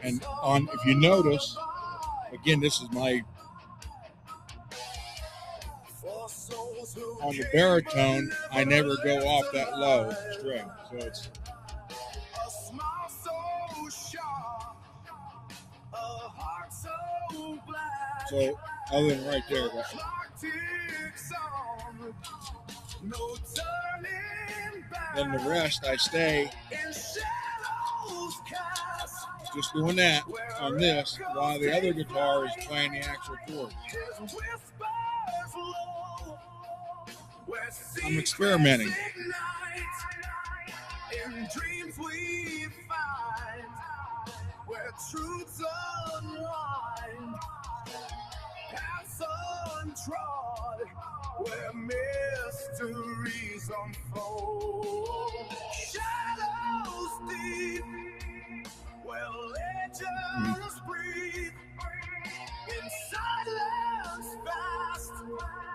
And on, if you notice, again, this is my, on the baritone, I never go off that low string. So it's, a smile so sharp, a heart so black. so other than right there, but Clock ticks on, no turning back. then the rest I stay In shadows cast, just doing that on this while the other guitar is playing the actual chords. his whispers low, where I'm experimenting. secrets ignite. In dreams we find where truths unwind. trod, where mysteries unfold. Shadows deep, where legends breathe. In silence vast,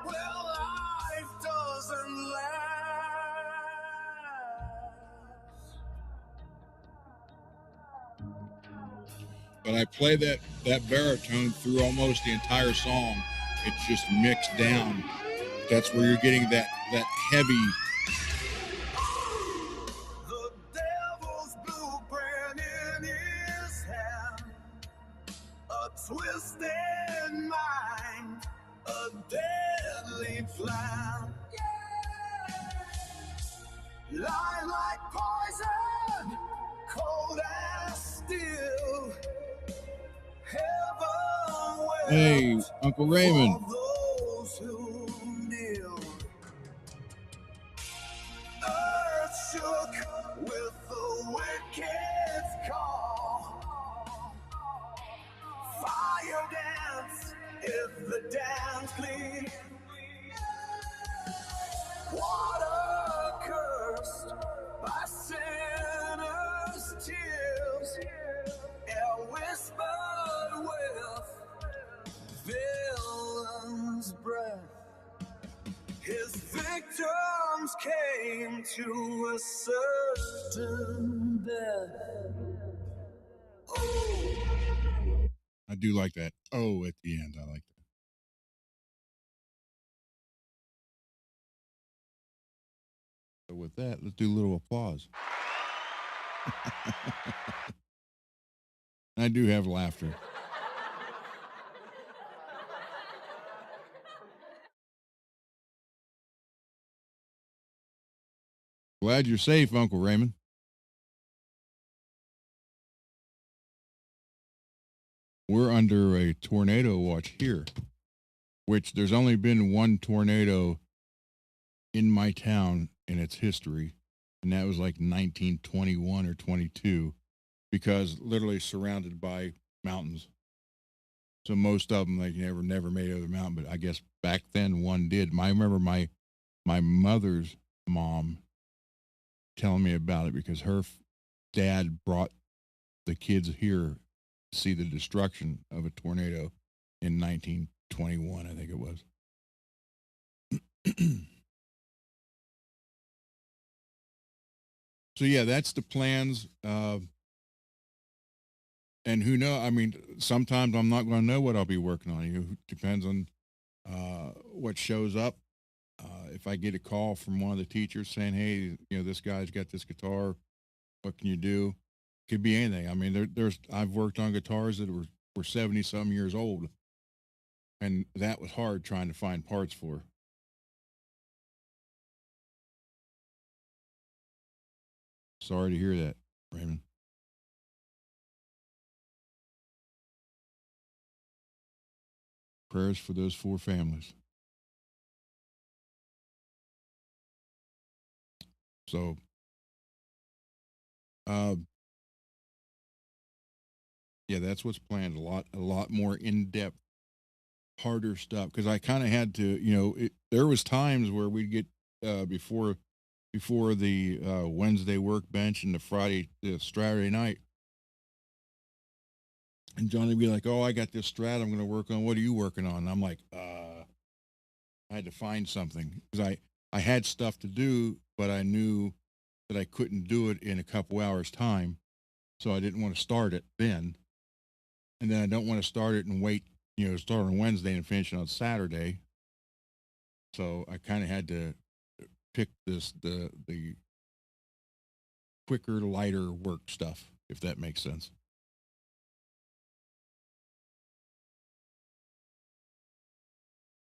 where life doesn't last. But I play that baritone through almost the entire song. It's just mixed down. That's where you're getting that heavy. The devil's blueprint in his hand, a twisted mind, a deadly plan. Lie like poison, cold as steel. Heaven waits Hey, Uncle Raymond. for those who kneel. Earth shook with the wicked's call. Fire dance if the dance clean. Water cursed by sinners' tears. Air whispered with villain's breath. His victims came to a certain death. Oh, I do like that. Oh, at the end, I like that. So with that, let's do a little applause. I do have laughter. Glad you're safe, Uncle Raymond. We're under a tornado watch here, which there's only been one tornado in my town in its history, and that was like 1921 or 22, because literally surrounded by mountains. So most of them like never made it over the mountain, but I guess back then one did. I remember my mother's mom telling me about it because her dad brought the kids here to see the destruction of a tornado in 1921, I think it was. So yeah, that's the plans. And who knows? I mean, sometimes I'm not going to know what I'll be working on. It depends on what shows up. If I get a call from one of the teachers saying, "Hey, this guy's got this guitar. What can you do?" Could be anything. I mean, there's I've worked on guitars that were 70 some years old, and that was hard trying to find parts for. Sorry to hear that, Raymond. Prayers for those 4 families. So, yeah, that's what's planned. A lot more in depth, harder stuff. Because I kind of had to, there was times where we'd get before the Wednesday workbench and the Saturday night, and Johnny would be like, "Oh, I got this Strat I'm going to work on. What are you working on?" And I'm like, I had to find something because I had stuff to do, but I knew that I couldn't do it in a couple hours time, so I didn't want to start it then, and then I don't want to start it and wait, start on Wednesday and finish it on Saturday. So I kind of had to pick the quicker, lighter work stuff, if that makes sense.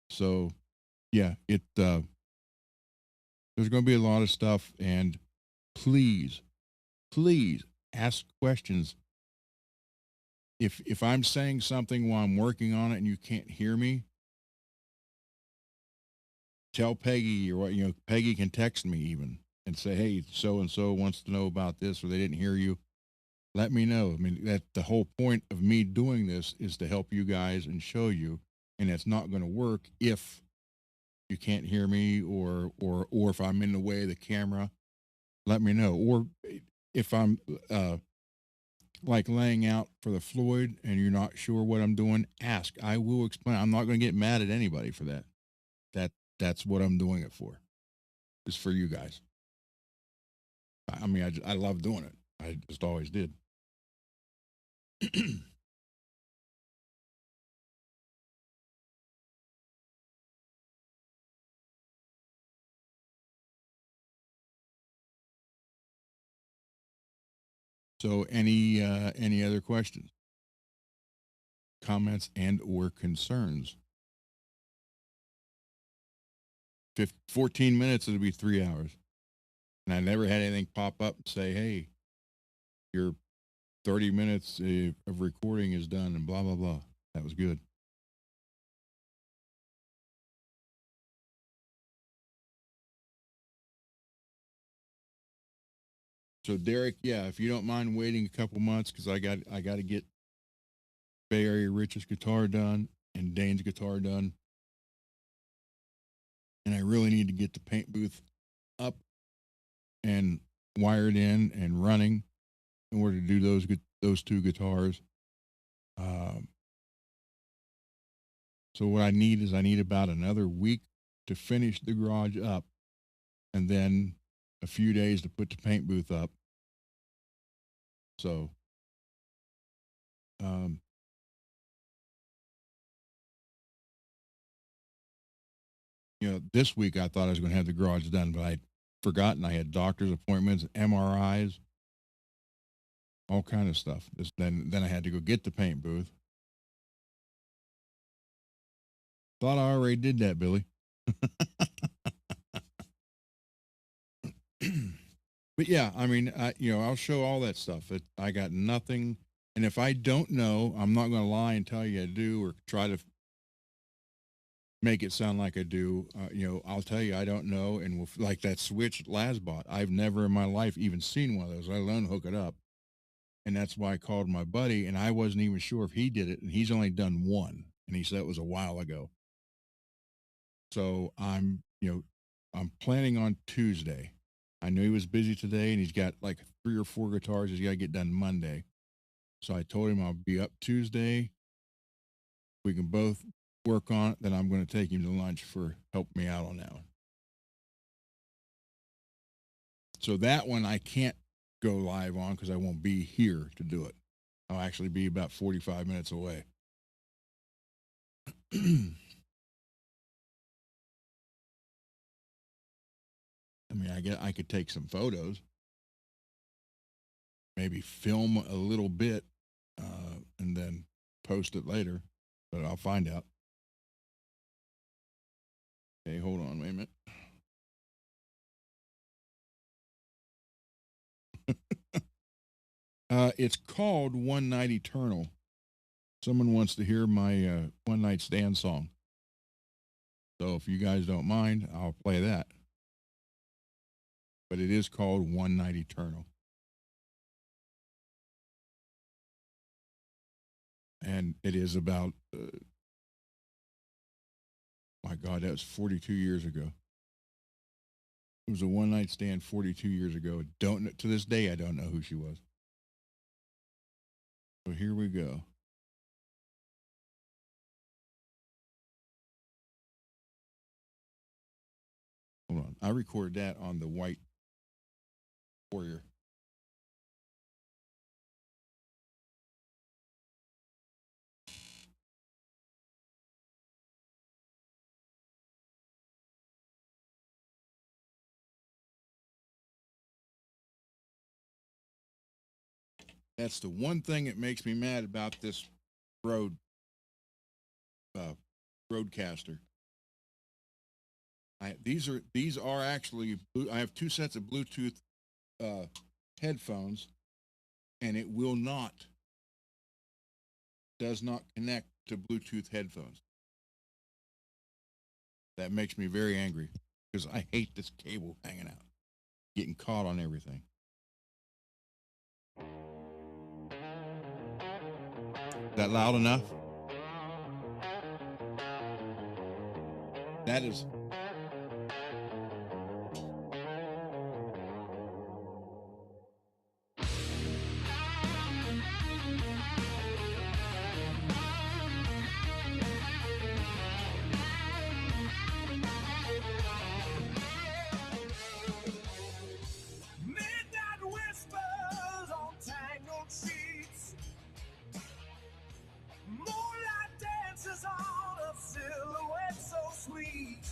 So, yeah, there's going to be a lot of stuff, and please ask questions. If I'm saying something while I'm working on it and you can't hear me, tell Peggy, or Peggy can text me even and say, "Hey, so and so wants to know about this, or they didn't hear you." Let me know. I mean, that the whole point of me doing this is to help you guys and show you and it's not going to work if you can't hear me, or if I'm in the way of the camera, let me know. Or if I'm like laying out for the Floyd and you're not sure what I'm doing, ask. I will explain. I'm not going to get mad at anybody for that. That's what I'm doing it for. It's for you guys. I mean, I love doing it. I just always did. So any other questions, comments, and or concerns? 14 minutes, it'll be 3 hours. And I never had anything pop up and say, hey, your 30 minutes of recording is done and blah, blah, blah. That was good. So Derek, yeah, if you don't mind waiting a couple months, because I got to get Bay Area Rich's guitar done and Dane's guitar done. And I really need to get the paint booth up and wired in and running in order to do those two guitars. So what I need is about another week to finish the garage up, and then a few days to put the paint booth up. So, this week I thought I was going to have the garage done, but I'd forgotten I had doctor's appointments, MRIs, all kind of stuff. Then I had to go get the paint booth. Thought I already did that, Billy. But yeah, I mean, I'll show all that stuff. I got nothing, and if I don't know, I'm not going to lie and tell you I do, or try to make it sound like I do. I'll tell you I don't know, and like that switch Laz bought, I've never in my life even seen one of those, let alone hook it up. And that's why I called my buddy, and I wasn't even sure if he did it, and he's only done one, and he said it was a while ago. So I'm planning on Tuesday. I knew he was busy today, and he's got like 3 or 4 guitars he's got to get done Monday. So I told him I'll be up Tuesday. We can both work on it. Then I'm going to take him to lunch for help me out on that one. So that one I can't go live on because I won't be here to do it. I'll actually be about 45 minutes away. I mean, I could take some photos, maybe film a little bit, and then post it later, but I'll find out. Okay, hold on, wait a minute. It's called One Night Eternal. Someone wants to hear my One Night Stand song. So if you guys don't mind, I'll play that. But it is called One Night Eternal. And it is about, my God, that was 42 years ago. It was a one night stand 42 years ago. To this day, I don't know who she was. So here we go. Hold on. I recorded that on the White Warrior. That's the one thing that makes me mad about this Rodecaster. These are actually, I have 2 sets of Bluetooth headphones, and it does not connect to Bluetooth headphones. That makes me very angry because I hate this cable hanging out, getting caught on everything. That loud enough? That is. Midnight whispers on tangled sheets. Moonlight dances on a silhouette so sweet.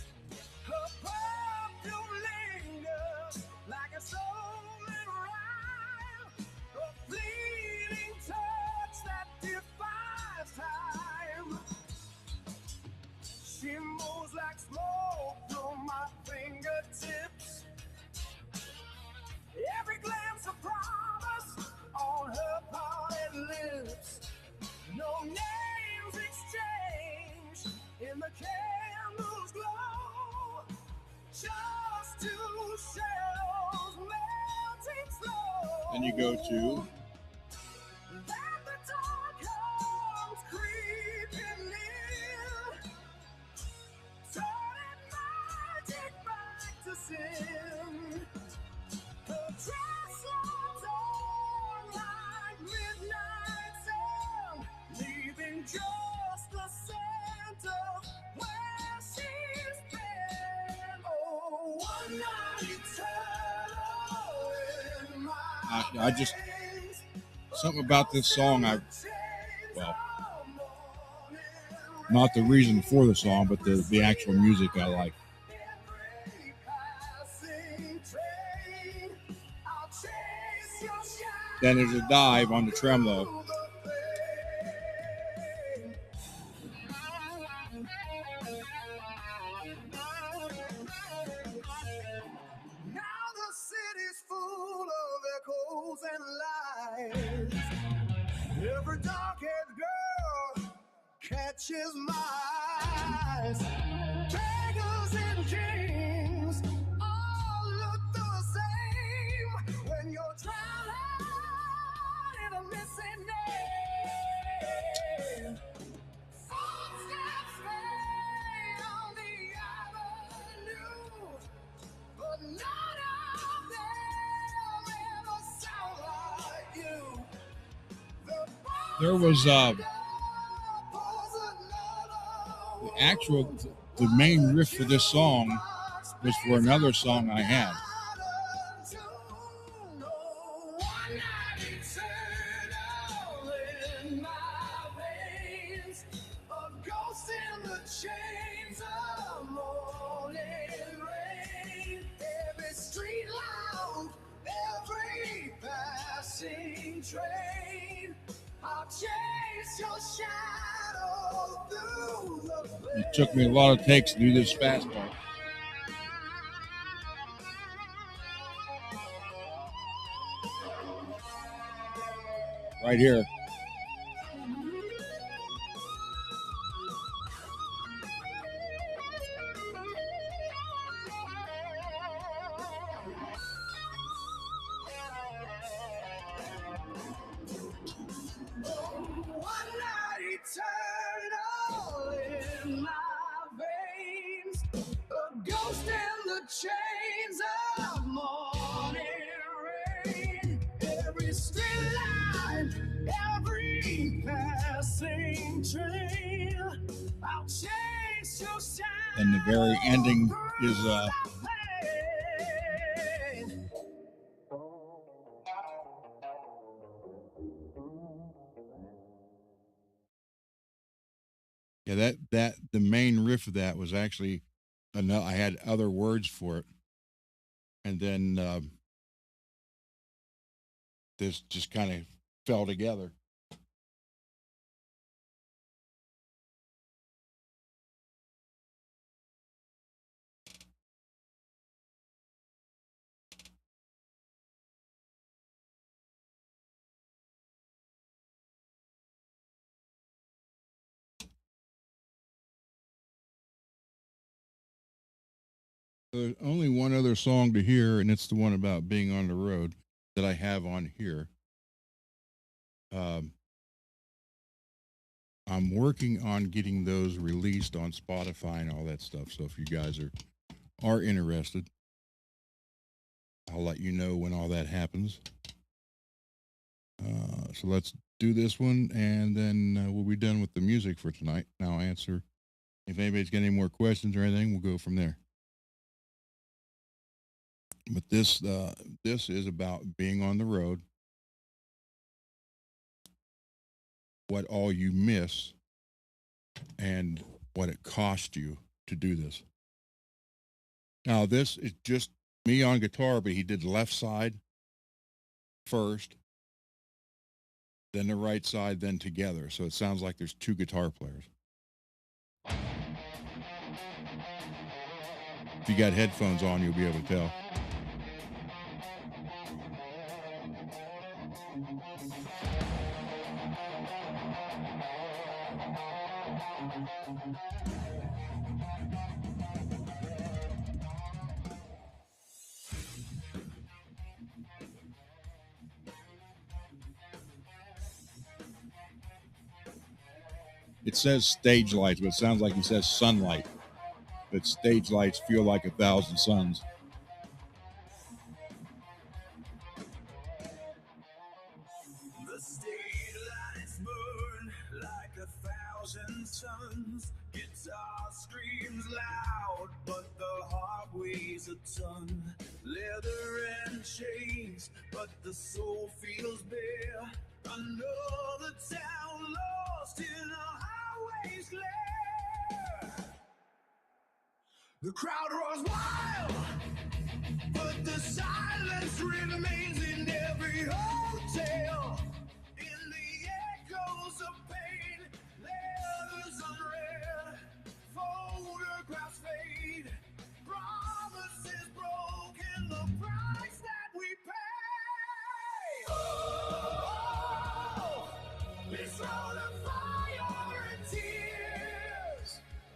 Her perfume lingers like a stolen rhyme. A fleeting touch that defies time. She moves like smoke through my fingertips. Every glance a promise on her parted lips. No names exchanged in the candle's glow. Just two shadows melting slow. Then you go to. Then the dark comes creeping near, turning magic back to sin. Her dress lights on like midnight sun, leaving just the scent of where she's been. Oh, one night eternal in my I just veins. something about this song. Well, Not the reason for the song, but the actual music I like. Then there's a dive on the tremolo. Now the city's full of echoes and lies. Every dark-haired girl catches my eyes. Beggars and kings all look the same when you're drowning in a missing name. Footsteps fade on the avenue, but none of them ever sound like you. There was the main riff for this song was for another song I had. Train, I'll chase your shadow through the It took me a lot of takes to do this fast part. Right here. one night eternal in my veins, a ghost in the chains of morning rain. Every street light, every passing train, I'll chase your shadow. And the very ending is yeah, that the main riff of that was actually I had other words for it, and then this just kind of fell together. There's only one other song to hear, and it's the one about being on the road that I have on here. I'm working on getting those released on Spotify and all that stuff. So if you guys are interested, I'll let you know when all that happens. So let's do this one, and then we'll be done with the music for tonight. Now I'll answer if anybody's got any more questions or anything. We'll go from there. But this is about being on the road, what all you miss, and what it cost you to do this. Now this is just me on guitar, but he did left side first, then the right side, then together. So it sounds like there's two guitar players. If you got headphones on, you'll be able to tell. It says stage lights, but it sounds like he says sunlight. But stage lights feel like 1,000 suns. The stage lights burn like 1,000 suns. Guitar screams loud, but the heart weighs a ton. Leather and chains, but the soul feels bare. Another town lost in a highway's glare. The crowd roars wild, but the silence remains in every hotel. In the echoes of pain, letters unread, photographs fade, promises broken, the price that we pay. Oh, this road of fire and tears,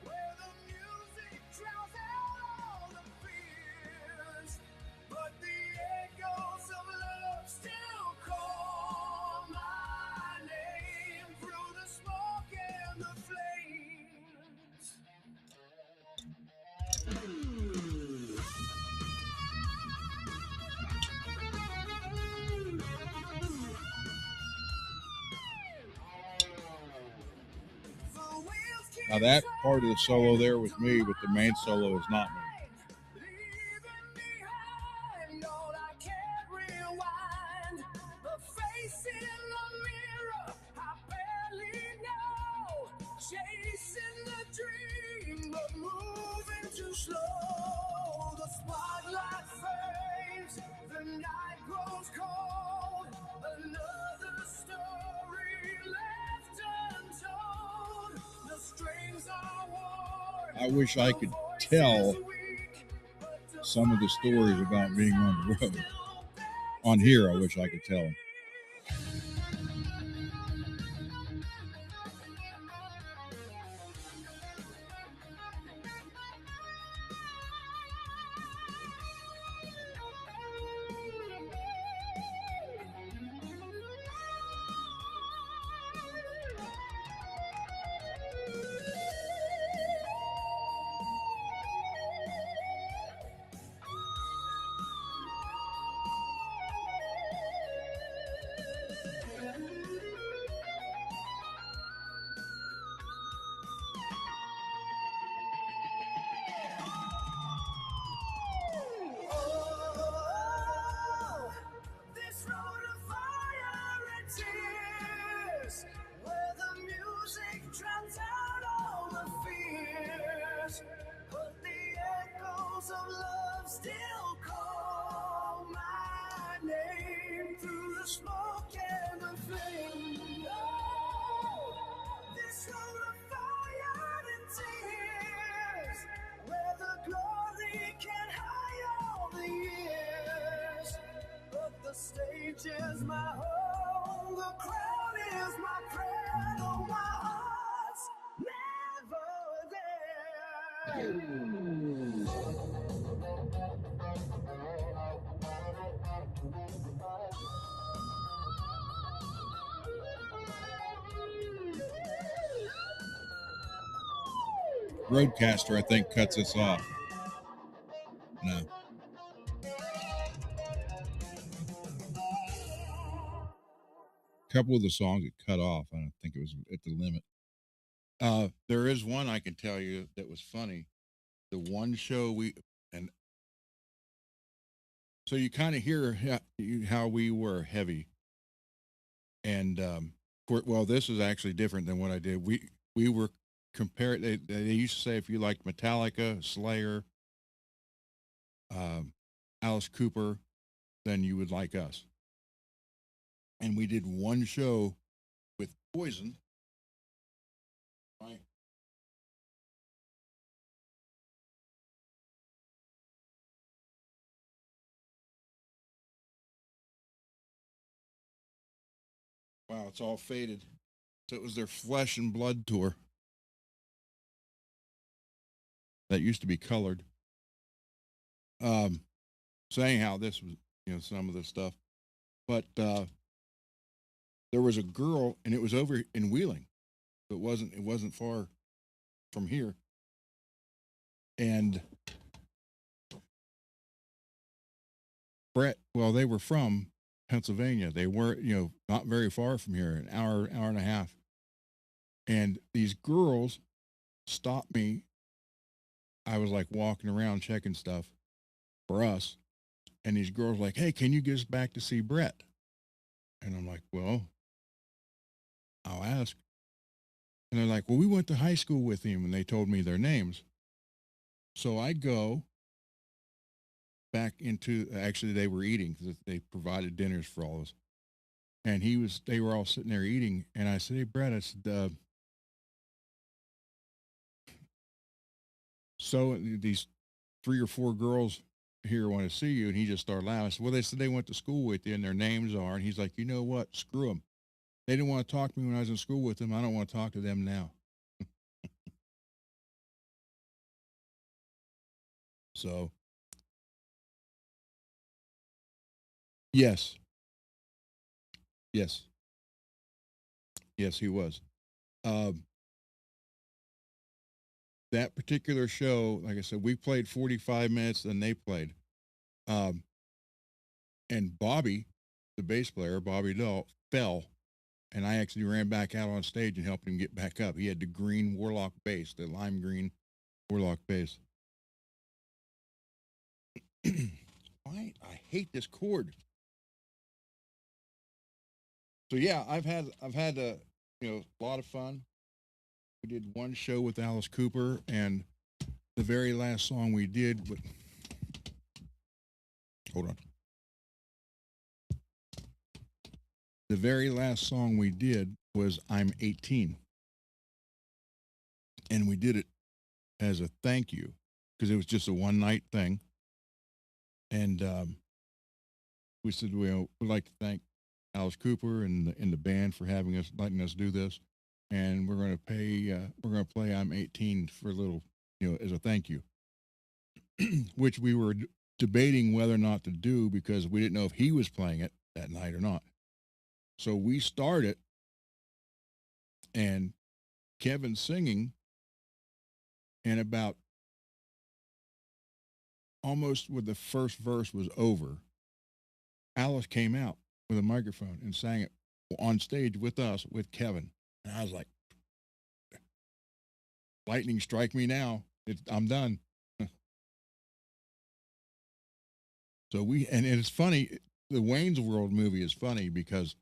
where the music drowns out all the fears, but the echoes of love still call my name through the smoke and the flames. The wheels keep Now that part of the solo there was me, but the main solo is not me. leaving behind all I can't rewind. The face in the mirror I barely know. Chasing the dream, but moving too slow. The spotlight fades, the night grows cold. Another story left untold. The strings are worn. I wish I could tell some of the stories about being on the road. On here, I wish I could tell them. Oh, this road of fire and tears, where the music drowns out all the fears, but the echoes of love still call my name through the smoke and the flame. Oh, this road of fire and tears, where the glory can hide all the years, but the stage is my home, the crowd is my cradle, my heart's never there. Roadcaster, I think, cuts us off. No. A couple of the songs it cut off. I don't think it was at the limit. There is one I can tell you that was funny. The one show and so you kind of hear how we were heavy. And well, this is actually different than what I did. We were compared. They used to say if you liked Metallica, Slayer, Alice Cooper, then you would like us. And we did one show with Poison. Right. Wow, it's all faded. So it was their Flesh and Blood tour. That used to be colored. So anyhow, this was, some of the stuff. But there was a girl, and it was over in Wheeling. So it wasn't far from here. And Brett, well, they were from Pennsylvania. They weren't, not very far from here, an hour and a half. And these girls stopped me. I was like walking around checking stuff for us. And these girls were like, hey, can you get us back to see Brett? And I'm like, well, I'll ask. And they're like, well, we went to high school with him, and they told me their names. So I go back into, actually they were eating because they provided dinners for all of us. And they were all sitting there eating. And I said, hey, Brett, I said, so these 3 or 4 girls here want to see you. And he just started laughing. I said, well, they said they went to school with you and their names are. And he's like, you know what? Screw them. They didn't want to talk to me when I was in school with them. I don't want to talk to them now. So, yes. Yes, he was. That particular show, like I said, we played 45 minutes, then they played. And Bobby, the bass player, Bobby Dull, fell. And I actually ran back out on stage and helped him get back up. He had the green Warlock bass, the lime green Warlock bass. I hate this chord. So yeah, I've had a lot of fun. We did one show with Alice Cooper, and the very last song we did with, hold on. The very last song we did was I'm 18. And we did it as a thank you because it was just a one night thing. And we said we'd like to thank Alice Cooper and the band for letting us do this. And we're going to play I'm 18 for a little, as a thank you, which we were debating whether or not to do because we didn't know if he was playing it that night or not. So we started, and Kevin singing, and about almost when the first verse was over, Alice came out with a microphone and sang it on stage with us, with Kevin. And I was like, lightning strike me now. I'm done. So and it's funny, the Wayne's World movie is funny because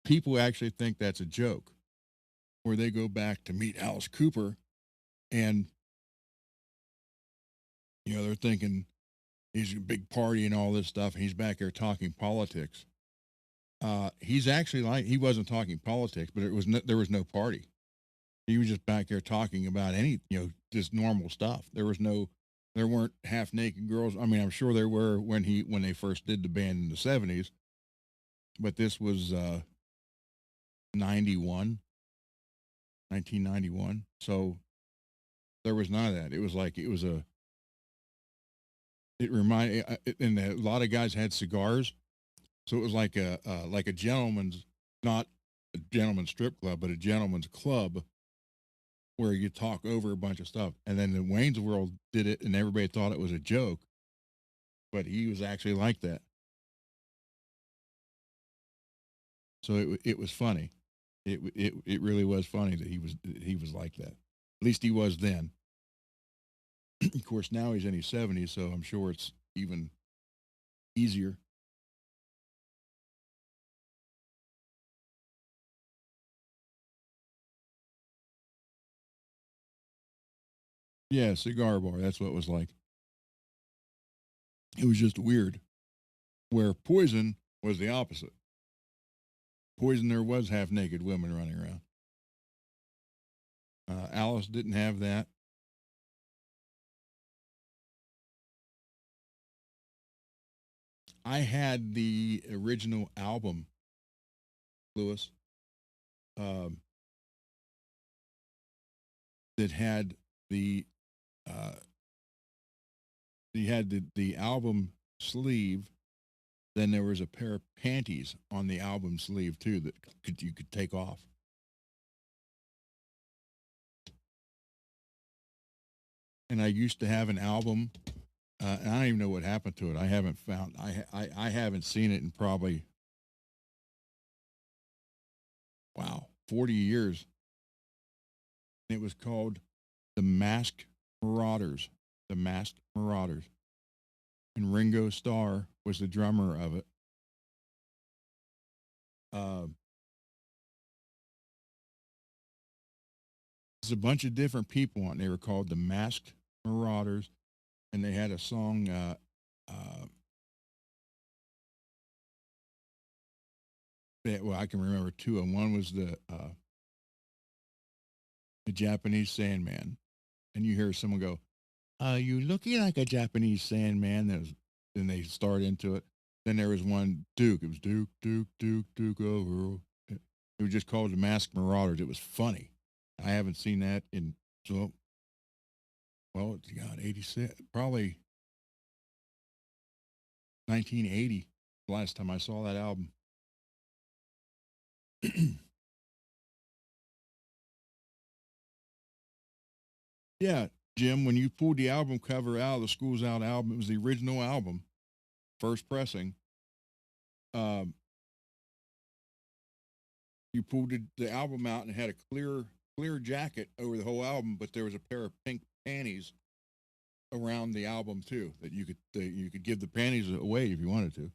people actually think that's a joke, where they go back to meet Alice Cooper and, they're thinking he's a big party and all this stuff. And he's back there talking politics. He's actually he wasn't talking politics, but there was no party. He was just back there talking about just normal stuff. There weren't half naked girls. I mean, I'm sure there were when they first did the band in the 70s, but this was 1991. So there was none of that. It was like, and a lot of guys had cigars. So it was like a gentleman's, not a gentleman's strip club, but a gentleman's club where you talk over a bunch of stuff. And then the Wayne's World did it, and everybody thought it was a joke, but he was actually like that. So it was funny. It really was funny that he was like that. At least he was then. Of course, now he's in his 70s, so I'm sure it's even easier. Yeah, cigar bar. That's what it was like. It was just weird. Where Poison was the opposite. Poison, there was half naked women running around. Alice didn't have that. I had the original album, Lewis, um, that had the uh, you had the album sleeve. Then there was a pair of panties on the album sleeve too that you could take off. And I used to have an album, and I don't even know what happened to it. I haven't found. I haven't seen it in probably 40 years. It was called The Masked Marauders. The Masked Marauders. And Ringo Starr was the drummer of it. Uh, there's a bunch of different people on. They were called the Masked Marauders, and they had a song. Well, I can remember two, and one was the Japanese Sandman, and you hear someone go, "You looking like a Japanese Sandman?" Then they start into it. Then there was one Duke. It was Duke, Duke, Duke, Duke over. It was just called the Masked Marauders. It was funny. I haven't seen that in so well. It's got 86, probably 1980. The last time I saw that album. Yeah, Jim. When you pulled the album cover out of the Schools Out album, it was the original album, first pressing. Um, you pulled the album out and it had a clear jacket over the whole album, but there was a pair of pink panties around the album too that you could give the panties away if you wanted to.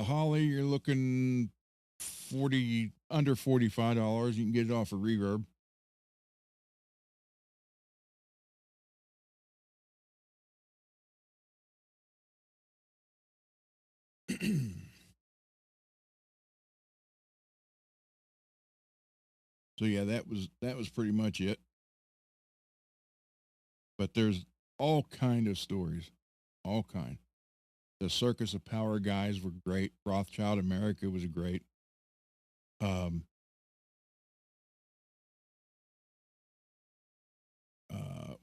Holly, you're looking 40 under $45. You can get it off of Reverb. So yeah, that was pretty much it. But there's all kind of stories, all kind. The Circus of Power guys were great. Rothschild America was great. Um,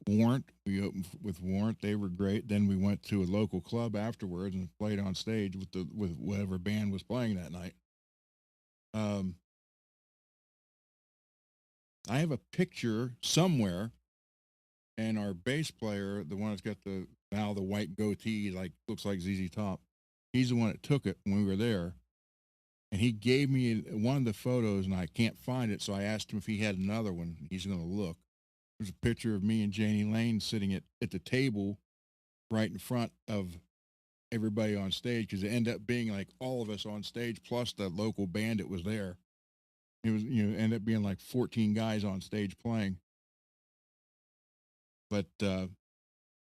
Warrant, we opened with Warrant. They were great. Then we went to a local club afterwards and played on stage with whatever band was playing that night. Um, I have a picture somewhere, and our bass player, the one that's got the white goatee, like looks like ZZ Top, he's the one that took it when we were there, and he gave me one of the photos, and I can't find it, so I asked him if he had another one. He's going to look. There's a picture of me and Janie Lane sitting at the table right in front of everybody on stage because it ended up being like all of us on stage plus the local band that was there. It was ended up being like 14 guys on stage playing. But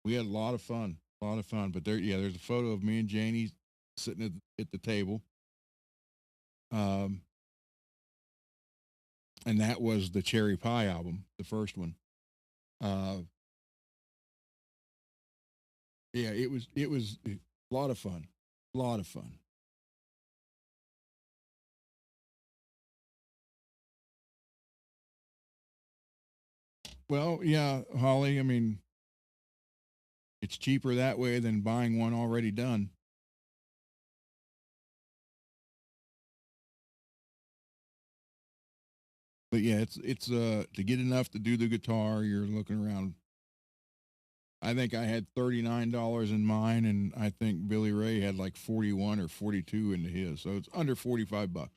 we had a lot of fun, a lot of fun. But there's a photo of me and Janie sitting at the table. And that was the Cherry Pie album, the first one. Yeah, it was a lot of fun, a lot of fun. Well, yeah, Holly. I mean, it's cheaper that way than buying one already done. But yeah, it's to get enough to do the guitar, you're looking around. I think I had $39 in mine, and I think Billy Ray had like 41 or 42 into his. So it's under $45.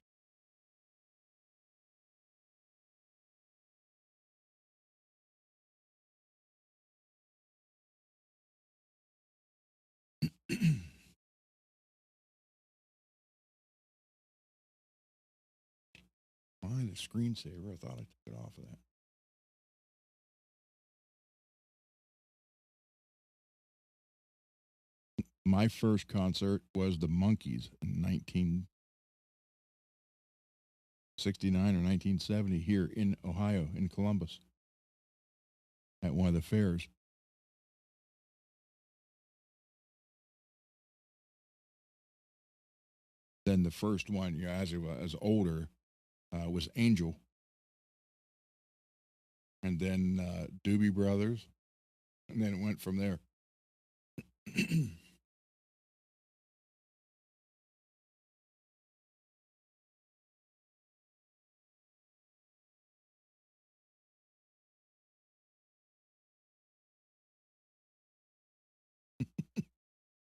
Why the screensaver? I thought I took it off of that. My first concert was the Monkees in 1969 or 1970 here in Ohio, in Columbus, at one of the fairs. Then the first one, yeah, as I was older, was Angel, and then Doobie Brothers, and then it went from there.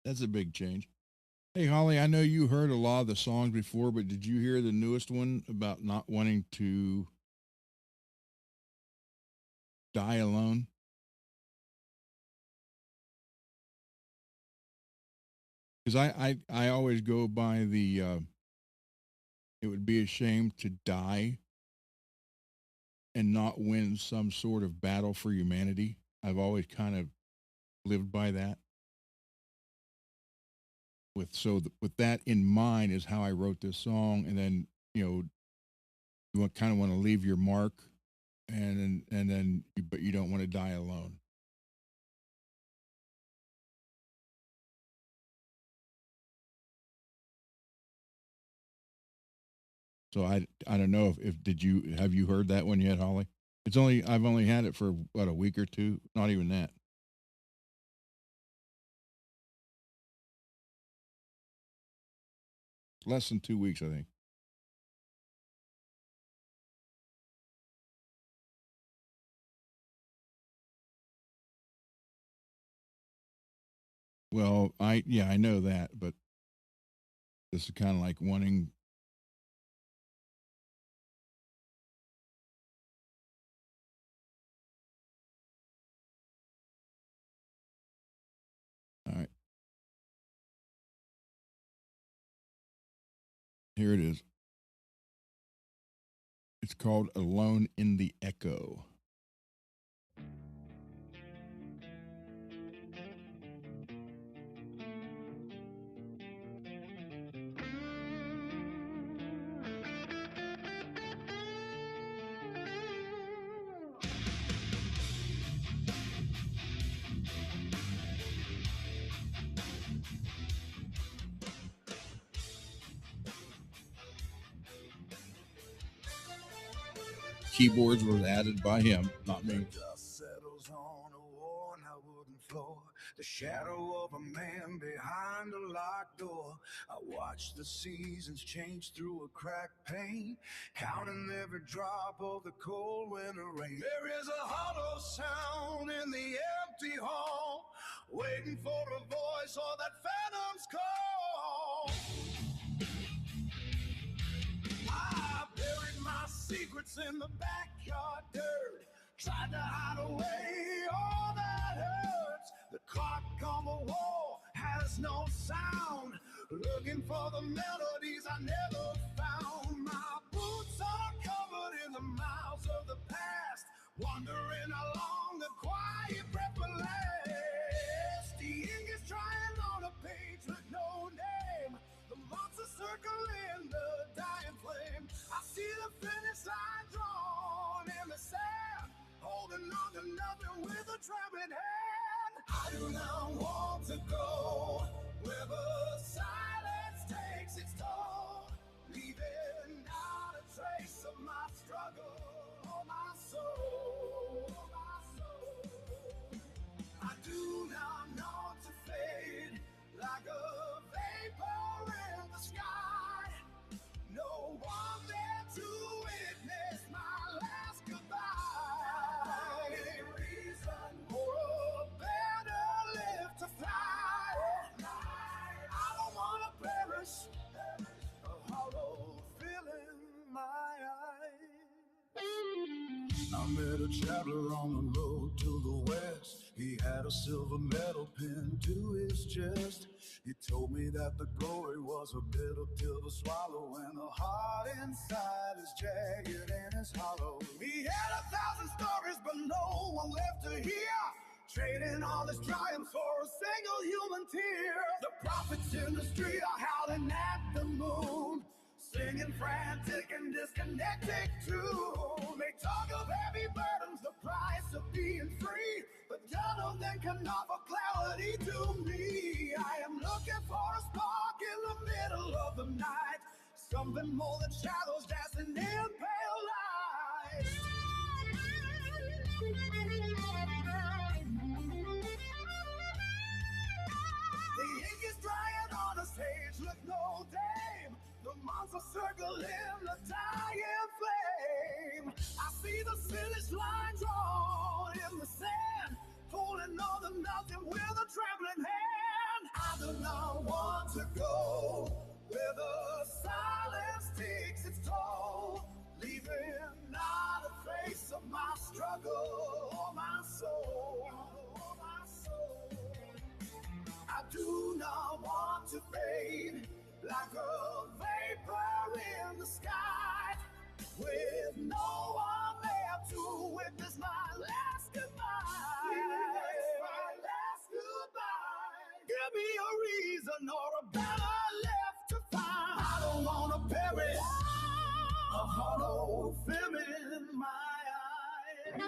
That's a big change. Hey, Holly, I know you heard a lot of the songs before, but did you hear the newest one about not wanting to die alone? Because I always go by the it would be a shame to die and not win some sort of battle for humanity. I've always kind of lived by that. With that in mind is how I wrote this song, and then you kind of want to leave your mark, but you don't want to die alone. So I don't know if have you heard that one yet, Holly? I've only had it for what, a week or two, not even that. Less than 2 weeks, I think. Well, I know that, but this is kind of like wanting. All right, here it is. It's called "Alone in the Echo." Keyboards was added by him, not me. Dust settles on a worn out wooden floor. The shadow of a man behind a locked door. I watch the seasons change through a cracked pane, counting every drop of the cold winter rain. There is a hollow sound in the empty hall, waiting for a voice or that phantom's call. I buried my secrets in the backyard dirt, tried to hide away all that hurts. The clock on the wall has no sound, looking for the melodies I never found. My boots are covered in the miles of the past, wandering along the quiet breath will last. The ink is trying on a page with no name. The months are circling the dying flame. I see the finish line drawn in the sand, holding on to nothing with a trembling hand. I do not want to go where the silence takes its toll, leaving not a trace of my struggle or my soul. I do not know to fade like a vapor in the sky. No one there to witness my I met a traveler on the road to the west. He had a silver medal pinned to his chest. He told me that the glory was a bitter pill to swallow, and the heart inside is jagged and it's hollow. He had 1,000 stories, but no one left to hear, trading all his triumphs for a single human tear. The prophets in the street are howling at the moon, singing frantic and disconnected too. They talk of heavy burdens, the price of being free, but none of them can offer clarity to me. I am looking for a spark in the middle of the night, something more than shadows dancing in pale light. The ink is drying on the stage, look no dame. The monster circling the dying flame. I see the finish line drawn in the sand, holding on to nothing with a trembling hand. I do not want to go where the silence takes its toll, leaving not a trace of my struggle or my soul. I do not want to fade like a vapor in the sky, with no one there to witness my last goodbye. My last goodbye. Give me a reason or a battle left to find. I don't want to perish, a hollow film in my eyes.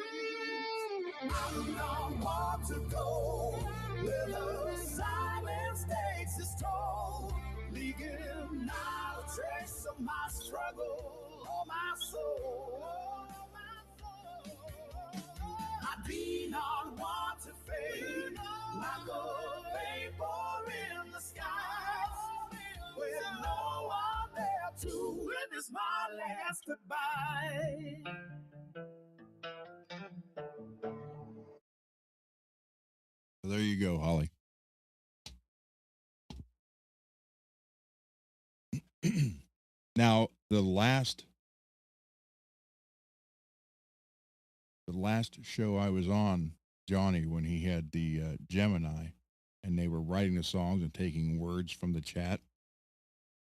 I do not want to go where the silence takes its toll, leaving not a trace of my struggle or my soul. I do not want to fade like a vapor in the sky, with no one there to witness my last goodbye. So there you go, Holly. Now, the last show I was on, Johnny, when he had the Gemini, and they were writing the songs and taking words from the chat.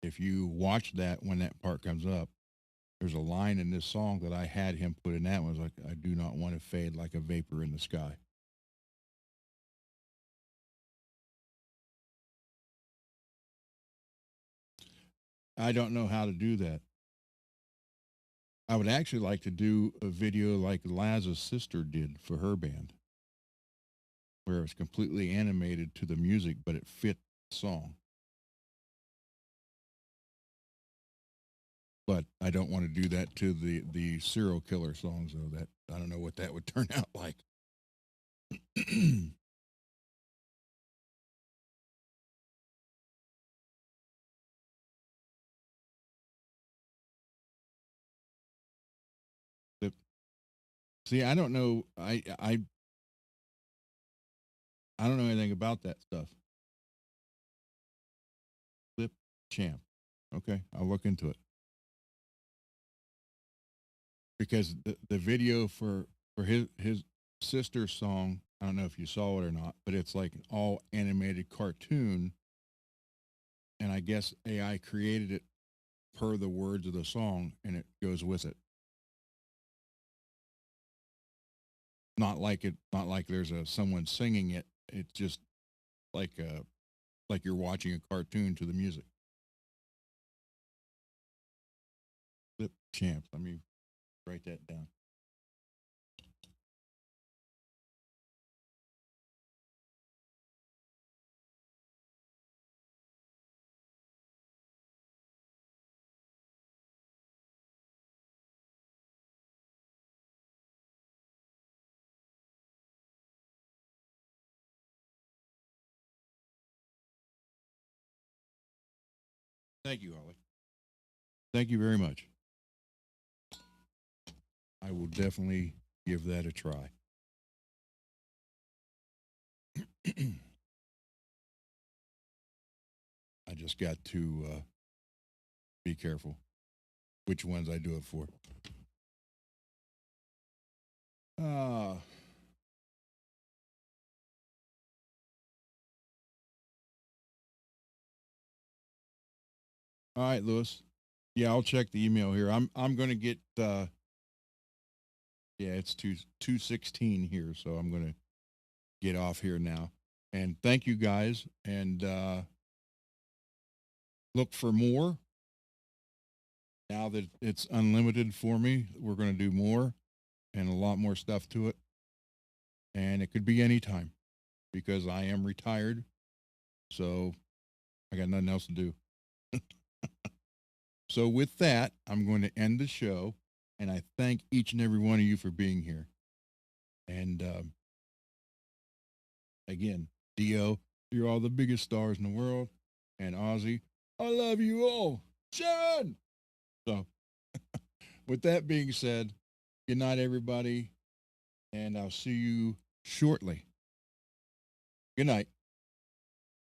If you watch that, when that part comes up, there's a line in this song that I had him put in that one. It was like, I do not want to fade like a vapor in the sky. I don't know how to do that. I would actually like to do a video like Laz's sister did for her band, where it's completely animated to the music, but it fit the song. But I don't want to do that to the serial killer songs, though. That I don't know what that would turn out like. See, I don't know. I don't know anything about that stuff. Flip Champ. Okay, I'll look into it. Because the video for his sister's song, I don't know if you saw it or not, but it's like an all animated cartoon, and I guess AI created it per the words of the song, and it goes with it. Not like there's someone singing it. It's just like you're watching a cartoon to the music. Flip Champ. Let me write that down. Thank you, Holly. Thank you very much. I will definitely give that a try. I just got to be careful which ones I do it for. All right, Lewis. Yeah, I'll check the email here. I'm gonna get yeah, it's 2:16 here, so I'm gonna get off here now. And thank you guys, and look for more. Now that it's unlimited for me, we're gonna do more and a lot more stuff to it. And it could be anytime because I am retired, so I got nothing else to do. So with that, I'm going to end the show, and I thank each and every one of you for being here. And again, Dio, you're all the biggest stars in the world, and Ozzy, I love you all, Sharon. So, with that being said, good night, everybody, and I'll see you shortly. Good night.